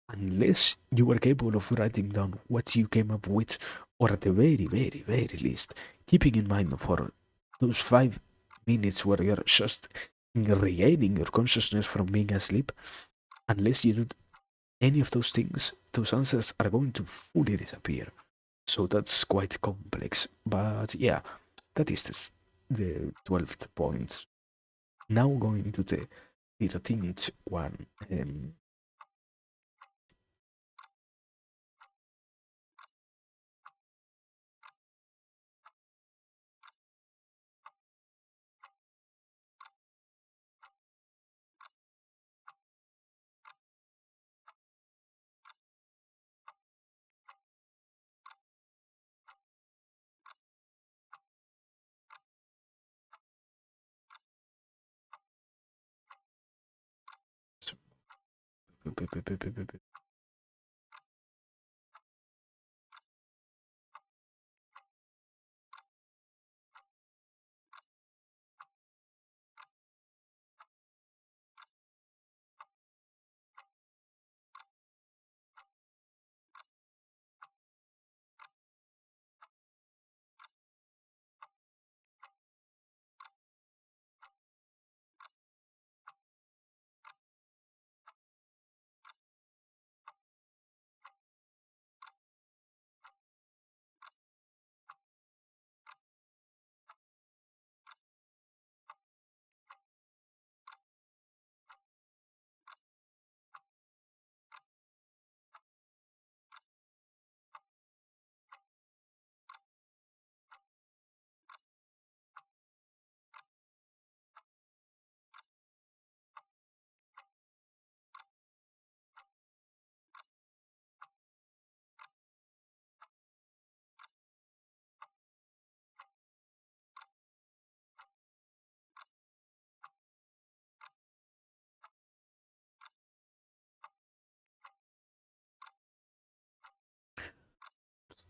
unless you were capable of writing down what you came up with, or at the very, very, very least, keeping in mind for those 5 minutes where you're just regaining your consciousness from being asleep, unless you did any of those things, those answers are going to fully disappear. So that's quite complex. But yeah, that is the 12th point. Now going to the 13th one.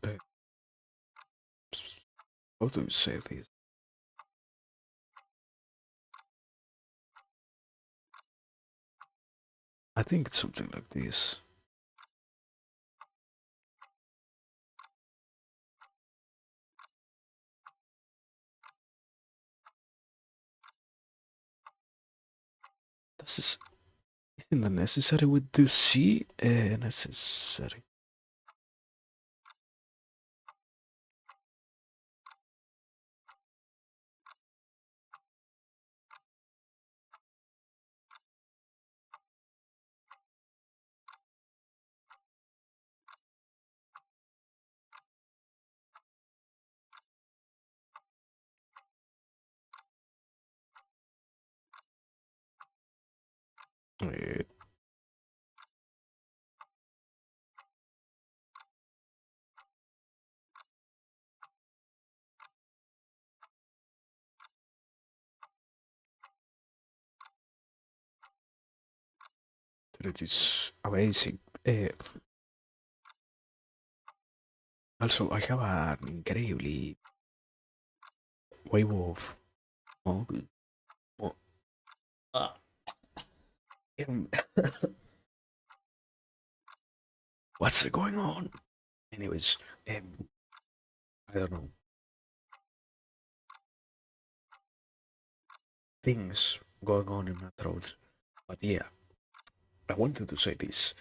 Uh, how do you say this? I think it's something like this. This is isn't the necessary with to see necessary. Wait, that is amazing. Also, I have an incredibly wave of oh, oh, ah, um, what's going on? Anyways, I don't know things going on in my throat, but yeah, I wanted to say this.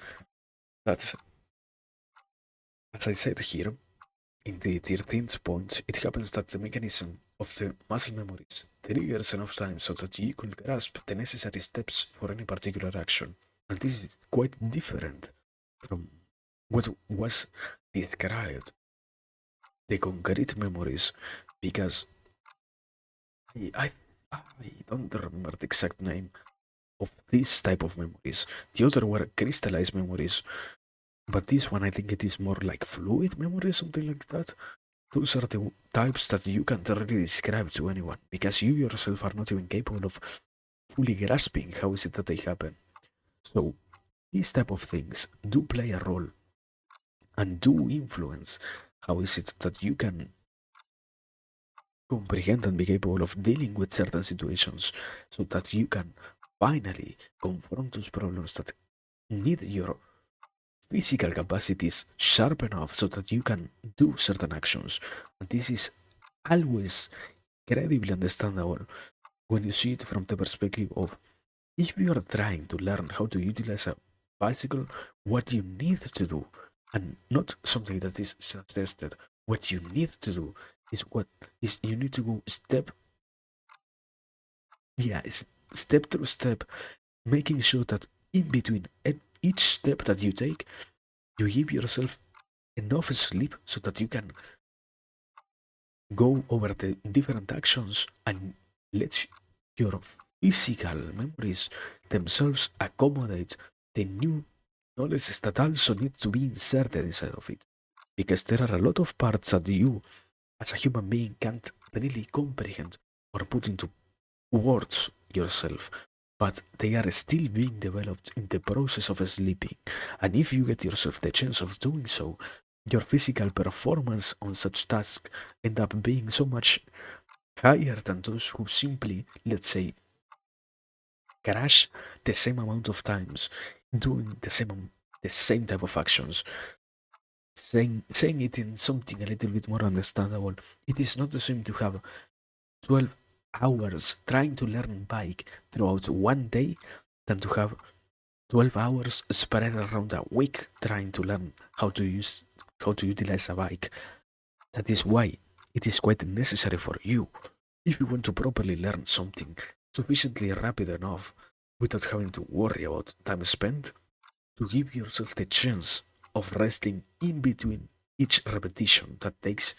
That's as I said here. In the 13th point, it happens that the mechanism of the muscle memories triggers enough time so that you could grasp the necessary steps for any particular action. And this is quite different from what was described, the concrete memories, because I, I, I don't remember the exact name of this type of memories. The other were crystallized memories, but this one I think it is more like fluid memory, something like that. Those are the types that you can't really describe to anyone because you yourself are not even capable of fully grasping how is it that they happen. So these type of things do play a role and do influence how is it that you can comprehend and be capable of dealing with certain situations so that you can finally confront those problems that need your physical capacities sharp enough so that you can do certain actions. And this is always incredibly understandable when you see it from the perspective of if you are trying to learn how to utilize a bicycle, what you need to do, and not something that is suggested, what you need to do is what is you need to go step, yeah, step through step, making sure that in between each step that you take, you give yourself enough sleep so that you can go over the different actions and let your physical memories themselves accommodate the new knowledge that also needs to be inserted inside of it. Because there are a lot of parts that you, as a human being, can't really comprehend or put into words yourself, but they are still being developed in the process of sleeping. And if you get yourself the chance of doing so, your physical performance on such tasks end up being so much higher than those who simply, let's say, crash the same amount of times doing the same type of actions. Saying it in something a little bit more understandable, it is not the same to have 12 hours trying to learn bike throughout one day than to have 12 hours spread around a week trying to learn how to utilize a bike. That is why it is quite necessary for you, if you want to properly learn something sufficiently rapid enough without having to worry about time spent, to give yourself the chance of resting in between each repetition that takes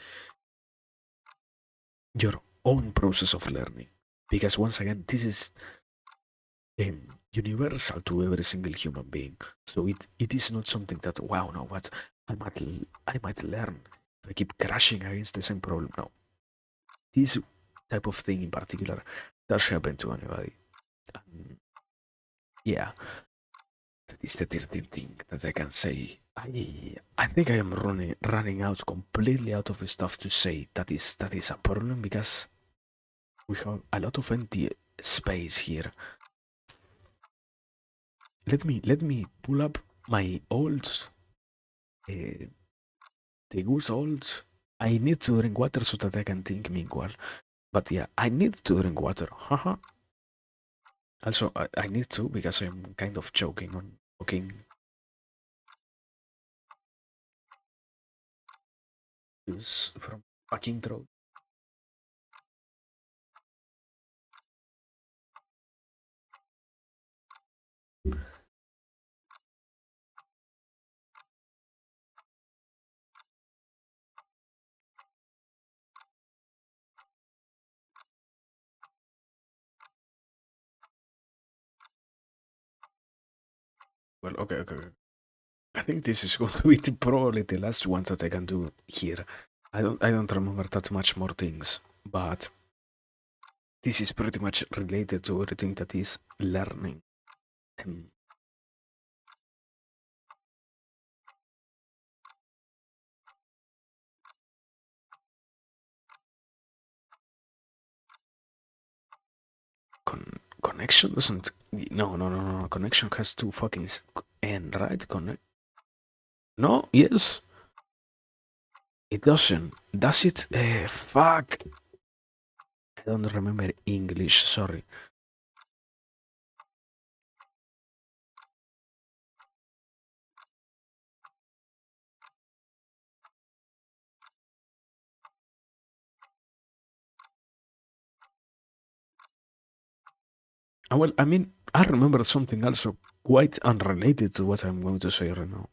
your own process of learning. Because once again, this is universal to every single human being. So it is not something that, wow, no, what I might learn if I keep crashing against the same problem. No, this type of thing in particular does happen to anybody. And yeah, that is the 13th thing that I can say. I think I am running out completely out of stuff to say. That is a problem because we have a lot of empty space here. Let me pull up my old uh, the goose old. I need to drink water so that I can think meanwhile. But yeah, I need to drink water. Haha. Also, I need to because I'm kind of choking on talking this from fucking throat. Well, okay, okay, okay. I think this is going to be probably the last one that I can do here. I don't remember that much more things, but this is pretty much related to everything that is learning. Um, connection doesn't. No, no, no, no, no. Connection has two fucking n, right? Connect. No, yes. It doesn't. Does it? Fuck. I don't remember English. Sorry. Well, I mean, I remember something also quite unrelated to what I'm going to say right now.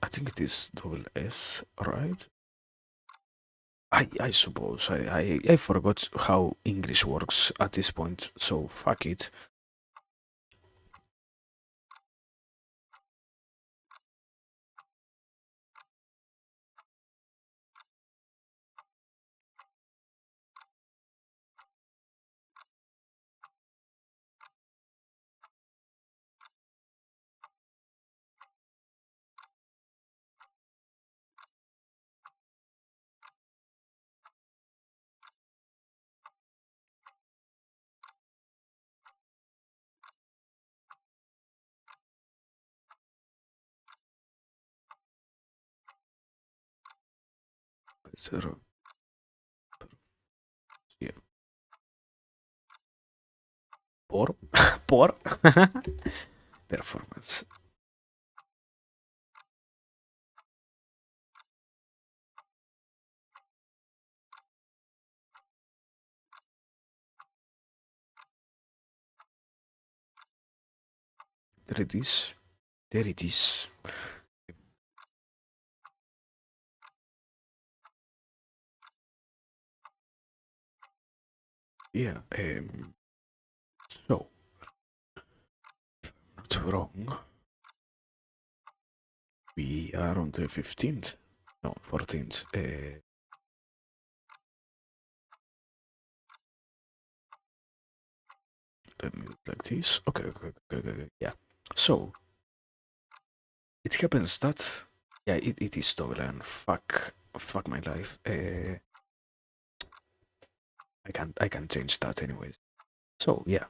I think it is double S, right? I suppose I forgot how English works at this point, so fuck it. Zero. Yeah. Por. Por. Performance. There it is. There it is. Yeah. So, not wrong. We are on the 15th. No, 14th. Let me do it like this. Okay. Yeah. So, it happens that. Yeah, it is stolen. Fuck my life. I can't change that anyways. So, yeah.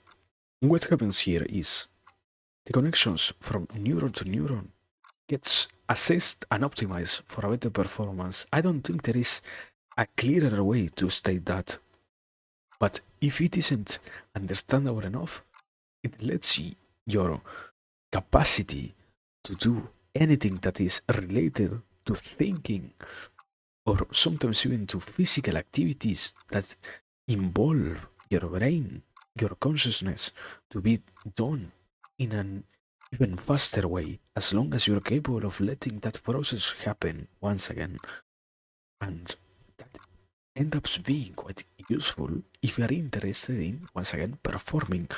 What happens here is the connections from neuron to neuron gets assessed and optimized for a better performance. I don't think there is a clearer way to state that. But if it isn't understandable enough, it lets your capacity to do anything that is related to thinking or sometimes even to physical activities that involve your brain, your consciousness to be done in an even faster way as long as you're capable of letting that process happen once again. And that ends up being quite useful if you are interested in, once again, performing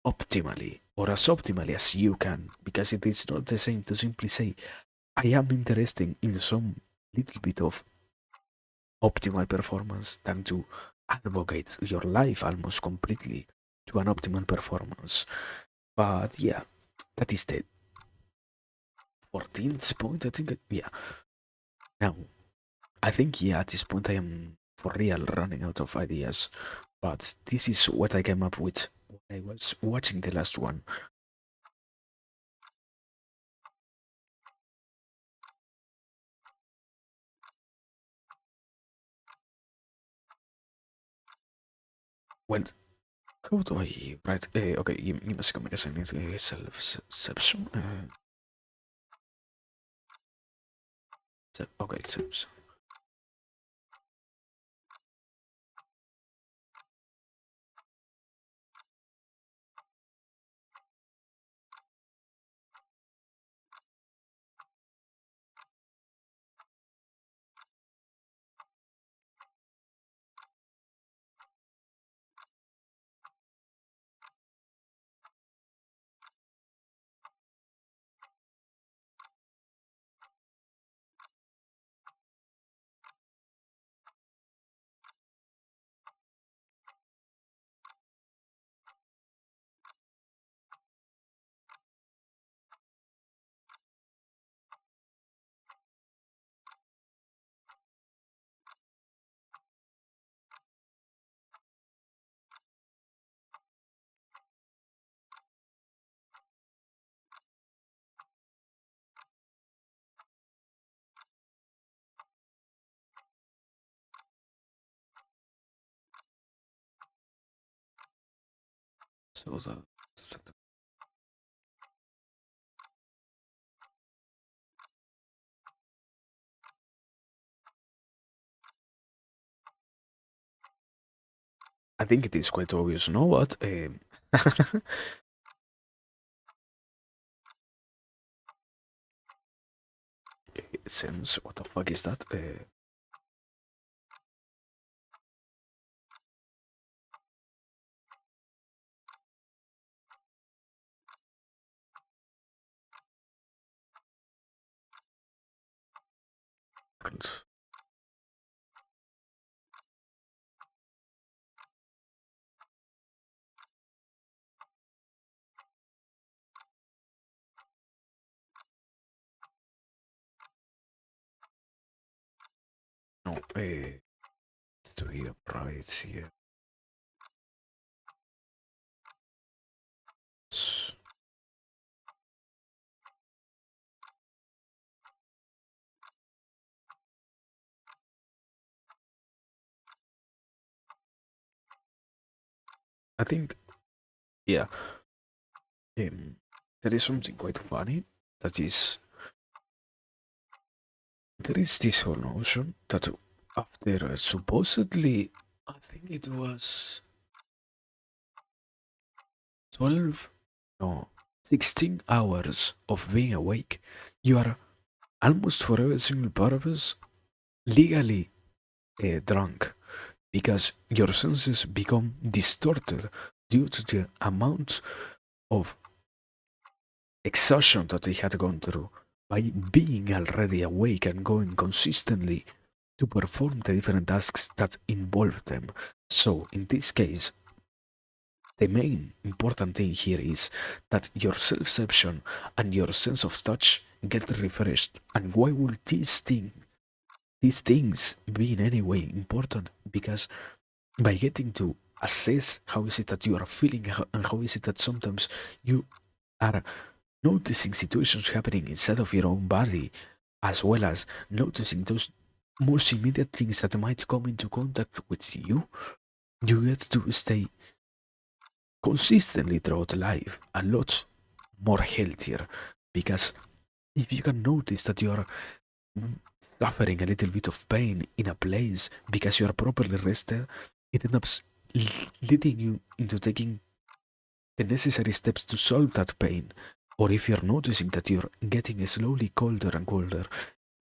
optimally or as optimally as you can, because it is not the same to simply say, I am interested in some little bit of optimal performance than to advocate your life almost completely to an optimal performance. But yeah, that is the 14th point, I think. Yeah. Now, I think, yeah, at this point I am for real running out of ideas. But this is what I came up with when I was watching the last one. Well, how do I write? Okay, give me a second because I need self-perception. Okay, self. So I think it is quite obvious, no? But since what the fuck is that? No, it's to here, right here. I think, yeah, um, there is something quite funny. That is, there is this whole notion that after supposedly, I think it was 12, no, 16 hours of being awake, you are almost for every single purpose legally drunk because your senses become distorted due to the amount of exhaustion that they had gone through by being already awake and going consistently to perform the different tasks that involve them. So, in this case, the main important thing here is that your self-perception and your sense of touch get refreshed. And why would these things be in any way important? Because by getting to assess how is it that you are feeling and how is it that sometimes you are noticing situations happening inside of your own body, as well as noticing those most immediate things that might come into contact with you, you get to stay consistently throughout life a lot more healthier. Because if you can notice that you are suffering a little bit of pain in a place because you are properly rested, it ends up leading you into taking the necessary steps to solve that pain. Or if you're noticing that you're getting slowly colder and colder,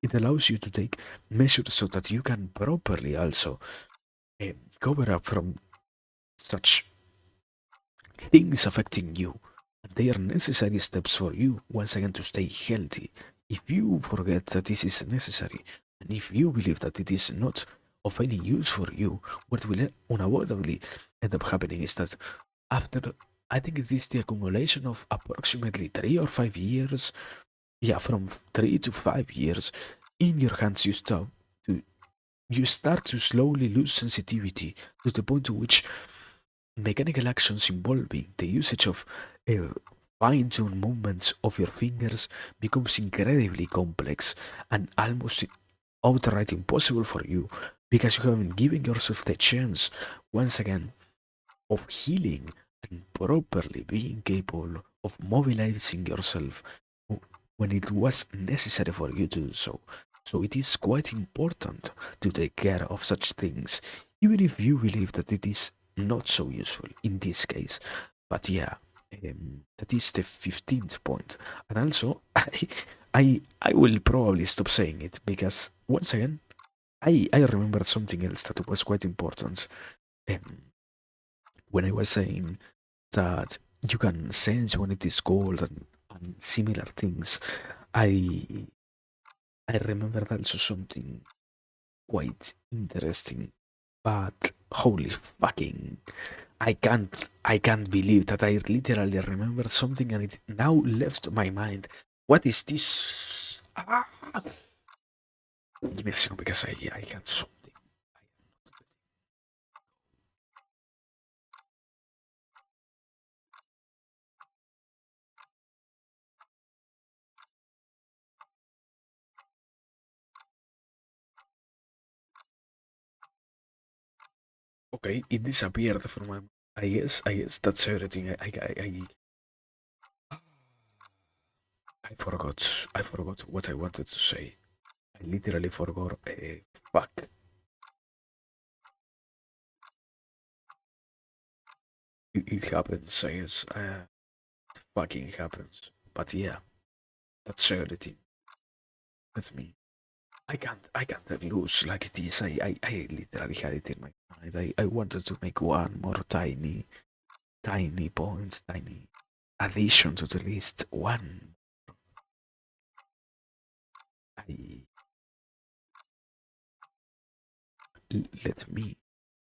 it allows you to take measures so that you can properly also cover up from such things affecting you. And they are necessary steps for you, once again, to stay healthy. If you forget that this is necessary, and if you believe that it is not of any use for you, what will unavoidably end up happening is that after, I think it is the accumulation of approximately 3 or 5 years, yeah, from 3 to 5 years, in your hands to you start to slowly lose sensitivity to the point to which mechanical actions involving the usage of fine-tuned movements of your fingers becomes incredibly complex and almost outright impossible for you because you haven't given yourself the chance once again of healing and properly being capable of mobilizing yourself when it was necessary for you to do so. So it is quite important to take care of such things, even if you believe that it is not so useful in this case. But yeah, that is the 15th point. And also, I will probably stop saying it because once again, I remembered something else that was quite important. Um, when I was saying that you can sense when it is cold and similar things, I I remembered also something quite interesting. But holy fucking, I can't believe that I literally remembered something and it now left my mind. What is this? Ah! Give me a second because I had something. Okay, it disappeared from my. I guess that's everything. I forgot. I forgot what I wanted to say. I literally forgot. Fuck. It happens. I guess. It fucking happens. But yeah, that's everything. That's me. I can't lose like this. I literally had it in my mind. I wanted to make one more tiny point, tiny addition to the list. One. I let me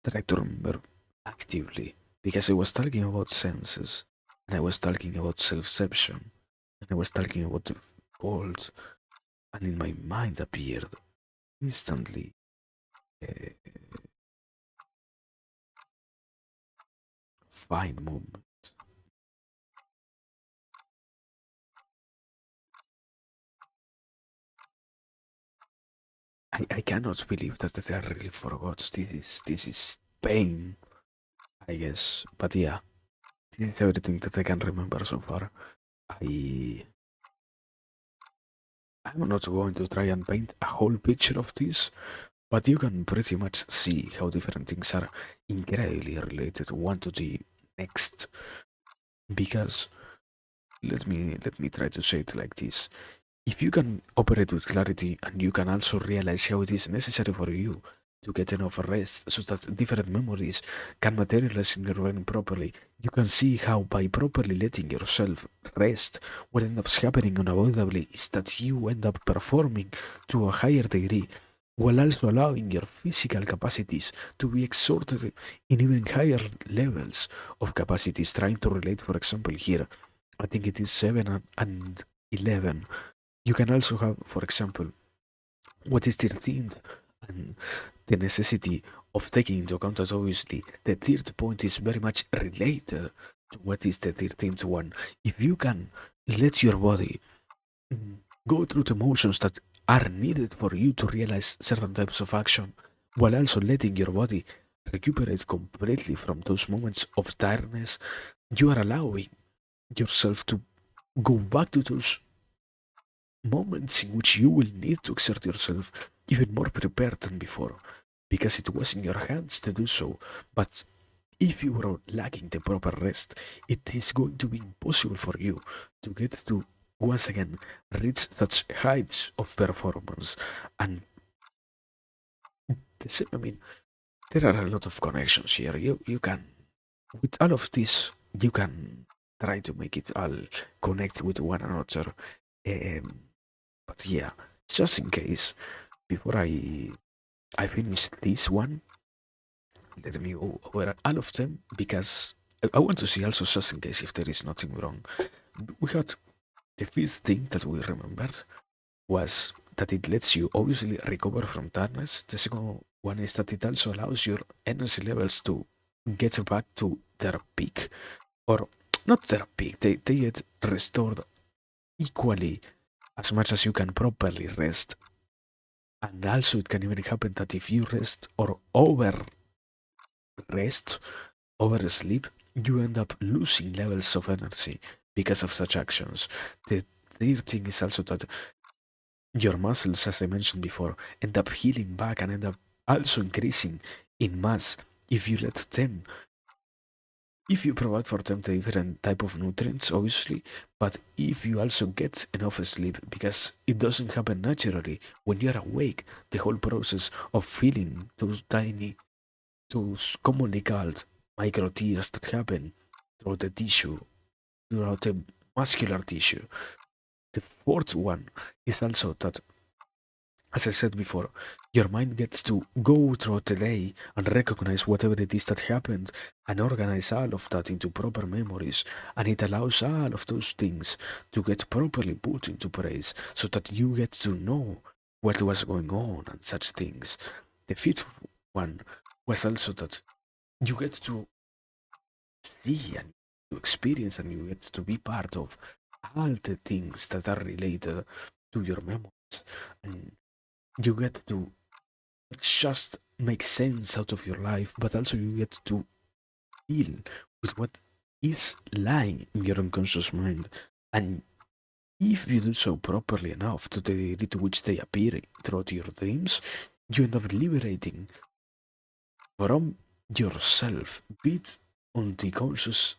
try to remember actively because I was talking about senses and I was talking about self-perception and I was talking about the cold and in my mind appeared instantly a fine moment. I cannot believe that I really forgot. This is pain. I guess. But yeah, this is everything that I can remember so far. I I'm not going to try and paint a whole picture of this, but you can pretty much see how different things are incredibly related one to the next. Because let me try to say it like this. If you can operate with clarity and you can also realize how it is necessary for you to get enough rest so that different memories can materialize in your brain properly, you can see how by properly letting yourself rest, what ends up happening unavoidably is that you end up performing to a higher degree while also allowing your physical capacities to be exerted in even higher levels of capacities. Trying to relate, for example, here, I think it is 7 and 11. You can also have, for example, what is 13th and the necessity of taking into account that obviously the third point is very much related to what is the 13th one. If you can let your body go through the motions that are needed for you to realize certain types of action, while also letting your body recuperate completely from those moments of tiredness, you are allowing yourself to go back to those moments in which you will need to exert yourself even more prepared than before, because it was in your hands to do so. But if you were lacking the proper rest, it is going to be impossible for you to get to once again reach such heights of performance. And I mean, there are a lot of connections here. You can, with all of this, you can try to make it all connect with one another. Um, but yeah, just in case, before I finish this one, let me go over all of them because I want to see also just in case if there is nothing wrong. We had the fifth thing that we remembered was that it lets you obviously recover from tiredness. The second one is that it also allows your energy levels to get back to their peak, or not their peak, they get restored equally as much as you can properly rest. And also, it can even happen that if you rest or over rest, oversleep, you end up losing levels of energy because of such actions. The third thing is also that your muscles, as I mentioned before, end up healing back and end up also increasing in mass if you let them, if you provide for them the different type of nutrients, obviously, but if you also get enough sleep, because it doesn't happen naturally when you're awake. The whole process of feeling those tiny, those commonly called micro tears that happen throughout the tissue, throughout the muscular tissue. The fourth one is also that, as I said before, your mind gets to go throughout the day and recognize whatever it is that happened and organize all of that into proper memories. And it allows all of those things to get properly put into place so that you get to know what was going on and such things. The fifth one was also that you get to see and to experience and you get to be part of all the things that are related to your memories. And you get to just make sense out of your life, but also you get to deal with what is lying in your unconscious mind. And if you do so properly enough to the degree to which they appear throughout your dreams, you end up liberating from yourself, be it on the conscious,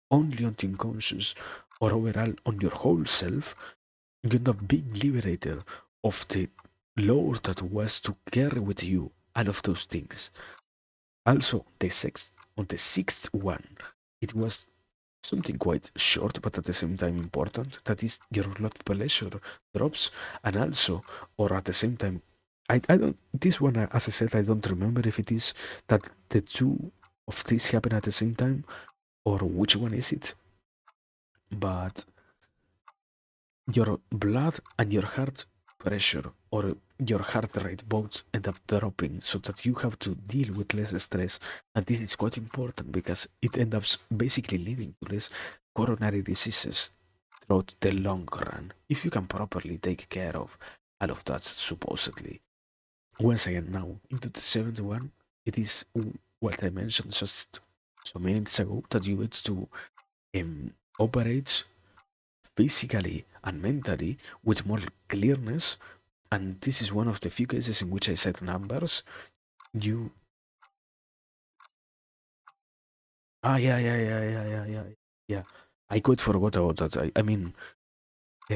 only on the unconscious, or overall on your whole self. You end up being liberated of the load that was to carry with you all of those things. Also, the sixth one, it was something quite short but at the same time important. That is, your blood pressure drops, and also, or at the same time, I don't. This one, as I said, I don't remember if it is that the two of these happen at the same time, or which one is it. But your blood and your heart pressure or your heart rate both end up dropping so that you have to deal with less stress. And this is quite important because it ends up basically leading to less coronary diseases throughout the long run if you can properly take care of all of that, supposedly. Once again, now into the seventh one, it is what I mentioned just some minutes ago, that you get to operate physically and mentally with more clearness. And this is one of the few cases in which I said numbers. You yeah. I quite forgot about that. I mean, uh,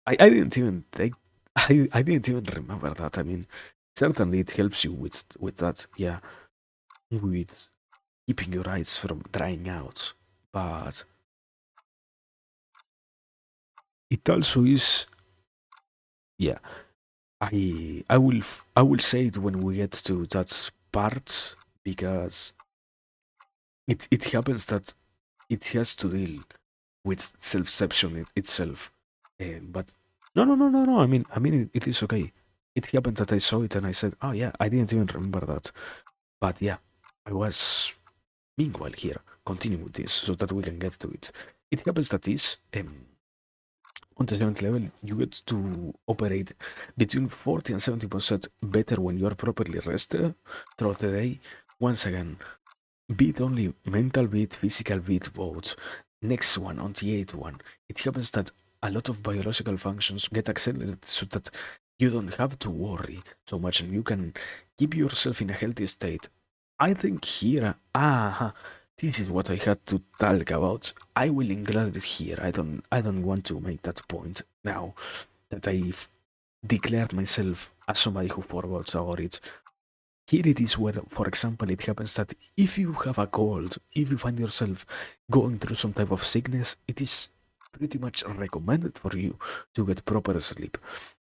I didn't even take I didn't even remember that. I mean, certainly it helps you with that. Yeah, with keeping your eyes from drying out, but it also is. Yeah, I will say it when we get to that part, because it happens that it has to deal with self-deception itself. But no. I mean, it is okay. It happened that I saw it and I said, "Oh yeah, I didn't even remember that." But yeah, I was meanwhile here. Continue with this so that we can get to it. It happens that this on the 7th level, you get to operate between 40 and 70% better when you are properly rested throughout the day. Once again, beat only mental beat, physical beat both. Next one, on the 8th one, it happens that a lot of biological functions get accelerated so that you don't have to worry so much and you can keep yourself in a healthy state. I think here, this is what I had to talk about. I will include it here. I don't want to make that point now that I've declared myself as somebody who forgets about it. Here it is where, for example, it happens that if you have a cold, if you find yourself going through some type of sickness, it is pretty much recommended for you to get proper sleep.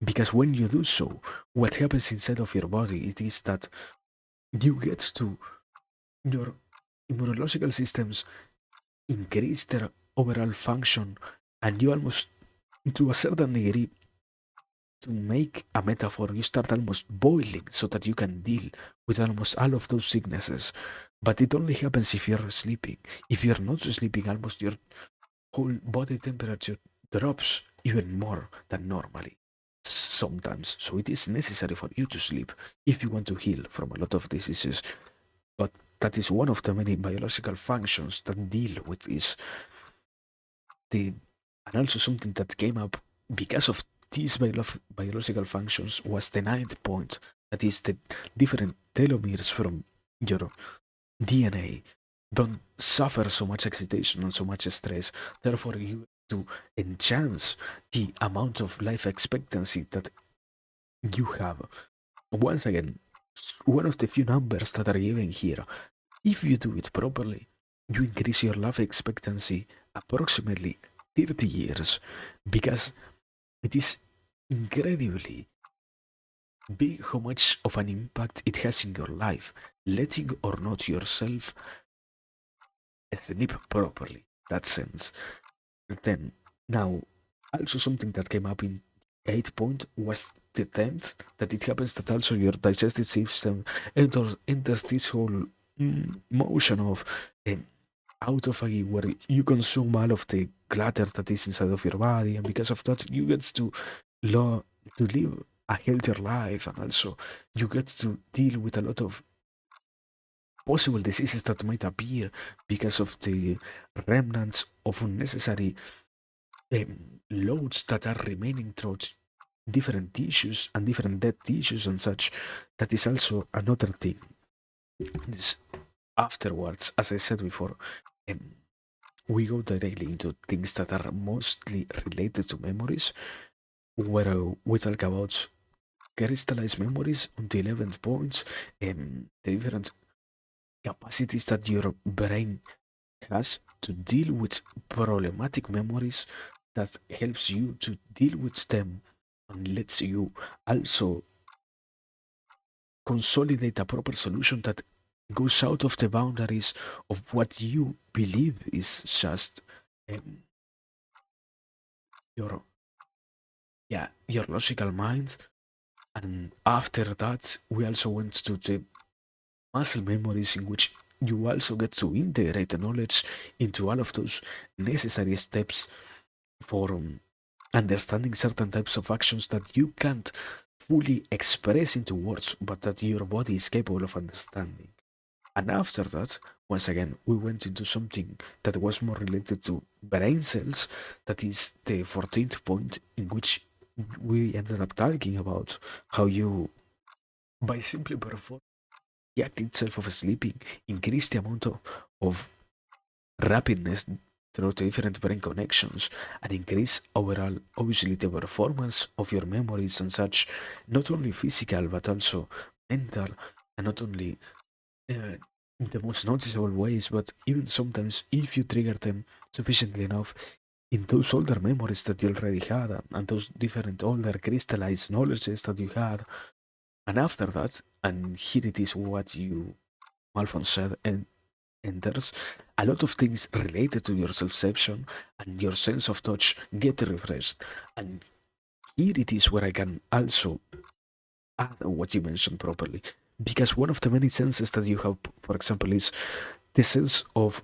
Because when you do so, what happens inside of your body, it is that you get to your immunological systems increase their overall function, and you almost, to a certain degree, to make a metaphor, you start almost boiling so that you can deal with almost all of those sicknesses. But it only happens if you're sleeping. If you're not sleeping, almost your whole body temperature drops even more than normally sometimes. So it is necessary for you to sleep if you want to heal from a lot of diseases. But that is one of the many biological functions that deal with this. The, and also something that came up because of these biological functions was the ninth point, that is the different telomeres from your DNA don't suffer so much excitation and so much stress. Therefore, you to enhance the amount of life expectancy that you have. Once again, one of the few numbers that are given here. If you do it properly, you increase your life expectancy approximately 30 years, because it is incredibly big how much of an impact it has in your life, letting or not yourself sleep properly. That sense. Then, now, also something that came up in 8 point was the 10th, that it happens that also your digestive system enters this whole motion of um, autophagy, where you consume all of the clutter that is inside of your body, and because of that, you get to to live a healthier life, and also you get to deal with a lot of possible diseases that might appear because of the remnants of unnecessary loads that are remaining throughout different tissues and different dead tissues and such. That is also another thing. This afterwards, as I said before, um, we go directly into things that are mostly related to memories, where we talk about crystallized memories on the 11th points, the different capacities that your brain has to deal with problematic memories, that helps you to deal with them and lets you also consolidate a proper solution that goes out of the boundaries of what you believe is just um, your your logical mind. And after that, we also went to the muscle memories, in which you also get to integrate the knowledge into all of those necessary steps for understanding certain types of actions that you can't fully express into words, but that your body is capable of understanding. And after that, once again, we went into something that was more related to brain cells. That is the 14th point, in which we ended up talking about how you, by simply performing the act itself of sleeping, increase the amount of rapidness through the different brain connections and increase overall, obviously, the performance of your memories and such, not only physical but also mental, and not only uh, in the most noticeable ways, but even sometimes if you trigger them sufficiently enough in those older memories that you already had and those different older crystallized knowledges that you had. And after that, and here it is what you, Malphon, said, and there's a lot of things related to your self-perception and your sense of touch get refreshed. And here it is where I can also add what you mentioned properly. Because one of the many senses that you have, for example, is the sense of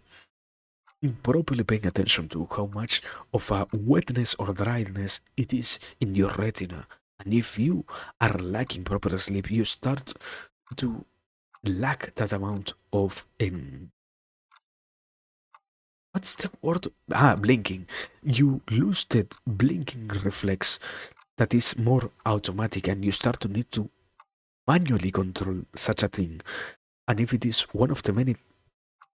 properly paying attention to how much of a wetness or dryness it is in your retina. And if you are lacking proper sleep, you start to lack that amount of what's the word? Blinking. You lose that blinking reflex that is more automatic, and you start to need to manually control such a thing. And if it is one of the many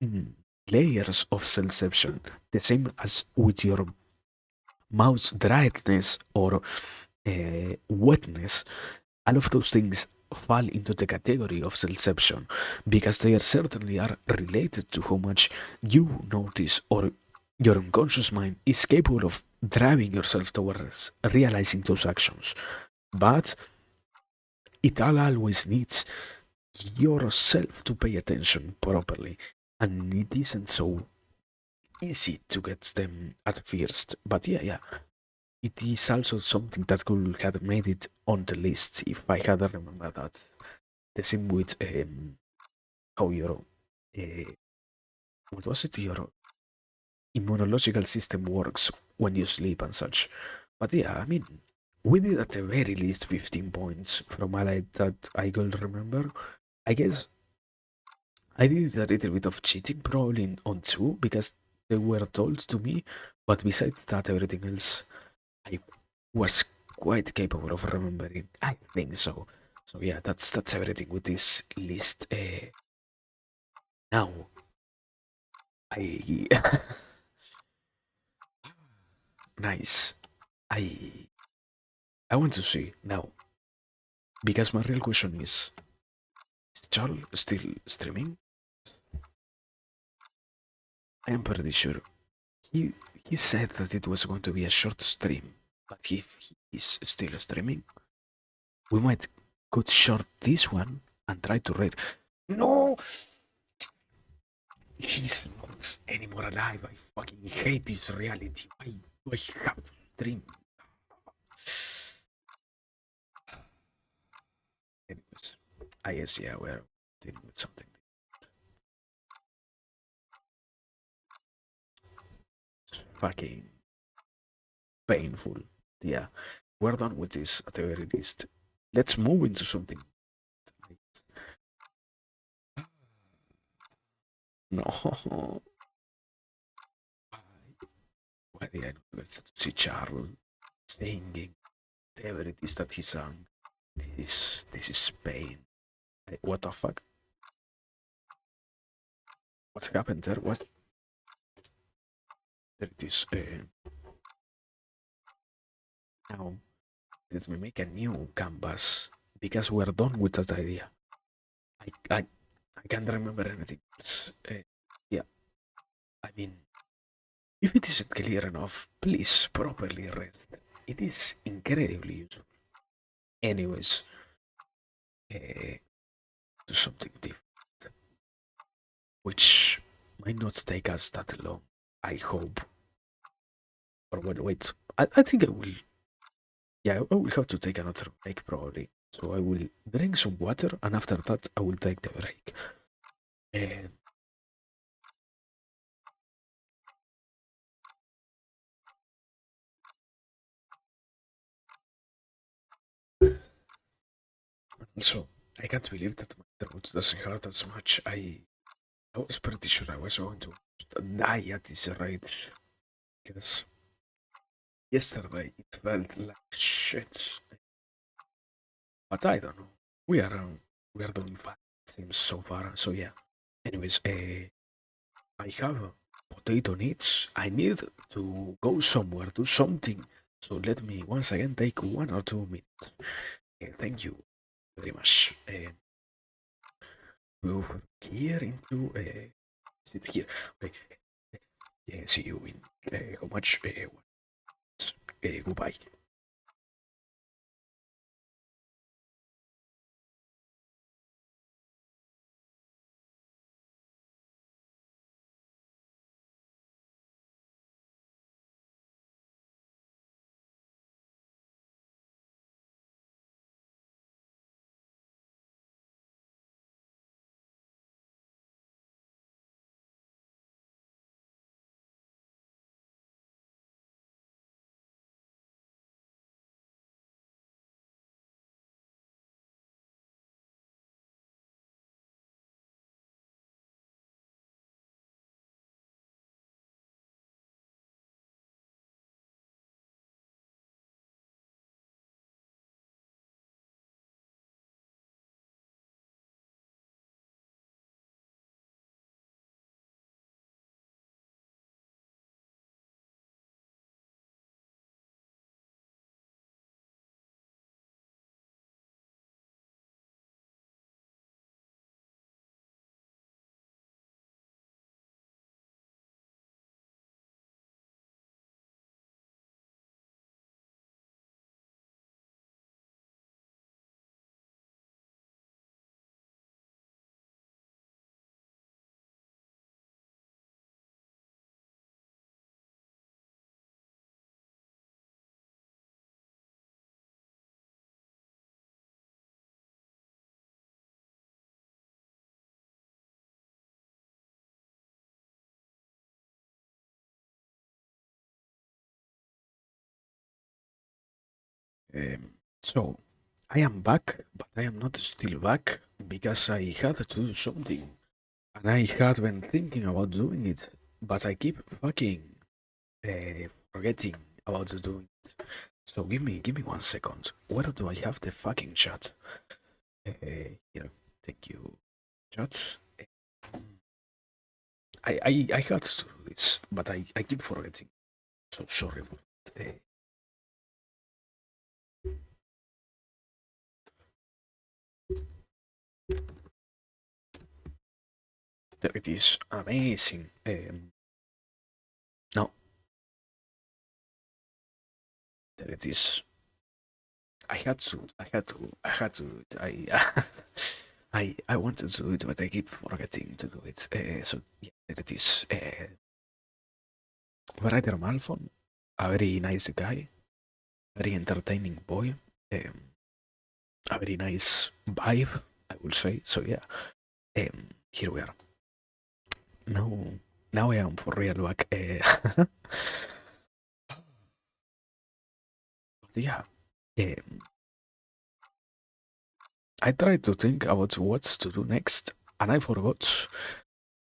mm, layers of self-perception, the same as with your mouth's dryness or wetness, all of those things fall into the category of self-perception because they are certainly are related to how much you notice or your unconscious mind is capable of driving yourself towards realizing those actions. But it all always needs yourself to pay attention properly, and it isn't so easy to get them at first. But yeah, it is also something that could have made it on the list if I had remembered that. The same with how your what was it, your immunological system works when you sleep and such. But yeah, I mean, we did at the very least 15 points from all that I could remember. I guess I did a little bit of cheating probably on two because they were told to me, but besides that, everything else I was quite capable of remembering. I think so. So yeah, that's everything with this list. Now I nice. I want to see now because my real question is Charles still streaming? I am pretty sure he he said that it was going to be a short stream, but if he is still streaming, we might cut short this one and try to read. No, he's not anymore alive. I fucking hate this reality. Why do I have to stream? Anyways, I guess yeah, we're dealing with something fucking painful. Yeah, we're done with this at the very least. Let's move into something. No, why did I not get to see Charles singing whatever it is that he sang? This is pain. What the fuck? What happened there? What? There it is. Now let me make a new canvas because we're done with that idea. I I, I can't remember anything else. Yeah, I mean, if it isn't clear enough, please properly rest. It is incredibly useful. Anyways, uh, do something different, which might not take us that long. I hope. Or well, wait. I think I will. Yeah, I will have to take another break probably. So I will drink some water, and after that, I will take the break. And So I can't believe that my throat doesn't hurt as much. I was pretty sure I was going to die at this rate because yesterday it felt like shit. But I don't know. We are doing fine. Seems so far. So yeah. Anyways, I have potato needs. I need to go somewhere, do something. So let me once again take 1 or 2 minutes. Thank you very much. Move here into sit here. Okay. See you in how much? Goodbye. So I am back, but I am not still back because I had to do something, and I had been thinking about doing it, but I keep fucking forgetting about doing it. So give me 1 second. Where do I have the fucking chat? Here, thank you, chat. I had to do this, but I keep forgetting. So sorry for that. There it is. Amazing. No, there it is. I had to. I wanted to do it, but I keep forgetting to do it. So yeah, there it is. Writer Malfon, a very nice guy, very entertaining boy, um, a very nice vibe, I would say. So yeah, here we are. Now, now I am for real back. But yeah, um, I tried to think about what to do next, and I forgot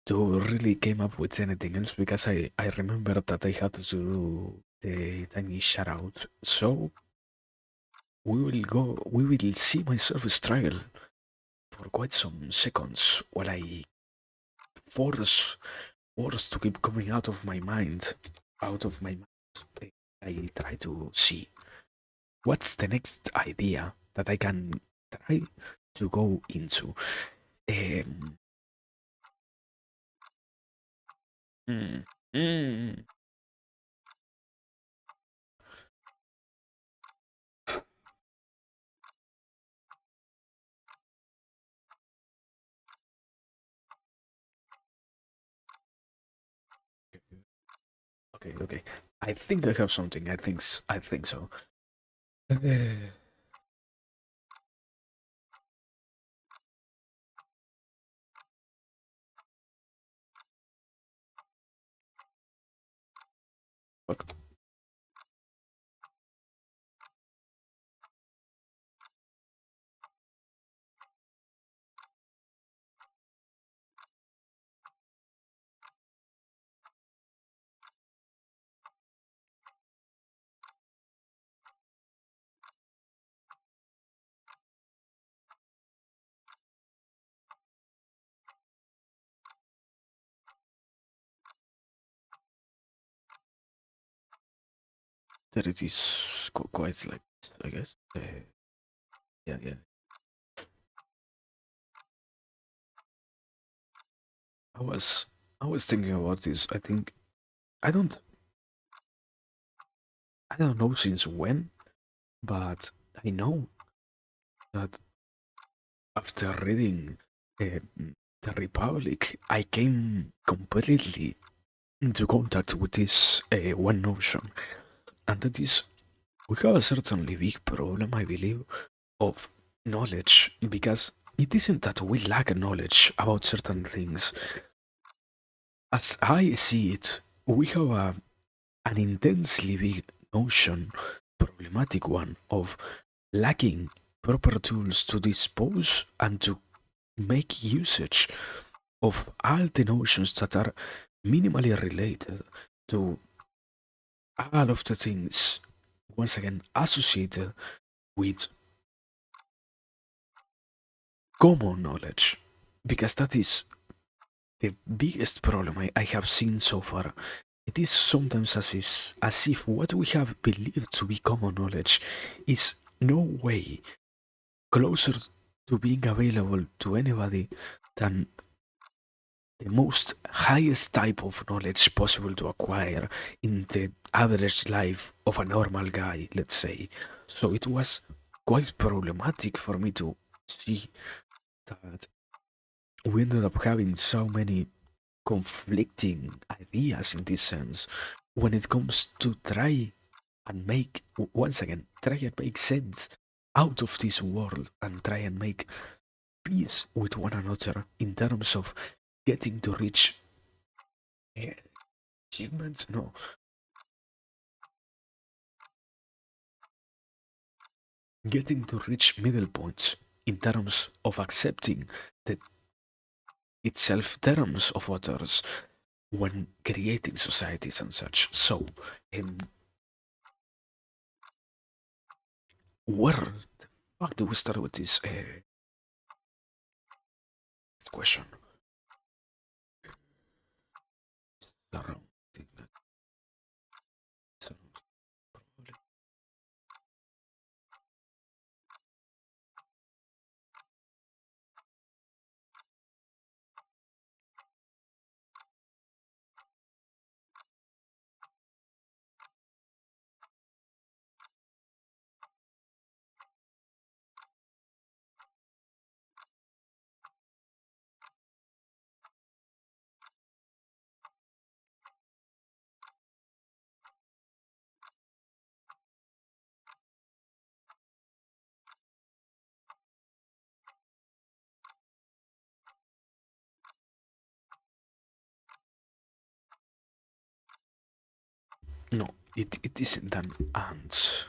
to really came up with anything else because I remembered that I had to do the tiny shout out. So we will see myself struggle for quite some seconds while I force words to keep coming out of my mind, out of my mouth. I try to see what's the next idea that I can try to go into. Um, mm, mm, okay, okay. I think I have something. I think so. Fuck. that it is quite like, I guess. Yeah, yeah. I was I was thinking about this. I don't I don't know since when, but I know that after reading uh, the Republic, I came completely into contact with this one notion, and that is we have a certainly big problem, I believe, of knowledge because it isn't that we lack knowledge about certain things. As I see it, we have an intensely big notion, problematic one, of lacking proper tools to dispose and to make usage of all the notions that are minimally related to all of the things, once again, associated with common knowledge. Because that is the biggest problem I have seen so far. It is sometimes as if what we have believed to be common knowledge is no way closer to being available to anybody than the most highest type of knowledge possible to acquire in the average life of a normal guy, let's say. So it was quite problematic for me to see that we ended up having so many conflicting ideas in this sense when it comes to try and make, once again, try and make sense out of this world and try and make peace with one another in terms of getting to reach achievements. No, getting to reach middle points in terms of accepting the itself terms of others when creating societies and such. So, um, where the fuck do we start with this question? Surrounding probably. No, it isn't an ant.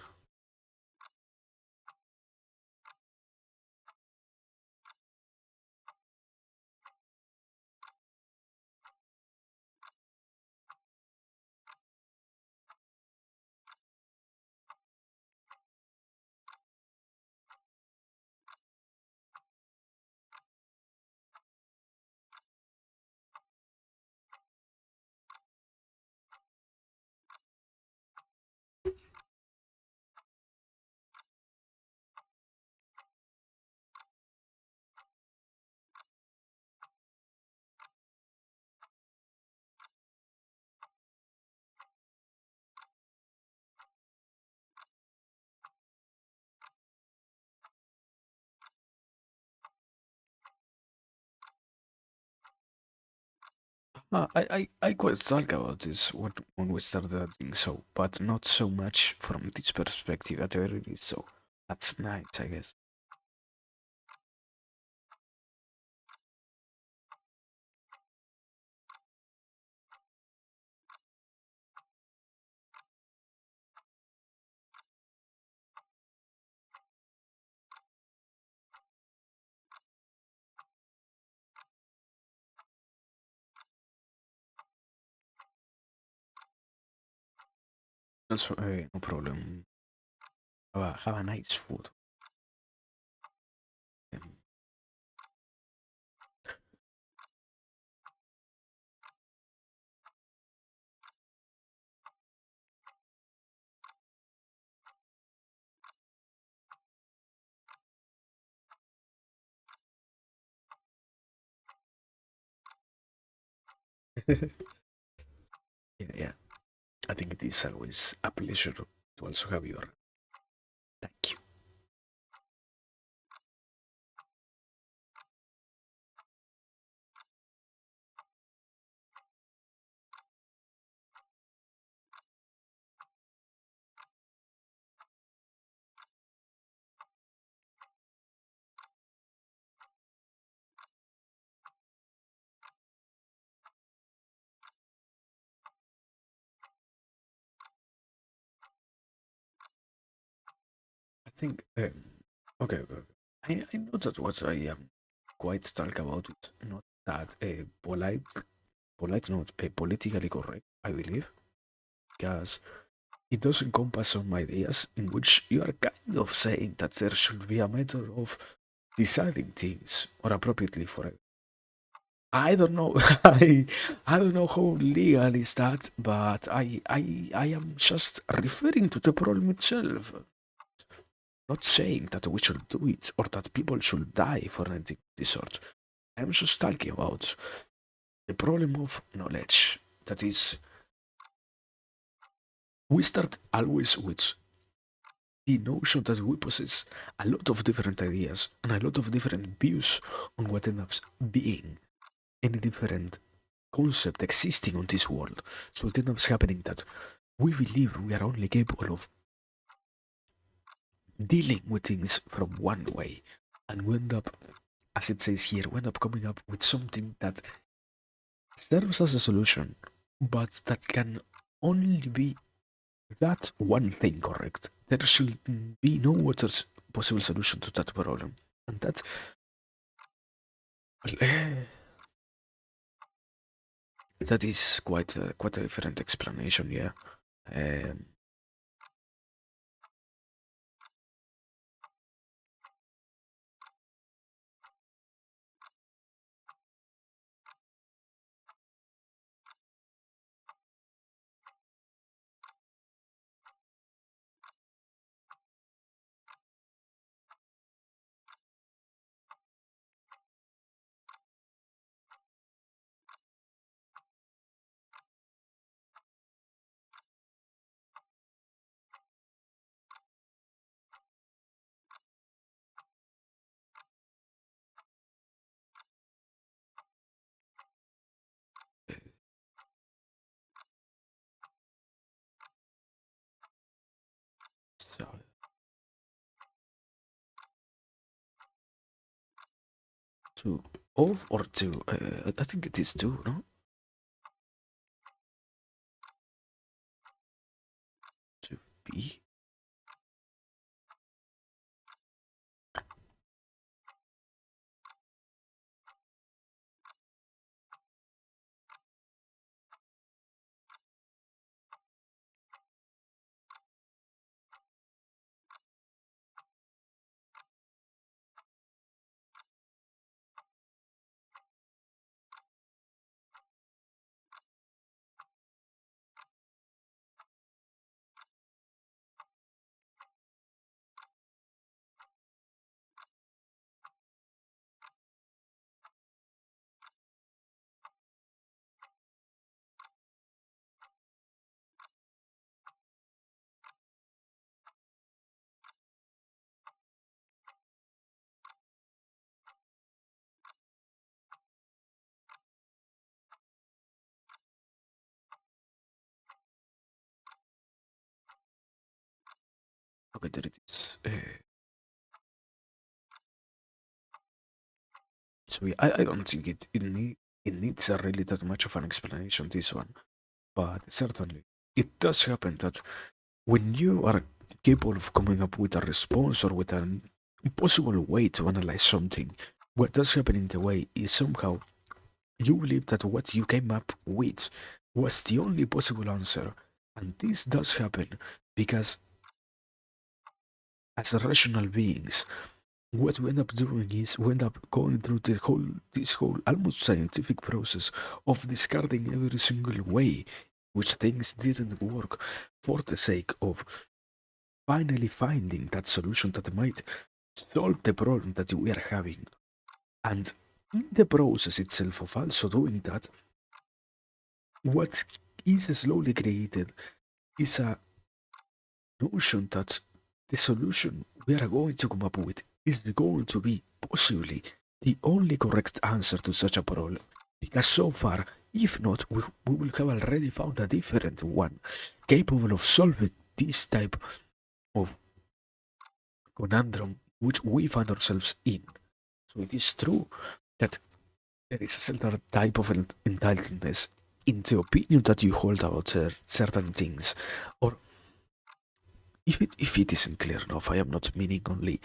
I quite talk about this when we started doing so, but not so much from this perspective at the very least. So that's nice, I guess. Also, no problem. Have a nice food. Um, Yeah, yeah. I think it is always a pleasure to also have you around. Thank you. I think. Okay, okay, okay. I know that what I am quite talk about it. Not that polite, not politically correct. I believe because it does encompass some ideas in which you are kind of saying that there should be a method of deciding things more appropriately for it. I don't know. I don't know how legal is that, but I am just referring to the problem itself. Not saying that we should do it or that people should die for anything of this sort. I'm just talking about the problem of knowledge. That is, we start always with the notion that we possess a lot of different ideas and a lot of different views on what ends up being any different concept existing on this world. So it ends up happening that we believe we are only capable of dealing with things from one way, and we end up, as it says here, we end up coming up with something that serves as a solution, but that can only be that one thing correct. There should be no other possible solution to that problem. And that, well, that is quite a different explanation, yeah. Um, so, to of or to, I think it is two, no? To be. Okay, there it is. So yeah, I don't think it needs a really that much of an explanation, this one. But certainly, it does happen that when you are capable of coming up with a response or with an possible way to analyze something, what does happen in the way is somehow you believe that what you came up with was the only possible answer. And this does happen because as rational beings, what we end up doing is we end up going through this whole almost scientific process of discarding every single way which things didn't work for the sake of finally finding that solution that might solve the problem that we are having. And in the process itself of also doing that, what is slowly created is a notion that the solution we are going to come up with is going to be possibly the only correct answer to such a problem. Because so far, if not, we will have already found a different one capable of solving this type of conundrum which we find ourselves in. So it is true that there is a certain type of entitledness in the opinion that you hold about certain things, or if it isn't clear enough, I am not meaning only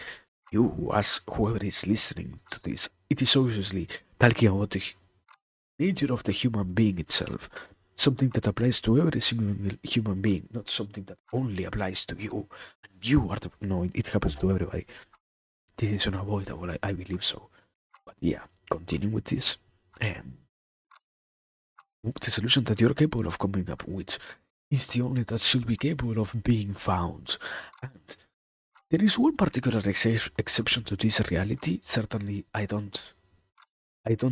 you as whoever is listening to this. It is obviously talking about the nature of the human being itself, something that applies to every single human being, not something that only applies to you. And you are the no. It happens to everybody. This is unavoidable. I believe so. But yeah, continuing with this, um, the solution that you're capable of coming up with is the only that should be capable of being found. And there is one particular exception to this reality. Certainly, I don't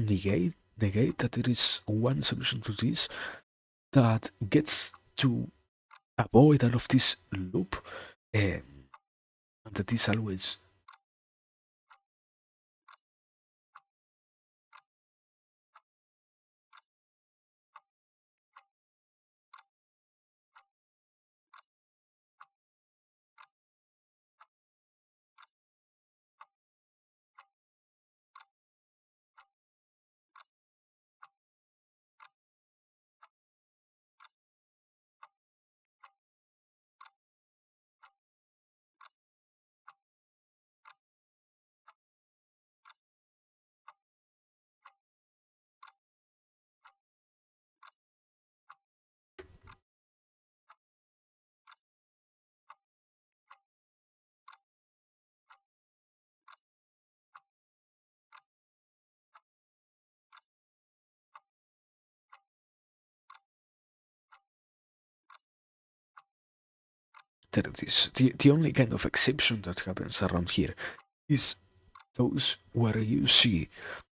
negate that there is one solution to this that gets to avoid all of this loop, um, and that is always there it is. The only kind of exception that happens around here is those where you see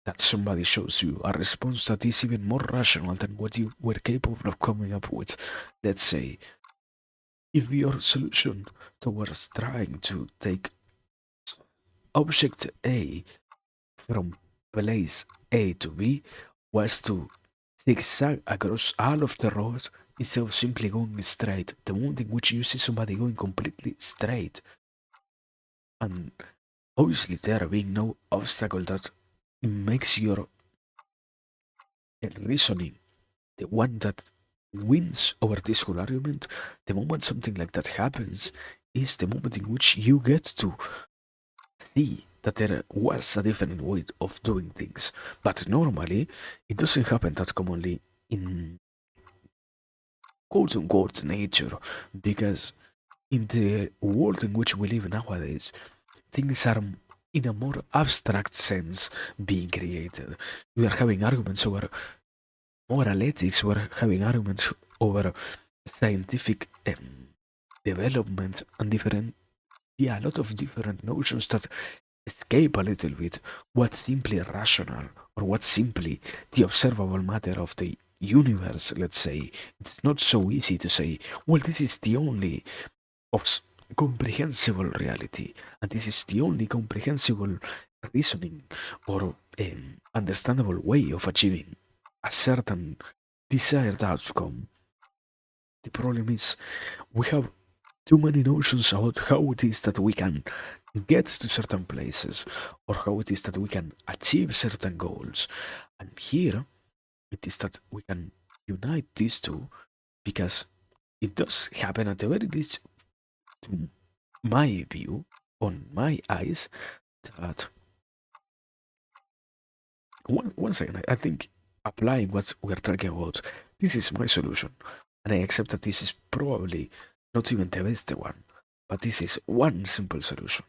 that somebody shows you a response that is even more rational than what you were capable of coming up with. Let's say, if your solution towards trying to take object A from place A to B was to zigzag across all of the road instead of simply going straight, the moment in which you see somebody going completely straight, and obviously there being no obstacle that makes your reasoning the one that wins over this whole argument, the moment something like that happens is the moment in which you get to see that there was a different way of doing things. But normally, it doesn't happen that commonly in quote unquote nature, because in the world in which we live nowadays, things are in a more abstract sense being created. We are having arguments over moral ethics, we're having arguments over scientific development and different, yeah, a lot of different notions that escape a little bit what's simply rational or what's simply the observable matter of the universe, let's say. It's not so easy to say, well, this is the only obs- comprehensible reality, and this is the only comprehensible reasoning or understandable way of achieving a certain desired outcome. The problem is we have too many notions about how it is that we can get to certain places or how it is that we can achieve certain goals. And here it is that we can unite these two because it does happen at the very least, to my view, on my eyes, that one second, I think applying what we're talking about, this is my solution. And I accept that this is probably not even the best one, but this is one simple solution.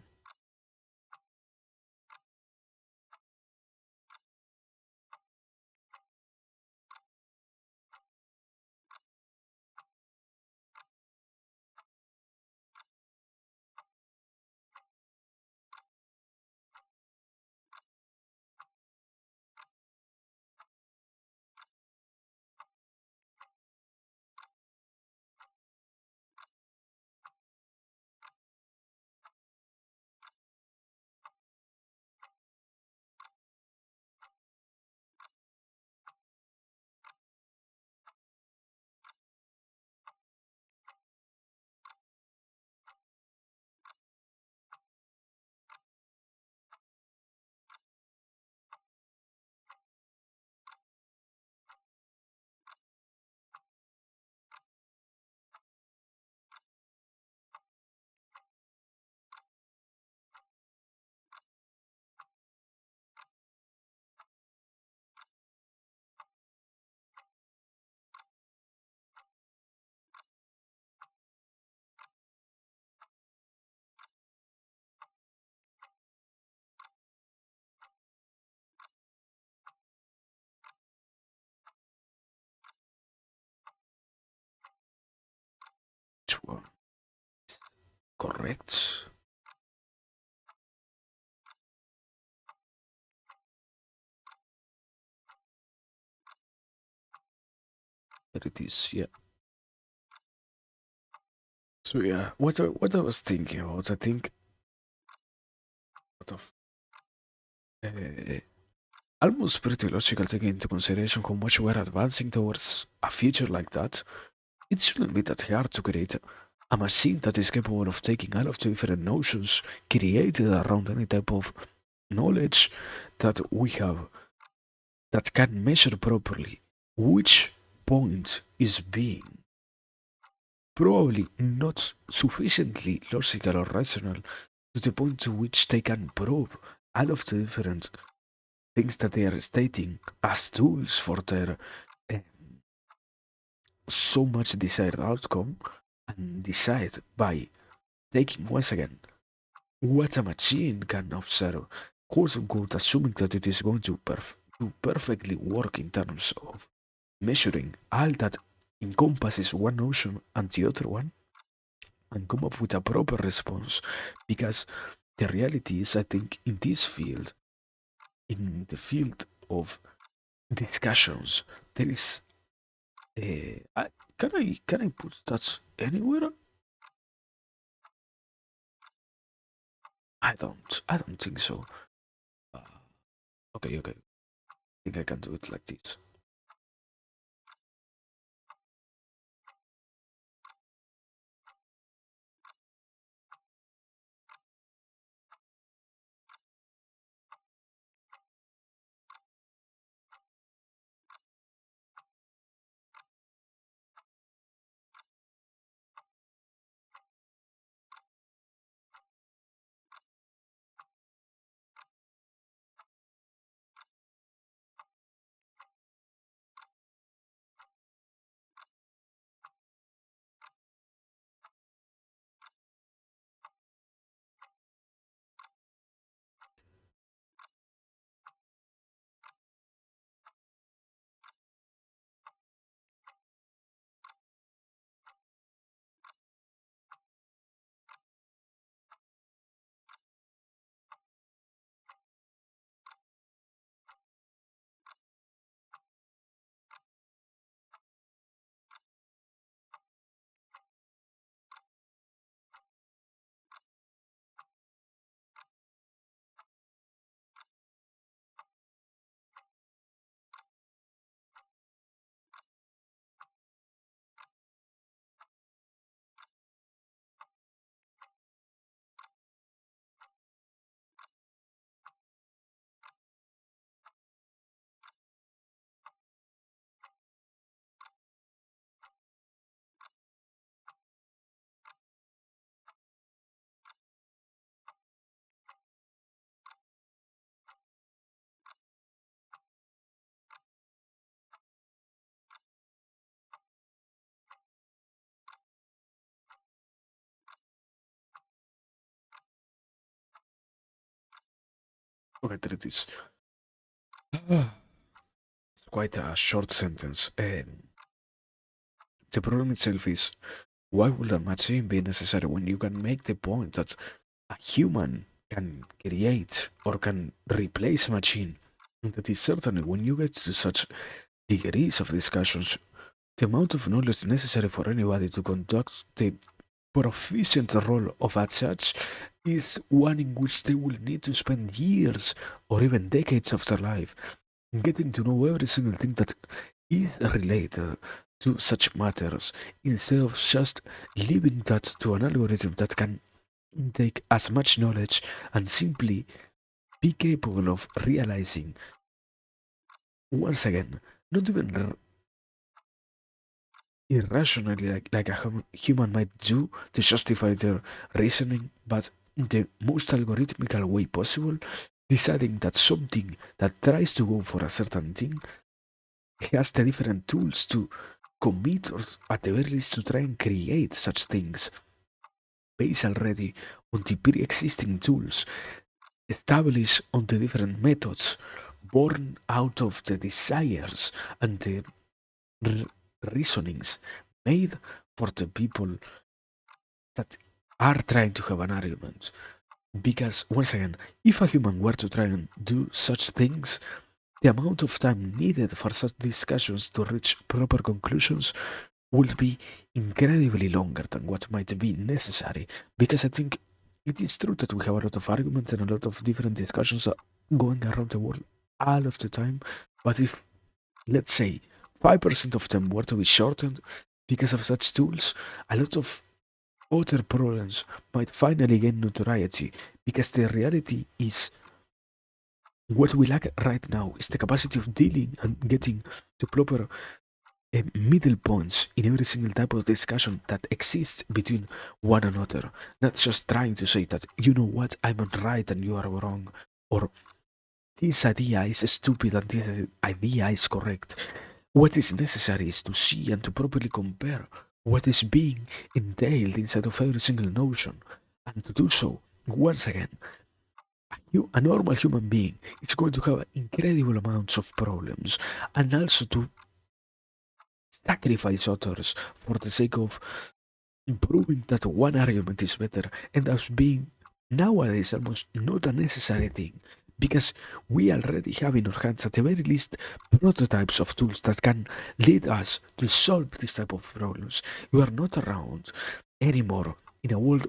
one is correct. There it is, yeah. So yeah, what I was thinking about, I think sort of almost pretty logical taking into consideration how much we're advancing towards a future like that. It shouldn't be that hard to create a machine that is capable of taking all of the different notions created around any type of knowledge that we have that can measure properly which point is being probably not sufficiently logical or rational to the point to which they can probe all of the different things that they are stating as tools for their uh, so much desired outcome and decide by taking once again what a machine can observe, quote unquote, assuming that it is going to perfectly work in terms of measuring all that encompasses one notion and the other one, and come up with a proper response. Because the reality is, I think, in this field, in the field of discussions, there is a. Can I put that anywhere? I don't think so. Uh, okay. I think I can do it like this. Okay, there it is. It's quite a short sentence. The problem itself is, why would a machine be necessary when you can make the point that a human can create or can replace a machine? And that is certainly when you get to such degrees of discussions, the amount of knowledge necessary for anybody to conduct the proficient role of a judge is one in which they will need to spend years or even decades of their life getting to know every single thing that is related to such matters instead of just leaving that to an algorithm that can intake as much knowledge and simply be capable of realizing once again, not even irrationally like a human might do to justify their reasoning, but in the most algorithmical way possible, deciding that something that tries to go for a certain thing has the different tools to commit or at the very least to try and create such things based already on the pre-existing tools, established on the different methods, born out of the desires and the reasonings made for the people that are trying to have an argument. Because, once again, if a human were to try and do such things, the amount of time needed for such discussions to reach proper conclusions will be incredibly longer than what might be necessary. Because I think it is true that we have a lot of arguments and a lot of different discussions going around the world all of the time. But if, let's say, 5% of them were to be shortened because of such tools, a lot of other problems might finally gain notoriety, because the reality is what we lack right now is the capacity of dealing and getting to proper middle points in every single type of discussion that exists between one another. Not just trying to say that, you know what, I'm not right and you are wrong, or this idea is stupid and this idea is correct. What is necessary is to see and to properly compare what is being entailed inside of every single notion. And to do so, once again, a normal human being is going to have incredible amounts of problems, and also to sacrifice others for the sake of proving that one argument is better ends up being nowadays almost not a necessary thing, because we already have in our hands at the very least prototypes of tools that can lead us to solve this type of problems. You are not around anymore in a world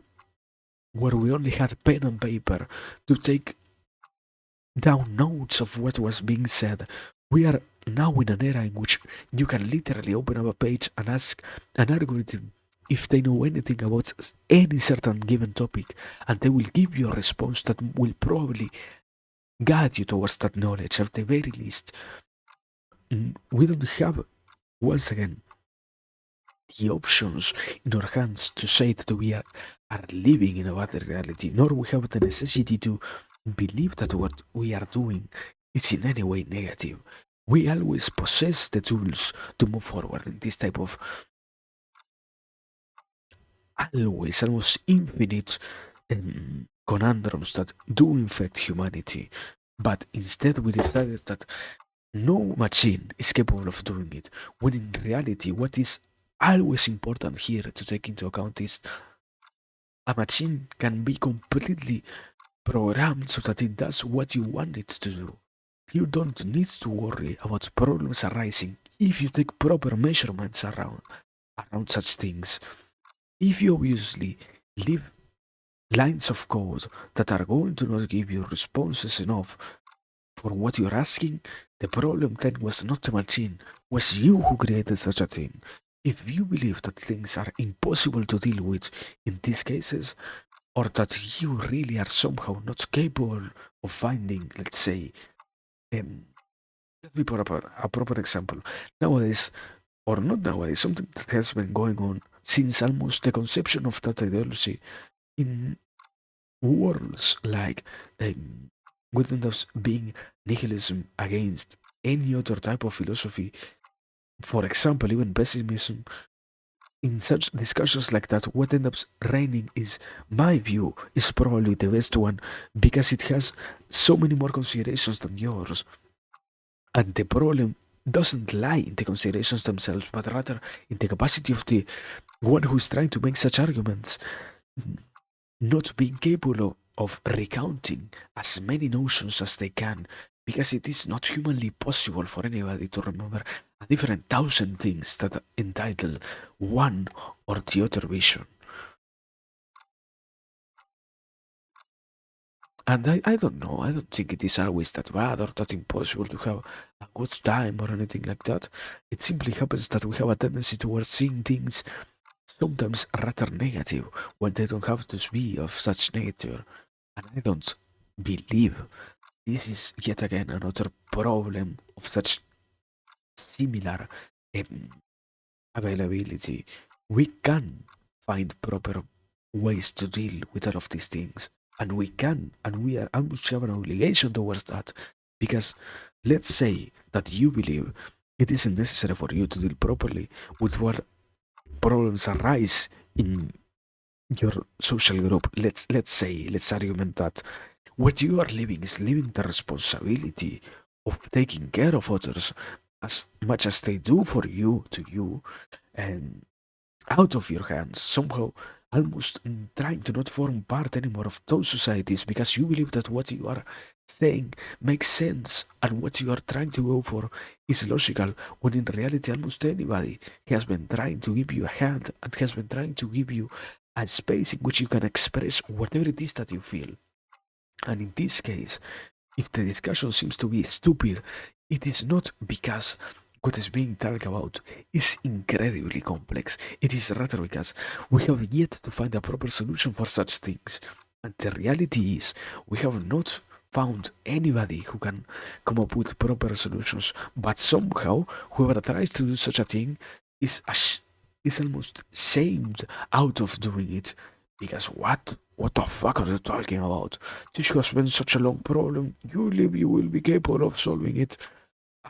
where we only had pen and paper to take down notes of what was being said. We are now in an era in which you can literally open up a page and ask an algorithm if they know anything about any certain given topic, and they will give you a response that will probably guide you towards that knowledge at the very least. We don't have, once again, the options in our hands to say that we are living in a better reality, nor we have the necessity to believe that what we are doing is in any way negative. We always possess the tools to move forward in this type of always almost infinite conundrums that do infect humanity. But instead, we decided that no machine is capable of doing it, when in reality, what is always important here to take into account is a machine can be completely programmed so that it does what you want it to do. You don't need to worry about problems arising if you take proper measurements around such things. If you obviously leave lines of code that are going to not give you responses enough for what you're asking, the problem then was not the machine, was you who created such a thing. If you believe that things are impossible to deal with in these cases, or that you really are somehow not capable of finding, let's say, let me put up a proper example. Nowadays, or not nowadays, something that has been going on since almost the conception of that ideology in worlds like would end up being nihilism against any other type of philosophy. For example, even pessimism. In such discussions like that, what ends up reigning is my view is probably the best one, because it has so many more considerations than yours. And the problem doesn't lie in the considerations themselves, but rather in the capacity of the one who is trying to make such arguments not being capable of recounting as many notions as they can, because it is not humanly possible for anybody to remember a different thousand things that entitle one or the other vision. And I don't know, I don't think it is always that bad or that impossible to have a good time or anything like that. It simply happens that we have a tendency towards seeing things sometimes rather negative when they don't have to be of such nature. And I don't believe this is yet again another problem of such similar um, availability. We can find proper ways to deal with all of these things, and we can, and we are almost have an obligation towards that, because let's say that you believe it isn't necessary for you to deal properly with what problems arise in your social group. Let's argument that what you are living is living the responsibility of taking care of others as much as they do for you to you, and out of your hands somehow. almost trying to not form part anymore of those societies because you believe that what you are saying makes sense and what you are trying to go for is logical, when in reality almost anybody has been trying to give you a hand and has been trying to give you a space in which you can express whatever it is that you feel. And in this case, if the discussion seems to be stupid, it is not because what is being talked about is incredibly complex. It is rather because we have yet to find a proper solution for such things. And the reality is, we have not found anybody who can come up with proper solutions. But somehow, whoever tries to do such a thing is is almost shamed out of doing it. Because what? What the fuck are you talking about? This has been such a long problem. You believe you will be capable of solving it.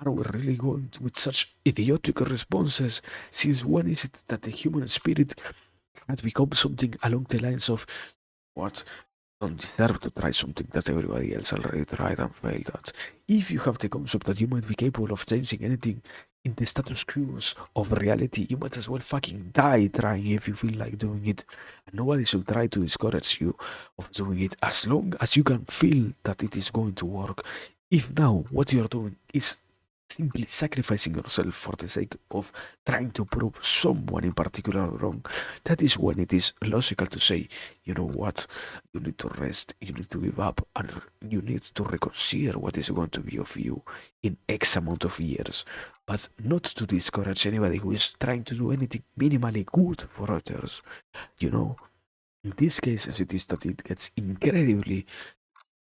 Are we really going to, with such idiotic responses? Since when is it that the human spirit has become something along the lines of what? Don't deserve to try something that everybody else already tried and failed at. If you have the concept that you might be capable of changing anything in the status quo of reality, you might as well fucking die trying if you feel like doing it. And nobody should try to discourage you of doing it as long as you can feel that it is going to work. If now what you're doing is simply sacrificing yourself for the sake of trying to prove someone in particular wrong, that is when it is logical to say, you know what, you need to rest, you need to give up, and you need to reconsider what is going to be of you in X amount of years. But not to discourage anybody who is trying to do anything minimally good for others. You know, in these cases, it is that it gets incredibly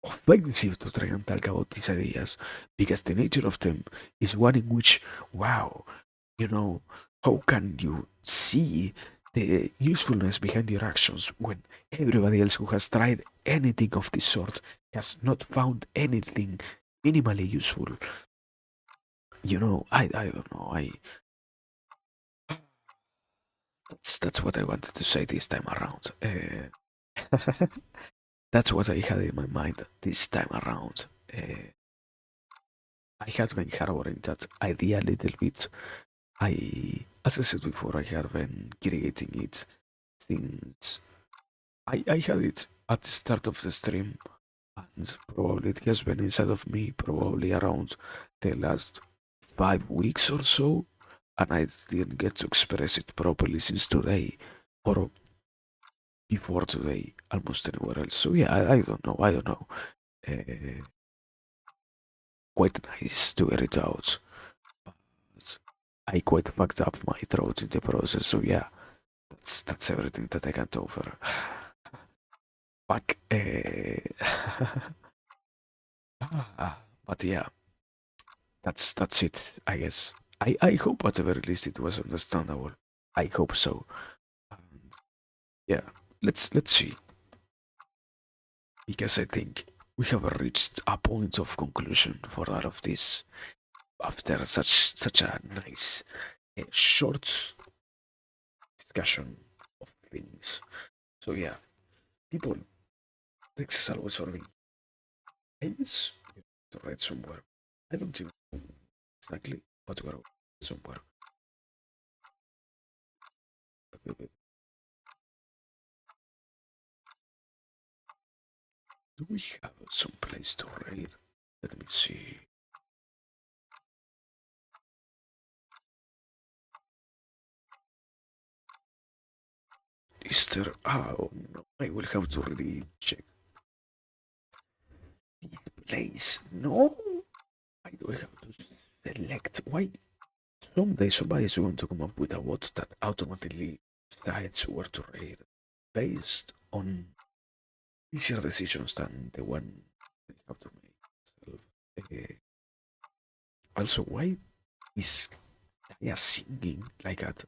offensive to try and talk about these ideas because the nature of them is one in which, wow, you know, how can you see the usefulness behind your actions when everybody else who has tried anything of this sort has not found anything minimally useful? I don't know. That's what I wanted to say this time around. That's what I had in my mind this time around. I had been harboring that idea a little bit. As I said before, I have been creating it since I had it at the start of the stream, and probably it has been inside of me probably around the last 5 weeks or so, and I didn't get to express it properly since today, or before today, almost anywhere else. So yeah, I don't know. I don't know. Uh, Quite nice to get it out, but I quite fucked up my throat in the process. So yeah, that's everything that I can offer. Fuck. But yeah, that's it. I guess. I hope at the very least it was understandable. I hope so. And yeah, let's see, because I think we have reached a point of conclusion for all of this after such a nice short discussion of things. So yeah, people, thanks as always for me. I guess to write somewhere. I don't even know exactly what we're somewhere. Do we have some place to raid? Let me see. Is there? Oh no, I will have to really check the place. No, I do have to select. Why? Someday somebody is going to come up with a bot that automatically decides where to raid based on easier decisions than the one I have to make myself. Also, why is Gaia singing like at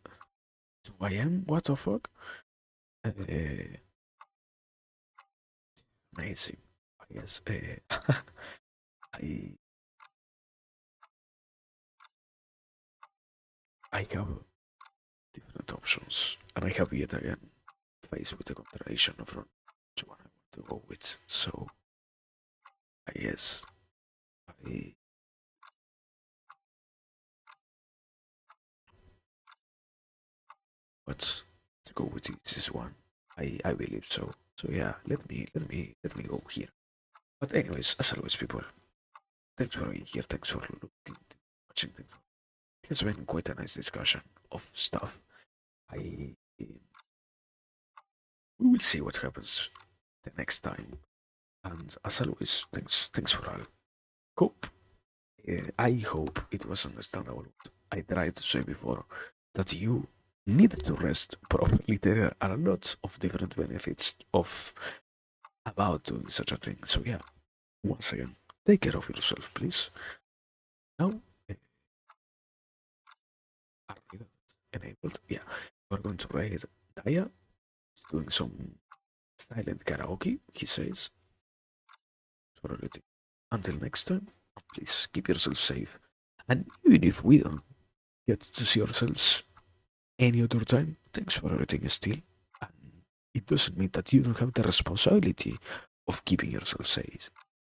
2 a.m.? What the fuck? Uh, Amazing. I guess I I have different options, and I have yet again faced with the contradiction of which one I want to go with. So I guess I let's go with this one. I believe so. So yeah, let me go here. But anyways, as always, people, thanks for being here. Thanks for looking, watching. It's been quite a nice discussion of stuff. I We will see what happens the next time. And as always, thanks for all. Hope I hope it was understandable what I tried to say before, that you need to rest properly. There are a lot of different benefits of about doing such a thing. So yeah, once again, take care of yourself, please. Now, are we enabled? Yeah, we're going to raid Daya. He's doing some silent karaoke, he says. For everything. Until next time, please keep yourself safe. And even if we don't get to see ourselves any other time, thanks for everything still. And it doesn't mean that you don't have the responsibility of keeping yourself safe.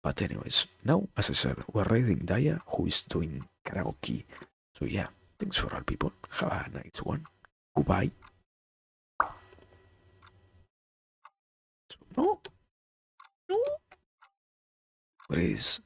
But anyways, now, as I said, we're raiding Daya, who is doing karaoke. So yeah, thanks for all people. Have a nice one. Goodbye. No, no. What is